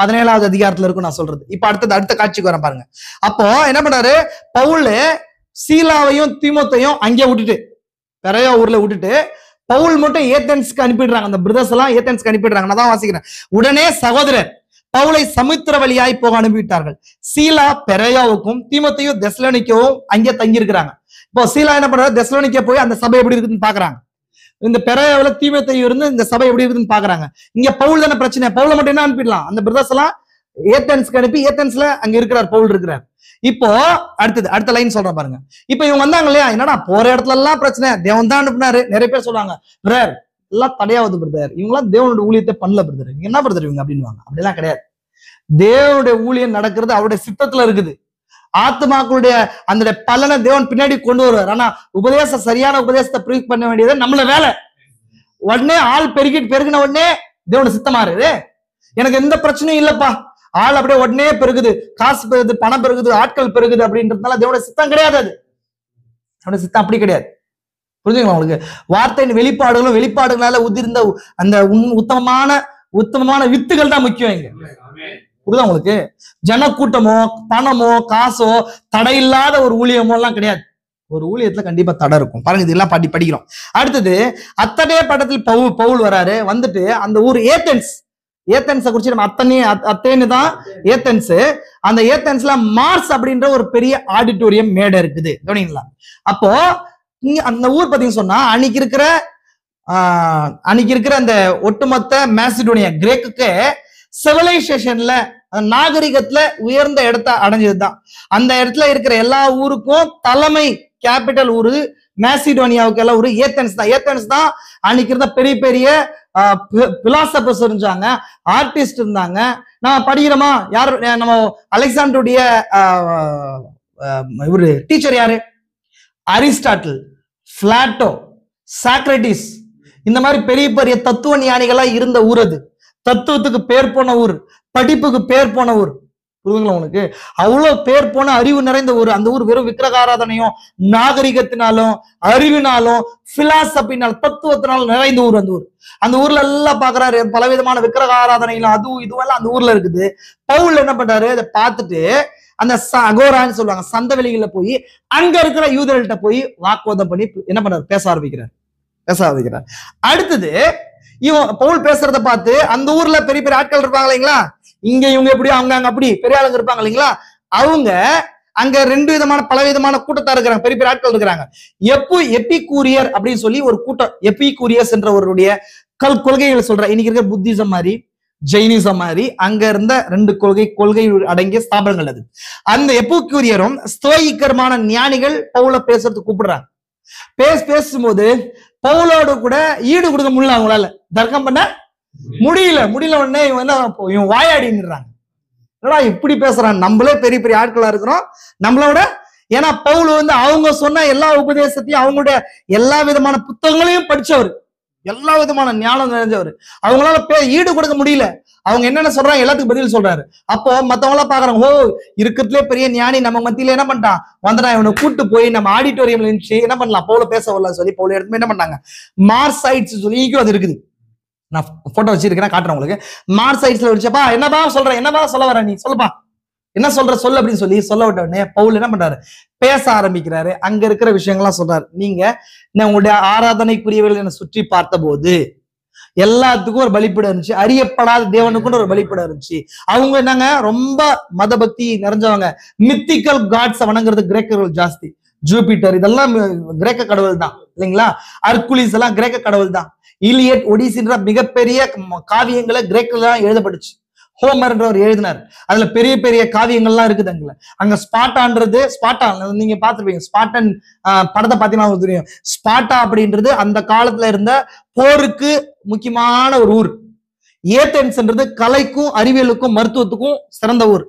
17வது அதிகாரத்துல இருக்கும் நான் சொல்றது. இப்ப அடுத்த காட்சிக்கு வரேன் பாருங்க. அப்போ என்ன பண்றாரு, பவுல் சீலாவையும் தீமோத்தையும் அங்கே விட்டுட்டு பெரோயா ஊர்ல விட்டுட்டு பவுல் மட்டும் ஏத்தன்ஸ்க்கு அனுப்பிடுறாங்க. அந்த பிரதர்ஸ் எல்லாம் ஏத்தன்ஸ்க்கு அனுப்பிடுறாங்க. நான் தான் வாசிக்கிறேன். உடனே சகோதரர் பவுலை சமுத்திர வழியாய் போக அனுப்பிவிட்டார்கள். சீலா பெரோயாவுக்கும் தீமோத்தையும் தெசலோனிக்கேவும் அங்கே தங்கி இருக்கிறாங்க. இப்போ சீலா என்ன பண்றாரு, தெசலோனிக்கே போய் அந்த சபை எப்படி இருக்குன்னு பாக்குறாங்க. இந்த பெரோயாவுல தீமோத்தேயு இருந்து இந்த சபை எப்படி இருக்குன்னு பாக்குறாங்க. இங்க பவுல் தானே பிரச்சனை, பவுல மட்டும் என்ன அனுப்பிடலாம், அந்த பிரதர்ஸ் எல்லாம் ஏத்தன்ஸ்க்கு அனுப்பி ஏத்தன்ஸ்ல அங்க இருக்கிறார் பவுல் இருக்கிறார். இப்போ அடுத்த லைன் சொல்றேன் பாருங்க. இப்போ இவங்க வந்தாங்க இல்லையா, என்னடா போற இடத்துல எல்லாம் பிரச்சனை, தேவன் தான் அனுப்புனாரு. நிறைய பேர் சொல்லுவாங்க, பிரதர் எல்லாம் தடையாவது பிரதர், இவங்கெல்லாம் தேவனுடைய ஊழியத்தை பண்ணல பிரதர், என்ன பிரதர் இவங்க அப்படின்வாங்க. அப்படிலாம் கிடையாது. தேவனுடைய ஊழியம் நடக்கிறது அவருடைய சித்தத்துல இருக்குது. ஆத்மாக்களுடைய அந்த பலனை தேவன் பின்னாடி கொண்டு வருவார். ஆனா சரியான உபதேசத்தை ப்ரீச் பண்ண வேண்டியது நம்மள வேலை. உடனே ஆள் பெருகின உடனே தேவனுடைய சித்தமா இருக்குது. எனக்கு எந்த பிரச்சனையும் இல்லப்பா, ஆள் அப்படியே உடனே பெருகுது, காசு பெருகுது, பணம் பெருகுது, ஆட்கள் பெருகுது அப்படின்றதுனால தேவனுடைய சித்தம் கிடையாது. அது அவனுடைய சித்தம் அப்படி கிடையாது. புரிஞ்சுங்களா உங்களுக்கு? வார்த்தையின் வெளிப்பாடுகளால உதிர்ந்த அந்த உத்தமமான வித்துகள் தான் முக்கியம் இங்க. புரியுதா உங்களுக்கு? ஜனக்கூட்டமோ பணமோ காசோ தடையில்லாத ஒரு ஊழியமோ எல்லாம் கிடையாது. ஒரு ஊழியத்துல கண்டிப்பா தடை இருக்கும். பாருங்க, இதெல்லாம் படிக்கிறோம். அடுத்தது அத்தனைய படத்தில் பவுல் வராரு. வந்துட்டு அந்த ஊர் ஏத்தன்ஸை குறிச்சு நம்ம அத்தேன்னு தான் ஏத்தன்ஸ். அந்த ஏத்தன்ஸ்ல மார்ஸ் அப்படின்ற ஒரு பெரிய ஆடிட்டோரியம் மேடை இருக்குது. கவனிங்களா? அப்போ இங்க அந்த ஊர் பாத்தீங்கன்னு சொன்னா அன்னைக்கு இருக்கிற அந்த ஒட்டுமொத்த மேசிடோனியா கிரேக்குக்கு சிவிலைசேஷன்ல நாகரிகத்துல உயர்ந்த இடத்தை அடைஞ்சதுதான். அந்த இடத்துல இருக்கிற எல்லா ஊருக்கும் தலைமை கேபிட்டல் ஊரு மேசிடோனியாவுக்கு எல்லாம் ஊரு ஏத்தன்ஸ் தான். ஏத்தன்ஸ் தான் அன்னைக்கு இருந்த பெரிய பெரிய பிலாசபர்ஸ் இருந்தாங்க, ஆர்டிஸ்ட் இருந்தாங்க. நம்ம படிக்கிறோமா, யார் நம்ம அலெக்சாண்டருடைய இவரு டீச்சர் யாரு? அரிஸ்டாட்டில், பிளாட்டோ, சாக்ரட்டிஸ், இந்த மாதிரி பெரிய பெரிய தத்துவ ஞானிகளா இருந்த ஊர் அது. தத்துவத்துக்கு பேர் போன ஊர், படிப்புக்கு பேர் போன ஊர். புரியுதுங்களா உங்களுக்கு? அவ்வளவு பேர் போன அறிவு நிறைந்த ஊர். அந்த ஊர் வெறும் விக்கிரகாராதனையும் நாகரிகத்தினாலும் அறிவினாலும் பிலாசபினாலும் தத்துவத்தினாலும் நிறைந்த ஊர் அந்த ஊர். அந்த ஊர்ல எல்லாம் பாக்குறாரு, பலவிதமான விக்கிரகாராதனைகளும் அதுவும் இதுவெல்லாம் அந்த ஊர்ல இருக்குது. பவுல் என்ன பண்றாரு, அதை பார்த்துட்டு அந்த அகோரான்னு சொல்லுவாங்க, சந்த வெளியில போய் அங்க இருக்கிற யூதர்கள்ட்ட போய் வாக்குவாதம் பண்ணி என்ன பண்றாரு, பேச ஆரம்பிக்கிறார். அடுத்தது இவன் பவுல் பேசுறத பார்த்து அந்த ஊர்ல பெரிய பெரிய ஆட்கள் இருப்பாங்க இல்லைங்களா, இங்க இவங்க எப்படி அவங்க அங்க அப்படி பெரிய ஆளுங்க இருப்பாங்க இல்லைங்களா, அவங்க அங்க பலவிதமான கூட்டத்தா இருக்கிறாங்க, பெரிய பெரிய ஆட்கள் இருக்கிறாங்க. எபிகூரியர் அப்படின்னு சொல்லி ஒரு கூட்டம், எபிகூரியஸ் என்ற ஒருடைய கொள்கைகளை சொல்ற. இன்னைக்கு இருக்கிற புத்திசம் மாதிரி ஜெயினிசம் மாதிரி அங்க இருந்த 2 கொள்கை அடங்கிய ஸ்தாபனங்கள் அது. அந்த எபிகூரியரும் ஸ்தோயிக்கருமான ஞானிகள் பவுல பேசுறதுக்கு கூப்பிடுறாங்க. பேசும்போது பவுலோடு கூட ஈடு கொடுக்க முடியல, அவங்களால தர்க்கம் பண்ண முடியல. உடனே இவன் வாயாடின்றாங்க. என்னடா இப்படி பேசுறான், நம்மளே பெரிய பெரிய ஆட்களா இருக்கிறோம், நம்மளோட. ஏன்னா பவுல் அவங்க சொன்ன எல்லா உபதேசத்தையும் அவங்களுடைய எல்லா விதமான புத்தகங்களையும் படிச்சவர், எல்லா விதமான ஞானம் நிறைஞ்சவர். அவங்களால ஈடு கொடுக்க முடியல. அவங்க என்னென்ன சொல்றாங்க எல்லாத்துக்கும் பதில் சொல்றாரு. அப்போ மத்தவங்க எல்லாம் பாக்குறாங்க, ஓ இருக்கிறதுலே பெரிய ஞானி நம்ம மத்தியில என்ன பண்ணிட்டான், வந்துடா இவனை கூட்டு போய் நம்ம ஆடிட்டோரியம்ல இருந்துச்சு என்ன பண்ணலாம், பவுல பேச வரலாம் சொல்லி பவுல எடுத்து என்ன பண்ணாங்க, மார்சைட்ஸ் சொல்லி அது இருக்குது. நான் போட்டோ வச்சிருக்கேன், காட்டுறேன் உங்களுக்கு. மார்சைட்ஸ்ல வச்சப்பா என்னப்பா சொல்ல வர, நீ சொல்லுப்பா, என்ன சொல்லு அப்படின்னு சொல்ல விட்ட உடனே பவுல் என்ன பண்றாரு, பேச ஆரம்பிக்கிறாரு. அங்க இருக்கிற விஷயங்கள்லாம் சொல்றாரு. நீங்க உங்களுடைய ஆராதனைக்குரியவர்கள் என்ன சுற்றி பார்த்த போது எல்லாத்துக்கும் ஒரு பலிப்பீடம் இருந்துச்சு, அறியப்படாத தேவனுக்குன்னு ஒரு பலிப்பீடம் இருந்துச்சு. அவங்க என்னங்க ரொம்ப மத பக்தி நிறைஞ்சவங்க, மித்திக்கல் காட்ஸ் வணங்குறது கிரேக்கர்கள் ஜாஸ்தி. ஜூபிட்டர் இதெல்லாம் கிரேக்க கடவுள் தான் இல்லைங்களா, அர்குலிஸ் எல்லாம் கிரேக்க கடவுள் தான். இலியட், ஒடிசின்ற மிகப்பெரிய காவியங்களை கிரேக்கில் தான் எழுதப்பட்டுச்சு. ஹோமர்ன்றவர் எழுதினார். அதுல பெரிய பெரிய காவியங்கள்லாம் இருக்குது. அங்க ஸ்பாட்டா நீங்க பாத்துருப்பீங்க, ஸ்பாட்டன் படத்தை பாத்தீங்கன்னா தெரியும். ஸ்பாட்டா அப்படின்றது அந்த காலத்துல இருந்த போருக்கு முக்கியமான ஒரு ஊர். ஏத்தென்ஸ்ன்றது கலைக்கும் அறிவியலுக்கும் மருத்துவத்துக்கும் சிறந்த ஊர்.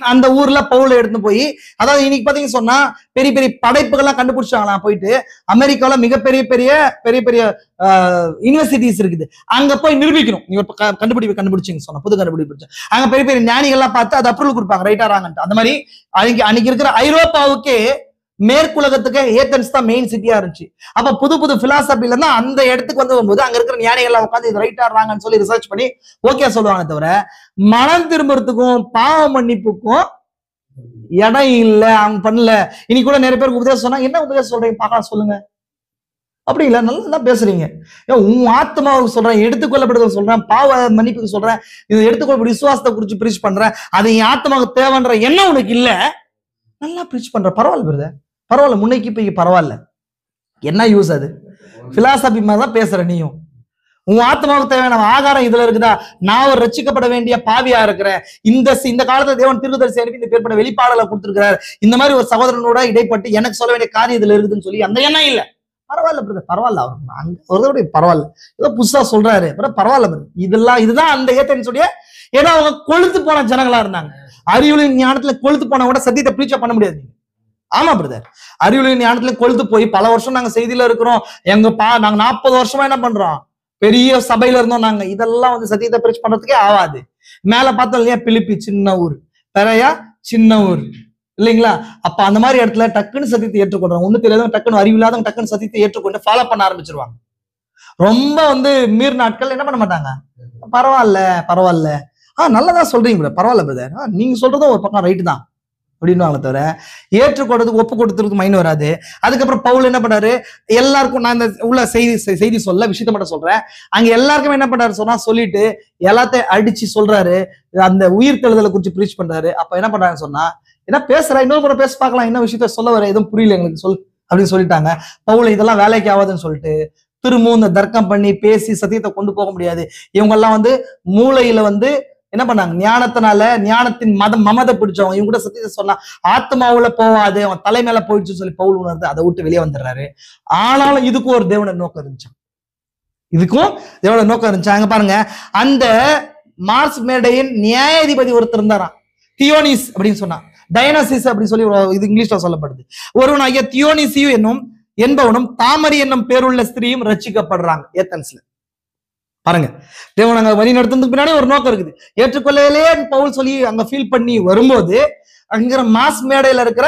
அந்த ஊர்ல பவுல எடுத்து போய், அதாவது இன்னைக்கு பாத்தீங்கன்னு சொன்னா பெரிய பெரிய படைப்புகள்லாம் கண்டுபிடிச்சாங்களாம். போயிட்டு அமெரிக்கால மிகப்பெரிய பெரிய பெரிய பெரிய யூனிவர்சிட்டிஸ் இருக்குது, அங்க போய் நிரூபிக்கணும். நீங்க கண்டுபிடிச்சிங்க சொன்னா புது கண்டுபிடிச்சு அங்க பெரிய பெரிய ஞானிகள்லாம் பார்த்து அது அப்ரூவல் கொடுப்பாங்க, ரைட்டா ராங்கன்ட்டு. அந்த மாதிரி அன்னைக்கு இருக்கிற ஐரோப்பாவுக்கே மேற்குலகத்துக்கு ஏத்தன்ஸ் தான் மெயின் சிட்டியா இருந்துச்சு. அப்ப புது புது பிலாசபில இருந்தா அந்த இடத்துக்கு வரும்போது அங்க இருக்கிற ஞானிகள் உட்காந்து இது ரைட்டா ராங்கன்னு சொல்லி ரிசர்ச் பண்ணி ஓகே சொல்லுவாங்க. தவிர மனம் திரும்புறதுக்கும் பாவ மன்னிப்புக்கும் இடம் இல்ல, அவங்க பண்ணல. இன்னைக்கு கூட நிறைய பேருக்கு உபதேசம் சொன்னா, என்ன உபதேசம் சொல்றீங்க பார்க்கலாம் சொல்லுங்க, அப்படி இல்ல நல்லா பேசுறீங்க. உன் ஆத்மாவுக்கு சொல்றேன், எடுத்துக்கொள்ளப்படுறது சொல்றேன், பாவ மன்னிப்புக்கு சொல்றேன், இது எடுத்துக்கொள்ளப்படும் விசுவாசத்தை குறிச்சு பிரீச் பண்றேன், அது என் ஆத்மாவுக்கு தேவைன்ற என்ன உனக்கு இல்ல, நல்லா பிரீச் பண்ற, பரவாயில்ல பிரதர், பரவாயில்ல, முன்னைக்கு போய் பரவாயில்ல, என்ன யூஸ் அது? பிலாசபி மாதிரி தான் பேசுற நீயும். உன் ஆத்மாவுக்கு தேவையான ஆகாரம் இதுல இருக்குதா? நான் ஒரு ரட்சிக்கப்பட வேண்டிய பாவியா இருக்கிறேன். இந்த காலத்துல தேவன் தீர்க்கதரிசி அனுப்பி இந்த பேர்பட்ட வெளிப்பாடலை கொடுத்திருக்கிறார். இந்த மாதிரி ஒரு சகோதரனோட இடைப்பட்டு எனக்கு சொல்ல வேண்டிய காரியம் இதுல இருக்குதுன்னு சொல்லி அந்த எண்ணம் இல்ல. பரவாயில்ல பிரதர், பரவாயில்ல, அவர் பரவாயில்ல, ஏதோ புதுசா சொல்றாரு, பரவாயில்ல பிரதர். இதுதான் அந்த ஏத்தேன்னு சொல்லி, ஏன்னா அவங்க கொழுத்து போன ஜனங்களா இருந்தாங்க. அறிவுளின் ஞானத்துல கொழுத்து போன கூட சத்தியத்தை பிரீச்சா பண்ண முடியாது. ஆமா பிரதர், அறிவுளின் ஞானத்துல கொழுத்து போய் பல வருஷம் நாங்க செய்தியில இருக்கிறோம். நாங்க 40 வருஷமா என்ன பண்றோம், பெரிய சபையில இருந்தோம் நாங்க. இதெல்லாம் வந்து சத்தியத்தை பிரீச் பண்றதுக்கே ஆகாது. மேல பார்த்தோம் இல்லையா, பிலிப்பி சின்ன ஊர், பெரையா சின்ன ஊர் இல்லைங்களா? அப்ப அந்த மாதிரி இடத்துல டக்குன்னு சத்தியத்தை ஏற்றுக்கொள்றாங்க. ஒண்ணு தெரியாதவங்க டக்குன்னு அறிவில்லாதவங்க டக்குன்னு சத்தியத்தை ஏற்றுக்கொண்டு ஃபாலோ பண்ண ஆரம்பிச்சிருவாங்க. ரொம்ப வந்து மீர் நாட்கள் என்ன பண்ண மாட்டாங்க. பரவாயில்ல பரவாயில்ல, நல்லதான் சொல்றீங்க பரவாயில்ல பிரதர், நீங்க சொல்றதும் ஒரு பக்கம் ரைட்டு தான் அப்படின்னு தவிர ஏற்றுக்கொள்றதுக்கு ஒப்பு கொடுத்துறதுக்கு மைண்ட் வராது. அதுக்கப்புறம் பவுல் என்ன பண்ணாரு, எல்லாருக்கும் நான் இந்த உள்ள செய்தி சொல்ல விஷயத்த மட்டும் சொல்றேன். அங்க எல்லாருக்குமே என்ன பண்ணாரு சொன்னா சொல்லிட்டு எல்லாத்தையும் அடிச்சு சொல்றாரு, அந்த உயிர் தெழுதலை குறிச்சு பிரீச் பண்றாரு. அப்ப என்ன பண்றாருன்னு சொன்னா, என்ன பேசுற, இன்னொரு கூட பேச பார்க்கலாம், என்ன விஷயத்த சொல்ல வர, எதுவும் புரியல எங்களுக்கு சொல் அப்படின்னு சொல்லிட்டாங்க. பவுல் இதெல்லாம் வேலைக்கு ஆகாதுன்னு சொல்லிட்டு திரும்பவும் இந்த தர்க்கம் பண்ணி பேசி சத்தியத்தை கொண்டு போக முடியாது. இவங்க எல்லாம் வந்து மூளையில வந்து என்ன பண்ணாங்க, ஞானத்தினால ஞானத்தின் மமதை பிடிச்சவங்க. இவங்க கூட சத்தியத்தை சொன்னா ஆத்மாவுல போவாது, அவன் தலை மேல போயிடுச்சுன்னு சொல்லி பவுல் உணர்ந்து அதை விட்டு வெளியே வந்துடுறாரு. ஆனாலும் இதுக்கும் ஒரு தேவன நோக்கம் இருந்துச்சு, இதுக்கும் தேவன நோக்கம் இருந்துச்சு. அங்க பாருங்க, அந்த மார்ஸ் மேடையின் நியாயாதிபதி ஒருத்தர் இருந்தாராம், தியோனிஸ் அப்படின்னு சொன்னா, டைனோசிஸ் அப்படின்னு சொல்லி இது இங்கிலீஷ்ல சொல்லப்படுது. ஒருவன் ஐயா தியோனிசியு என்பவனும் தாமரி என்னும் பேருள்ள ஸ்திரீயும் ரட்சிக்கப்படுறாங்க ஏத்தன்ஸ்ல. பாருங்க, தேவன் அங்க வழி நடத்துறதுக்கு பின்னாடி ஒரு நோக்கம் இருக்குது. ஏற்றுக்கொள்ளலே பவுல் சொல்லி அங்க ஃபீல் பண்ணி வரும்போது அங்க மாஸ் மேடையில இருக்கிற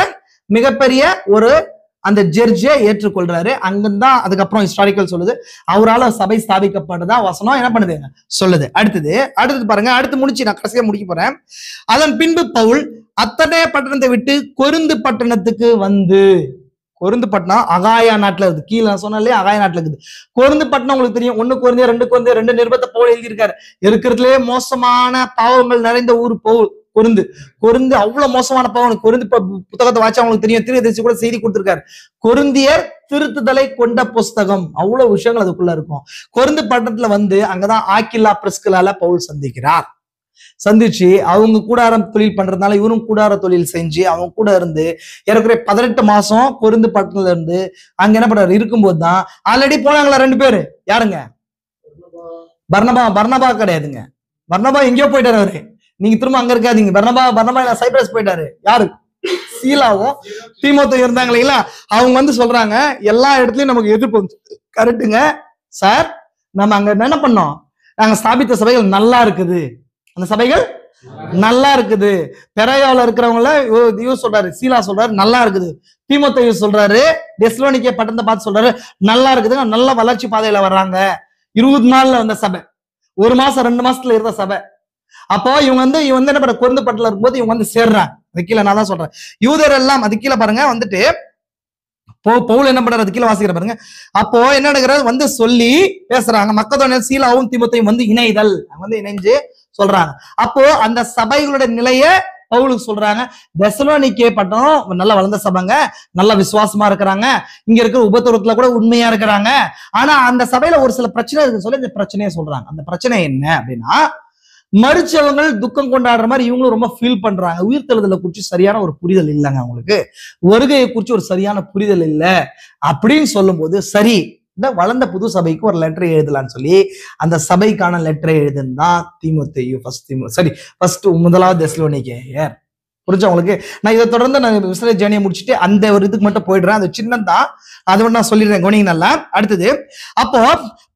மிகப்பெரிய ஒரு அந்த ஜட்ஜை ஏற்றுக்கொள்றாரு. அங்கதான் அதுக்கப்புறம் ஹிஸ்டாரிக்கல் சொல்லுது, அவரால் சபை ஸ்தாபிக்கப்பட்டதா வசனம் என்ன பண்ணுதுங்க சொல்லுது. அடுத்தது பாருங்க, அடுத்து முடிச்சு நான் கடைசியா முடிக்க போறேன். அதன் பின்பு பவுல் அத்தனை பட்டணத்தை விட்டு கொரிந்து பட்டணத்துக்கு வந்து, கொரிந்து பட்டணம் அகாயா நாட்டுல இருக்குது, கீழே நான் சொன்னேன் இல்லையா அகாயா நாட்டுல இருக்குது. கொரிந்து பட்டணம் உங்களுக்கு தெரியும், 1 கொரிந்தியர் 2 கொரிந்தியர் 2 நிருபத்தை பவுல் எழுதியிருக்காரு. இருக்கிறதுலே மோசமான பாவங்கள் நிறைந்த ஊர் கொரிந்து அவ்வளவு மோசமான பாவம். கொரிந்து புத்தகத்தை வாய்ச்சா அவங்களுக்கு தெரியும், தீர்க்கதரிசி கூட செய்தி கொடுத்திருக்காரு. கொரிந்தியர் திருத்துதலை கொண்ட புஸ்தகம், அவ்வளவு விஷயங்கள் அதுக்குள்ள இருக்கும். கொரிந்து பட்டணத்துல வந்து அங்கதான் ஆக்கில்லா பிரிஸ்கில்லால பவுல் சந்திச்சு அவங்க கூடாரம் தொழில் பண்றதுனால இவரும் கூடார தொழில் செஞ்சு அவங்க கூட இருந்து ஏற்கனவே 18 மாசம் கொரிந்து பட்டணத்துல இருந்து அங்க என்ன பண்றாரு இருக்கும்போது தான் ஆல்ரெடி போனாங்களா 2 பேரு. யாருங்க? பர்னபா கிடையாதுங்க, பர்னபா எங்கேயோ போயிட்டாரு அவரு. நீங்க திரும்ப அங்க இருக்காதீங்க. பர்னபா சைப்ரஸ் போயிட்டாரு. யாரு? சீலாவும் தீமோத்தேயும் இருந்தாங்க இல்லைங்களா? அவங்க வந்து சொல்றாங்க, எல்லா இடத்துலயும் நமக்கு எதிர்ப்பு கரெக்டுங்க சார், நம்ம அங்க என்ன பண்ணோம், நாங்க ஸ்தாபித்த சபைகள் நல்லா இருக்குது, அந்த சபைகள் நல்லா இருக்குது. பெரையாவில் இருக்கிறவங்கள இவர் சொல்றாரு, சீலா சொல்றாரு நல்லா இருக்குது. தீமோத்தேயு சொல்றாரு, தெசலோனிக்கே பட்டணத்தை பார்த்து சொல்றாரு நல்லா இருக்குது, நல்ல வளர்ச்சி பாதையில வர்றாங்க. 20 நாள்ல வந்த சபை, 1 மாசம் 2 மாசத்துல இருந்த சபை. அப்போ இவங்க என்ன பண்ண, கொரிந்து பட்டணத்துல இருக்கும்போது இவங்க வந்து சேர்றாங்க. அது கீழே நான் தான் சொல்றேன், யூதர் எல்லாம் அது கீழே பாருங்க வந்துட்டு பவுல் என்ன பண்றாரு, அது கீழே வாசிக்கிற பாருங்க. அப்போ என்ன நடக்கிறது, வந்து சொல்லி பேசுறாங்க. மக்கதோனியா சீலாவும் தீமோத்தேயும் வந்து இணைஞ்சு சொல்றாங்க. அப்போ அந்த சபைகளுடைய நிலைய பவுலுக்கு சொல்றாங்க. தெசலோனிக்கே பட்டணம் நல்லா வளர்ந்த சபைங்க, நல்ல விசுவாசமா இருக்கிறாங்க, இங்க இருக்கிற உபத்திரவத்துல கூட உண்மையா இருக்கிறாங்க. ஆனா அந்த சபையில ஒரு சில பிரச்சனை இருக்கு சொல்லி இந்த பிரச்சனையை சொல்றாங்க. அந்த பிரச்சனை என்ன அப்படின்னா, மரிச்சவங்கள் துக்கம் கொண்டாடுற மாதிரி இவங்களும் ரொம்ப ஃபீல் பண்றாங்க. உயிர்த்தெழுதலை குறிச்சு சரியான ஒரு புரிதல் இல்லைங்க அவங்களுக்கு, வருகையை குறிச்சு ஒரு சரியான புரிதல் இல்லை அப்படின்னு சொல்லும் போது, சரி இந்த வளர்ந்த புது சபைக்கு ஒரு லெட்டர் எழுதலான்னு சொல்லி அந்த சபைக்கான லெட்டரை எழுதுனா தீமோத்தேயு ஃபர்ஸ்ட் முதலாவது தெசலோனிக்கேயர். புரிஞ்சா உங்களுக்கு? நான் இதை தொடர்ந்து நான் விசுவாச ஜேர்னியை முடிச்சுட்டு அந்த ஒரு இதுக்கு மட்டும் போயிடுறேன். அது சின்னதான், அது மட்டும் நான் சொல்லிடுறேன், கவனிங்க நல்லா. அடுத்தது, அப்போ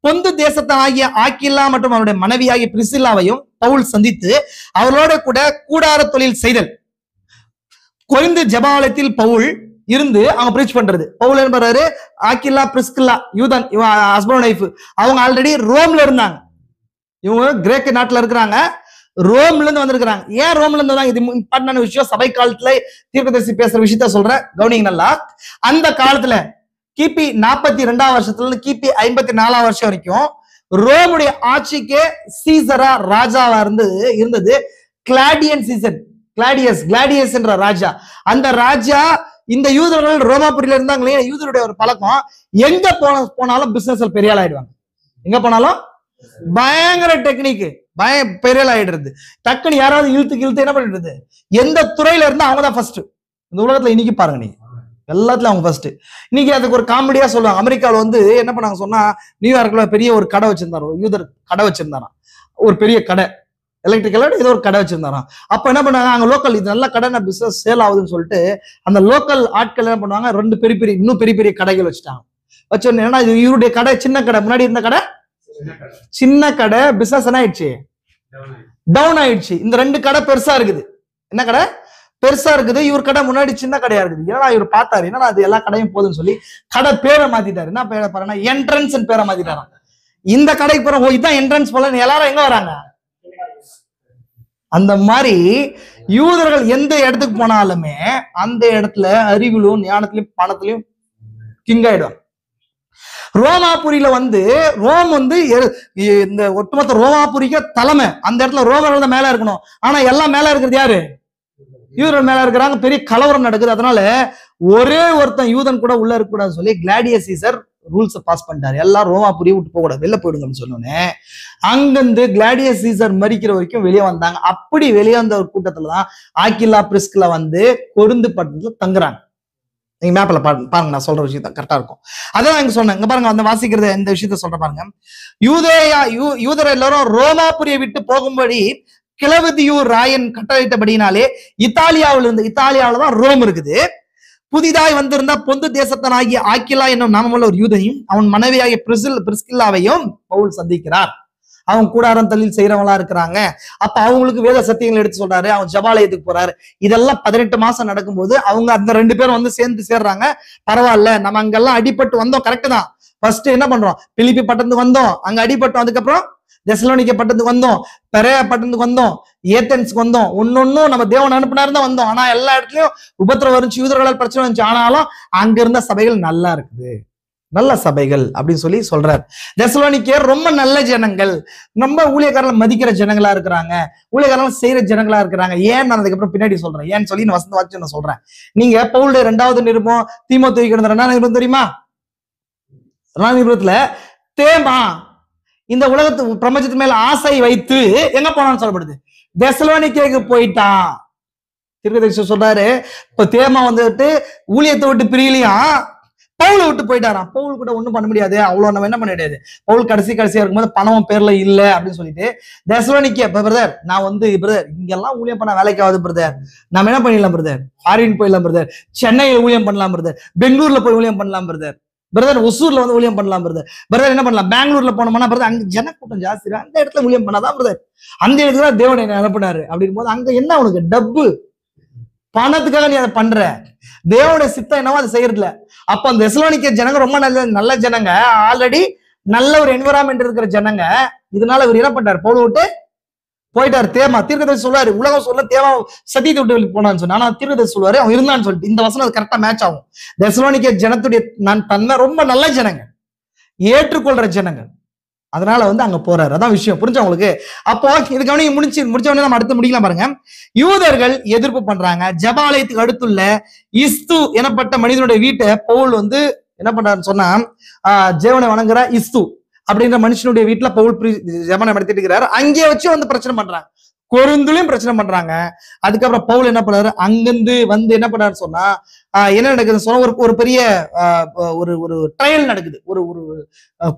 பொந்து தேசத்தை ஆகிய ஆக்கில்லா மற்றும் அவருடைய மனைவி ஆகிய பிரிசில்லாவையும் பவுல் சந்தித்து அவர்களோட கூட கூடார தொழில் செய்தல். கொரிந்து ஜெபாலயத்தில் பவுல் இருந்து அவங்க பிரீச் பண்றது. பவுல் என்ன பண்றாரு, ஆக்கில்லா பிரிஸ்கில்லா யூதன் ஹஸ்பண்ட் ஒய்ஃப், அவங்க ஆல்ரெடி ரோம்ல இருந்தாங்க. இவங்க கிரேக்க நாட்டுல இருக்கிறாங்க, ரோம்ல இருந்து வந்திருக்கிறாங்க. ஏன் ரோம்ல இருந்து? இது இம்பார்ட்டன்டான விஷயம், சபை காலத்துல தீர்க்கதரிசி பேசுற விஷயத்த சொல்றேன், கவனிங்க நல்லா. அந்த காலத்துல கிபி 42ஆம் வருஷத்துல இருந்து கிபி 54ஆம் வருஷம் வரைக்கும் ரோமுடைய ஆட்சிக்கு சீசரா ராஜாவா இருந்தது கிளாடியன் சீசன். கிளாடியஸ் என்ற ராஜா. அந்த ராஜா இந்த யூதர்கள் ரோமாபுரியில இருந்தாங்களே, யூதருடைய ஒரு பழக்கம், எங்க போனாலும் பிசினஸ் பெரிய ஆள் ஆயிடுவாங்க. எங்க போனாலும் பயங்கர டெக்னிக், பெரியல் ஆயிடுறது. டக்குன்னு யாராவது இழுத்து என்ன பண்ணிடுறது, எந்த துறையில இருந்தா அவங்க தான் ஃபர்ஸ்ட் இந்த உலகத்துல. இன்னைக்கு பாருங்க, நீங்க எல்லாத்துலயும் அவங்க ஃபர்ஸ்ட். இன்னைக்கு அதுக்கு ஒரு காமெடியா சொல்லுவாங்க. அமெரிக்காவில் வந்து என்ன பண்ணாங்க சொன்னா, நியூயார்க்ல பெரிய ஒரு கடை வச்சிருந்தாரு, ஒரு யூதர் கடை வச்சிருந்தாராம், ஒரு பெரிய கடை, எலக்ட்ரிக்கல் ஏதோ ஒரு கடை வச்சிருந்தாராம். அப்ப என்ன பண்ணாங்க, அங்க லோக்கல் இது நல்ல கடை, பிசினஸ் சேல் ஆகுதுன்னு சொல்லிட்டு அந்த லோக்கல் ஆட்கள் என்ன பண்ணுவாங்க, ரெண்டு இன்னும் பெரிய பெரிய கடைகள் வச்சுட்டாங்க. வச்சோன்னு ஏன்னா இது இவருடைய கடை சின்ன கடை, முன்னாடி இருந்த கடை சின்ன கடை, பிசினஸ் என்ன ஆயிடுச்சு, டவுன் ஆயிடுச்சு. இந்த ரெண்டு கடை பெருசா இருக்குது, என்ன கடை பெருசா இருக்குது, இவர் கடை முன்னாடி சின்ன கடையா இருக்குது. ஏன்னா இவர் பார்த்தாரு, என்னன்னா அது எல்லா கடையும் போதுன்னு சொல்லி கடை பேரை மாத்திட்டாரு. என்ன பேரை பாருன்னா, என்ட்ரன்ஸ் பேரை மாத்திட்டாராம். இந்த கடைக்கு போற, ஓ இதான் என்ட்ரன்ஸ் போல, எல்லாரும் எங்க வராங்க. அந்த மாதிரி யூதர்கள் எந்த இடத்துக்கு போனாலுமே அந்த இடத்துல அறிவிலும் ஞானத்திலையும் பணத்திலையும் கிங் ஆயிடும். ரோமாபுரியில வந்து ரோம் வந்து இந்த ஒட்டுமொத்த ரோமாபுரிக்கு தலைமை, அந்த இடத்துல ரோமர்கள் தான் மேல இருக்கணும். ஆனா எல்லாம் மேல இருக்கிறது யாரு, யூதர்கள் மேல இருக்கிறாங்க. பெரிய கலவரம் நடக்குது. அதனால ஒரே ஒருத்தன் யூதன் கூட உள்ள இருக்க கூடாதுன்னு சொல்லி கிளாடியஸ் சீசர் ரூல்ஸ் பாஸ் பண்ணிட்டாரு. எல்லாம் ரோமாபுரியை விட்டு போக கூடாது, வெளில போயிடுங்கன்னு சொன்னோன்னே அங்கிருந்து கிளாடியஸ் சீசர் மரிக்கிற வரைக்கும் வெளியே வந்தாங்க. அப்படி வெளியே வந்த ஒரு கூட்டத்துலதான் ஆக்கிலா பிரிஸ்கிலா வந்து கொருந்து பட்டணத்துல தங்குறாங்க. நீங்க மேப்ல பாருங்க, நான் சொல்ற விஷயம் கரெக்டா இருக்கும். அதான் இங்க சொன்னேன், இங்க பாருங்க, அந்த வாசிக்கிறத இந்த விஷயத்த சொல்ற பாருங்க. யூதர் எல்லாரும் ரோமாபுரியை விட்டு போகும்படி கிளவதியூர் ராயன் கட்டளையிட்டபடினாலே இத்தாலியாவில தான் ரோம் இருக்குது. புதிதாய் வந்திருந்த பொந்து தேசத்தனாகிய ஆக்கிலா என்னும் நாமமுள்ள ஒரு யூதையும் அவன் மனைவியாகிய பிரிஸ்கில்லாவையும் பவுல் சந்திக்கிறார். அவங்க கூடாரம் தள்ளில் செய்யறவங்களா இருக்கிறாங்க. அப்ப அவங்களுக்கு வேத சத்தியங்கள் எடுத்து சொல்றாரு. அவன் ஜபாலயத்துக்கு போறாரு. இதெல்லாம் 18 மாசம் நடக்கும்போது அவங்க அந்த 2 பேரும் வந்து சேர்ந்து சேர்றாங்க. பரவாயில்ல, நம்ம அங்கெல்லாம் அடிபட்டு வந்தோம், கரெக்ட் தான். ஃபர்ஸ்ட் என்ன பண்றோம், பிலிப்பி பட்டணத்துக்கு வந்தோம், அங்க அடிபட்டோம். அதுக்கப்புறம் தெசலோனிக்கே பட்டணத்துக்கு வந்தோம், பெரேயா பட்டணத்துக்கு வந்தோம், ஏத்தென்ஸ்க்கு வந்தோம். ஒன்னொன்னும் நம்ம தேவன் அனுப்பினாரு தான் வந்தோம். ஆனா எல்லா இடத்துலயும் உபத்திரம் வந்துச்சு, யூதர்களால் பிரச்சனை வந்துச்சு. ஆனாலும் அங்க இருந்த சபைகள் நல்லா இருக்குது, நல்ல சபைகள் அப்படின்னு சொல்லி சொல்றாரு. தெசலோனிக்கேயர் ரொம்ப நல்ல ஜனங்கள், ரொம்ப ஊழியக்காரர்கள் மதிக்கிற ஜனங்களா இருக்கிறாங்க, ஊழியக்காரர்கள் செய்யற ஜனங்களா இருக்கிறாங்க. ஏன் நான் அதுக்கப்புறம் பின்னாடி சொல்றேன், ஏன்னு சொல்லி வசந்த வாட்சி நான் சொல்றேன். நீங்க பவுலுடைய 2வது நிருபம் தீமோத்தேயுக்கு 2 நிருபம் தெரியுமா? 2 நிருபத்துல தேமா இந்த உலகத்து பிரபஞ்சத்து மேல ஆசை வைத்து எங்க போனான்னு சொல்லப்படுது, தெசலோனிக்கேக்கு போயிட்டான். தீர்க்கதரிசி சொல்றாரு, இப்ப தேமா வந்துட்டு ஊழியத்தை விட்டு பிரியலையா, பவுலை விட்டு போயிட்டாராம். பவுல் கூட ஒண்ணும் பண்ண முடியாது, அவ்வளவு நம்ம என்ன பண்ண முடியாது. பவுல் கடைசியா இருக்கும்போது பணமும் பேர்ல இல்ல அப்படின்னு சொல்லிட்டு தெசலோனிக்கே, பிரதர் நான் வந்து பிரதர் இங்கெல்லாம் ஊழியம் பண்ண வேலைக்கு ஆகுது பிரதர், நம்ம என்ன பண்ணிடலாம் பிரதர், ஃபாரின் போயிடலாம் பிரதர், சென்னையில ஊழியம் பண்ணலாம் பிரதர், பெங்களூர்ல போய் ஊழியம் பண்ணலாம் பிரதர், ஒசூர்ல வந்து ஊழியம் பண்ணலாம் பிரதர் என்ன பண்ணலாம், பெங்களூர்ல போனோம்னா பிரதர் அங்க ஜனக்கூட்டம் ஜாஸ்தி, அந்த இடத்துல ஊழியம் பண்ணாதான் பிரதர், அந்த இடத்துல தேவன் என்ன அனுப்பினாரு அப்படின் போது அங்க என்ன உனக்கு டப்பு, பணத்துக்காக நீ அதை பண்ற, தேவனுடைய சித்தம் என்னவோ அதை செய்யறதுல. அப்ப அந்த தெசலோனிக்கே ஜனங்க ரொம்ப நல்ல ஜனங்க, ஆல்ரெடி நல்ல ஒரு என்விரான்மெண்ட் இருக்கிற ஜனங்க. இதனால இவர் என்ன பண்றாரு, பவுல் விட்டு போயிட்டாரு. தேமா தீர்க்கதரிசி சொல்லுவாரு, உலகம் சொல்ல தேவா சத்தியத்தை விட்டு போனான்னு சொன்னா, ஆனா தீர்க்கதரிசி சொல்லுவாரு அவன் இருந்தான்னு சொல்லிட்டு. இந்த வசனம் அது கரெக்டா மேட்ச் ஆகும். தெசலோனிக்கே ஜனத்துடைய தன்மை ரொம்ப நல்ல ஜனங்க, ஏற்றுக்கொள்ற ஜனங்க. அதனால வந்து அங்க போறாரு. அதான் விஷயம், புரிஞ்சா உங்களுக்கு? அப்போ இது கவனிக்க முடிச்ச உடனே நம்ம அடுத்து முடிக்கலாம் பாருங்க. யூதர்கள் எதிர்ப்பு பண்றாங்க. ஜபாலயத்துக்கு அடுத்துள்ள இஸ்து எனப்பட்ட மனிதனுடைய வீட்டை பவுல் வந்து என்ன பண்றாருன்னு சொன்னா, ஜேவனை வணங்குற இஸ்து அப்படின்ற மனுஷனுடைய வீட்டுல பவுல் ஜெபனை நடத்திட்டு இருக்கிறாரு. அங்கே வச்சு வந்து பிரச்சனை பண்றாங்க, கொருந்துலயும் பிரச்சனை பண்றாங்க. அதுக்கப்புறம் பவுல் என்ன பண்ணாரு, அங்கிருந்து வந்து என்ன பண்ணாரு சொன்னா, என்ன நடக்குதுன்னு சொன்னா, ஒரு பெரிய ஒரு ட்ரையல் நடக்குது, ஒரு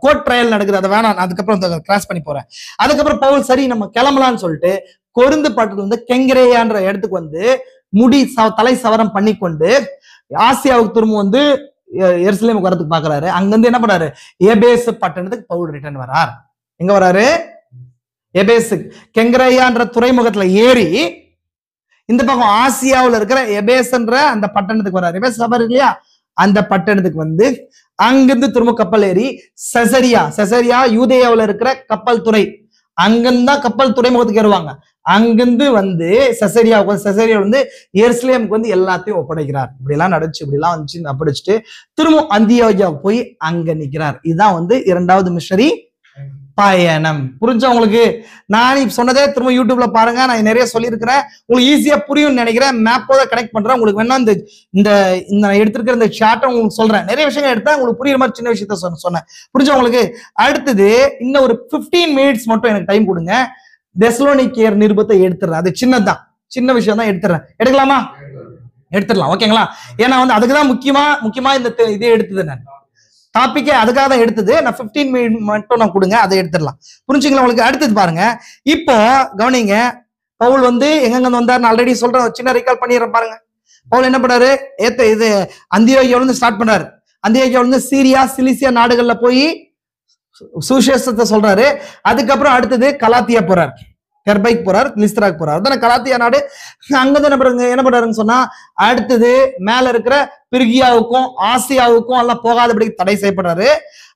கோர்ட் ட்ரையல் நடக்குது. அதை வேணாம், அதுக்கப்புறம் கிராஸ் பண்ணி போறேன். அதுக்கப்புறம் பவுல் சரி நம்ம கிளம்பலான்னு சொல்லிட்டு கொருந்து பட்டணத்துல வந்து கெங்கரேயான்ற இடத்துக்கு வந்து முடி தலை சவரம் பண்ணி கொண்டு ஆசியாவுக்கு திரும்ப வந்து எருசலேமுக்கு வரதுக்கு பாக்குறாரு. அங்கிருந்து என்ன பண்றாரு, எபேசு பட்டணத்துக்கு பவுல் ரிட்டர்ன் வரார். எங்க வராரு, எபேசு கெங்கரேயான்ற துறைமுகத்துல ஏறி இந்த பக்கம் ஆசியாவில் இருக்கிற எபேஸ்ன்ற அந்த பட்டணத்துக்கு வர்றாரு. எபேஸ் சபர் இல்லையா, அந்த பட்டணத்துக்கு வந்து அங்கிருந்து திரும்ப கப்பல் ஏறி செசரியா யூதேயாவில் இருக்கிற கப்பல் துறை, அங்கிருந்து தான் கப்பல் துறைமுகத்துக்கு ஏறுவாங்க. அங்கிருந்து வந்து செசரியா வந்து எருசலேமுக்கு வந்து எல்லாத்தையும் ஒப்படைக்கிறார். இப்படி எல்லாம் நடந்துச்சு, இப்படி எல்லாம் வந்துச்சு ஒப்படைச்சிட்டு திரும்ப அந்தியோகியாவுக்கு போய் அங்க நிக்கிறார். இதுதான் வந்து 2வது மிஷனரி பயணம். புரிஞ்சா உங்களுக்கு? நான் இப்ப சொன்னதே திரும்ப யூடியூப்ல பாருங்க, நான் நிறைய சொல்லியிருக்கிறேன், உங்களுக்கு ஈஸியா புரியும்னு நினைக்கிறேன். மேப்போட கனெக்ட் பண்றேன். உங்களுக்கு வேணா இந்த இந்த நான் எடுத்திருக்கிற இந்த சார்ட்டை உங்களுக்கு சொல்றேன். நிறைய விஷயங்கள் எடுத்தா உங்களுக்கு புரியுற மாதிரி சின்ன விஷயத்த சொன்னேன். புரிஞ்சா உங்களுக்கு? அடுத்தது இன்னும் ஒரு 15 மினிட்ஸ் மட்டும் எனக்கு டைம் கொடுங்க. தெசலோனிக்கேயர் நிருபத்தை எடுத்துறேன். அது சின்னதுதான், சின்ன விஷயம் தான், எடுத்துறேன். எடுக்கலாமா? எடுத்துடலாம், ஓகேங்களா? ஏன்னா வந்து அதுக்குதான் முக்கியமா இந்த இதே எடுத்தது, நான் டாபிக்கே அதுக்காக தான் எடுத்தது. நான் 15 மினிட் மட்டும் நான் கொடுங்க, அதை எடுத்துடலாம். புரிஞ்சுங்களா உங்களுக்கு? அடுத்தது பாருங்க, இப்போ கவனிங்க, பவுல் வந்து எங்கெங்க வந்தார் ஆல்ரெடி சொல்றேன், சின்ன ரீகால் பண்ணிடுறேன் பாருங்க. பவுல் என்ன பண்ணாரு? இது அந்தியோகியாவில இருந்து ஸ்டார்ட் பண்ணாரு. அந்தியோகியாவில இருந்து சீரியா சிலிசியா நாடுகள்ல போய் சுவிசேஷத்தை சொல்றாரு. அதுக்கப்புறம் அடுத்தது கலாத்தியா போறாரு, தெர்பைக்கு போறாரு, லிஸ்திராக்கு போறாரு. அதான் கலாத்தியா நாடு. அங்கதான் என்ன பண்றாருன்னு சொன்னா, அடுத்தது மேல இருக்கிற பிரிகியாவுக்கும் ஆசியாவுக்கும் எல்லாம் போகாதபடி தடை செய்யப்படுறாரு.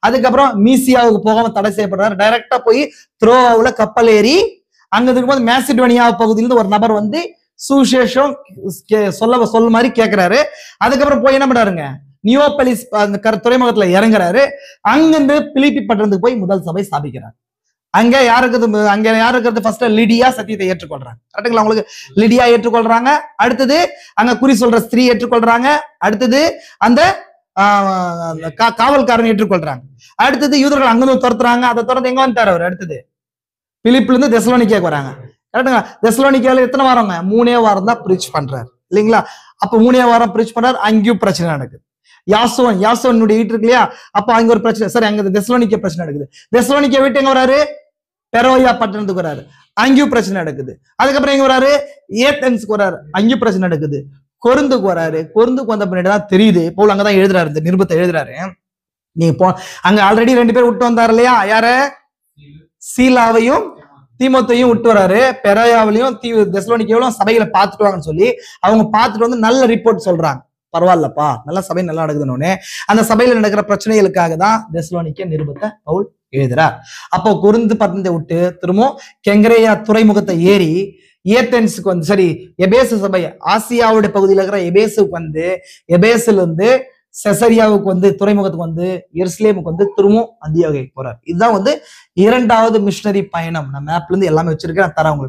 அதுக்கப்புறம் மீசியாவுக்கு போகாம தடை செய்யப்படுறாரு. டைரக்டா போய் த்ரோவாவுல கப்பல் ஏறி அங்க இருக்கும்போது மேசிடோனியா பகுதியிலிருந்து ஒரு நபர் வந்து சுவிசேஷம் சொல்ல மாதிரி கேட்கிறாரு. அதுக்கப்புறம் போய் என்ன பண்றாருங்க, நியோபலிஸ் அந்த துறைமுகத்துல இறங்குறாரு. அங்கிருந்து பிலிப்பி பட்டணத்துக்கு போய் முதல் சபை ஸ்தாபிக்கிறார். அங்க யாருக்கு ஃபர்ஸ்ட் லிடியா சத்தியத்தை ஏற்றுக்கொள்றாங்க. கரெக்டுங்களா உங்களுக்கு? லிடியா ஏற்றுக்கொள்றாங்க. அடுத்தது அங்க குறி சொல்ற ஸ்திரீ ஏற்றுக்கொள்றாங்க. அடுத்தது அந்த காவல்காரன் ஏற்றுக்கொள்றாங்க. அடுத்தது யூதர்கள் அங்கிருந்து துரத்துறாங்க. அதை தொடர்ந்து எங்க வந்துட்டாரு அவர்? அடுத்தது பிலிப்ல இருந்து தெசலோனிக்கேக்கு வராங்க. கரெக்டுங்களா? தெசலோனிக்கேல எத்தனை வாரங்க? 3 வாரம் தான் பிரீச் பண்றாரு, இல்லைங்களா? அப்ப 3 வாரம் பிரீச் பண்றாரு. அங்கேயும் பிரச்சனை நடக்குது. யாசோனுடைய வீட்டு இருக்கு இல்லையா, அப்ப அங்க ஒரு பிரச்சனை. சரி, அங்க தெசலோனிக்கே பிரச்சனை நடக்குது. தெசலோனிக்கே வீட்டு எங்க வராரு? பெரோயா பட்டணத்துக்கு வராரு. அங்கேயும் பிரச்சனை நடக்குது. அதுக்கப்புறம் எங்க வராரு? ஏத்தென்ஸ்க்கு வராரு. அங்கேயும் பிரச்சனை நடக்குது. கொரிந்துக்கு வராரு. கொரிந்துக்கு வந்த பின்னாடிதான் தெரியுது, பவுல் அங்கதான் எழுதுறாரு, இந்த நிருபத்தை எழுதுறாரு. நீங்க அங்க ஆல்ரெடி 2 பேர் விட்டு வந்தாரு இல்லையா? யார? சீலாவையும் தீமோத்தையும் விட்டு வராரு. பெரோயாவிலையும் தெசலோனிக்கேவிலும் சபைகளை பார்த்துட்டு வாங்கன்னு சொல்லி அவங்க பார்த்துட்டு வந்து நல்ல ரிப்போர்ட் சொல்றாங்க. பரவாயில்லப்பா, நல்ல சபை நல்லா நடக்குதுன்னு. அந்த சபையில நடக்கிற பிரச்சனைகளுக்காக தான் தெசலோனிக்கே நிருபத்தை பவுல் எழுதுறார். அப்போ கொரிந்து பட்டணத்தை விட்டு திரும்ப கெங்கரேயா துறைமுகத்தை ஏறி ஏத்தென்ஸுக்கு வந்து, சரி, எபேசு சபை ஆசியாவுடைய பகுதியில் இருக்கிற எபேசுக்கு வந்து, எபேசுல இருந்து செசரியாவுக்கு வந்து துறைமுகத்துக்கு வந்து எருசலேமுக்கு வந்து திரும்ப அந்தியோகியாவுக்கு போறார். இதுதான் வந்து 2வது மிஷனரி பயணம். நான் மேப்ல இருந்து எல்லாமே வச்சிருக்கேன், நான் தரேன் உங்களுக்கு.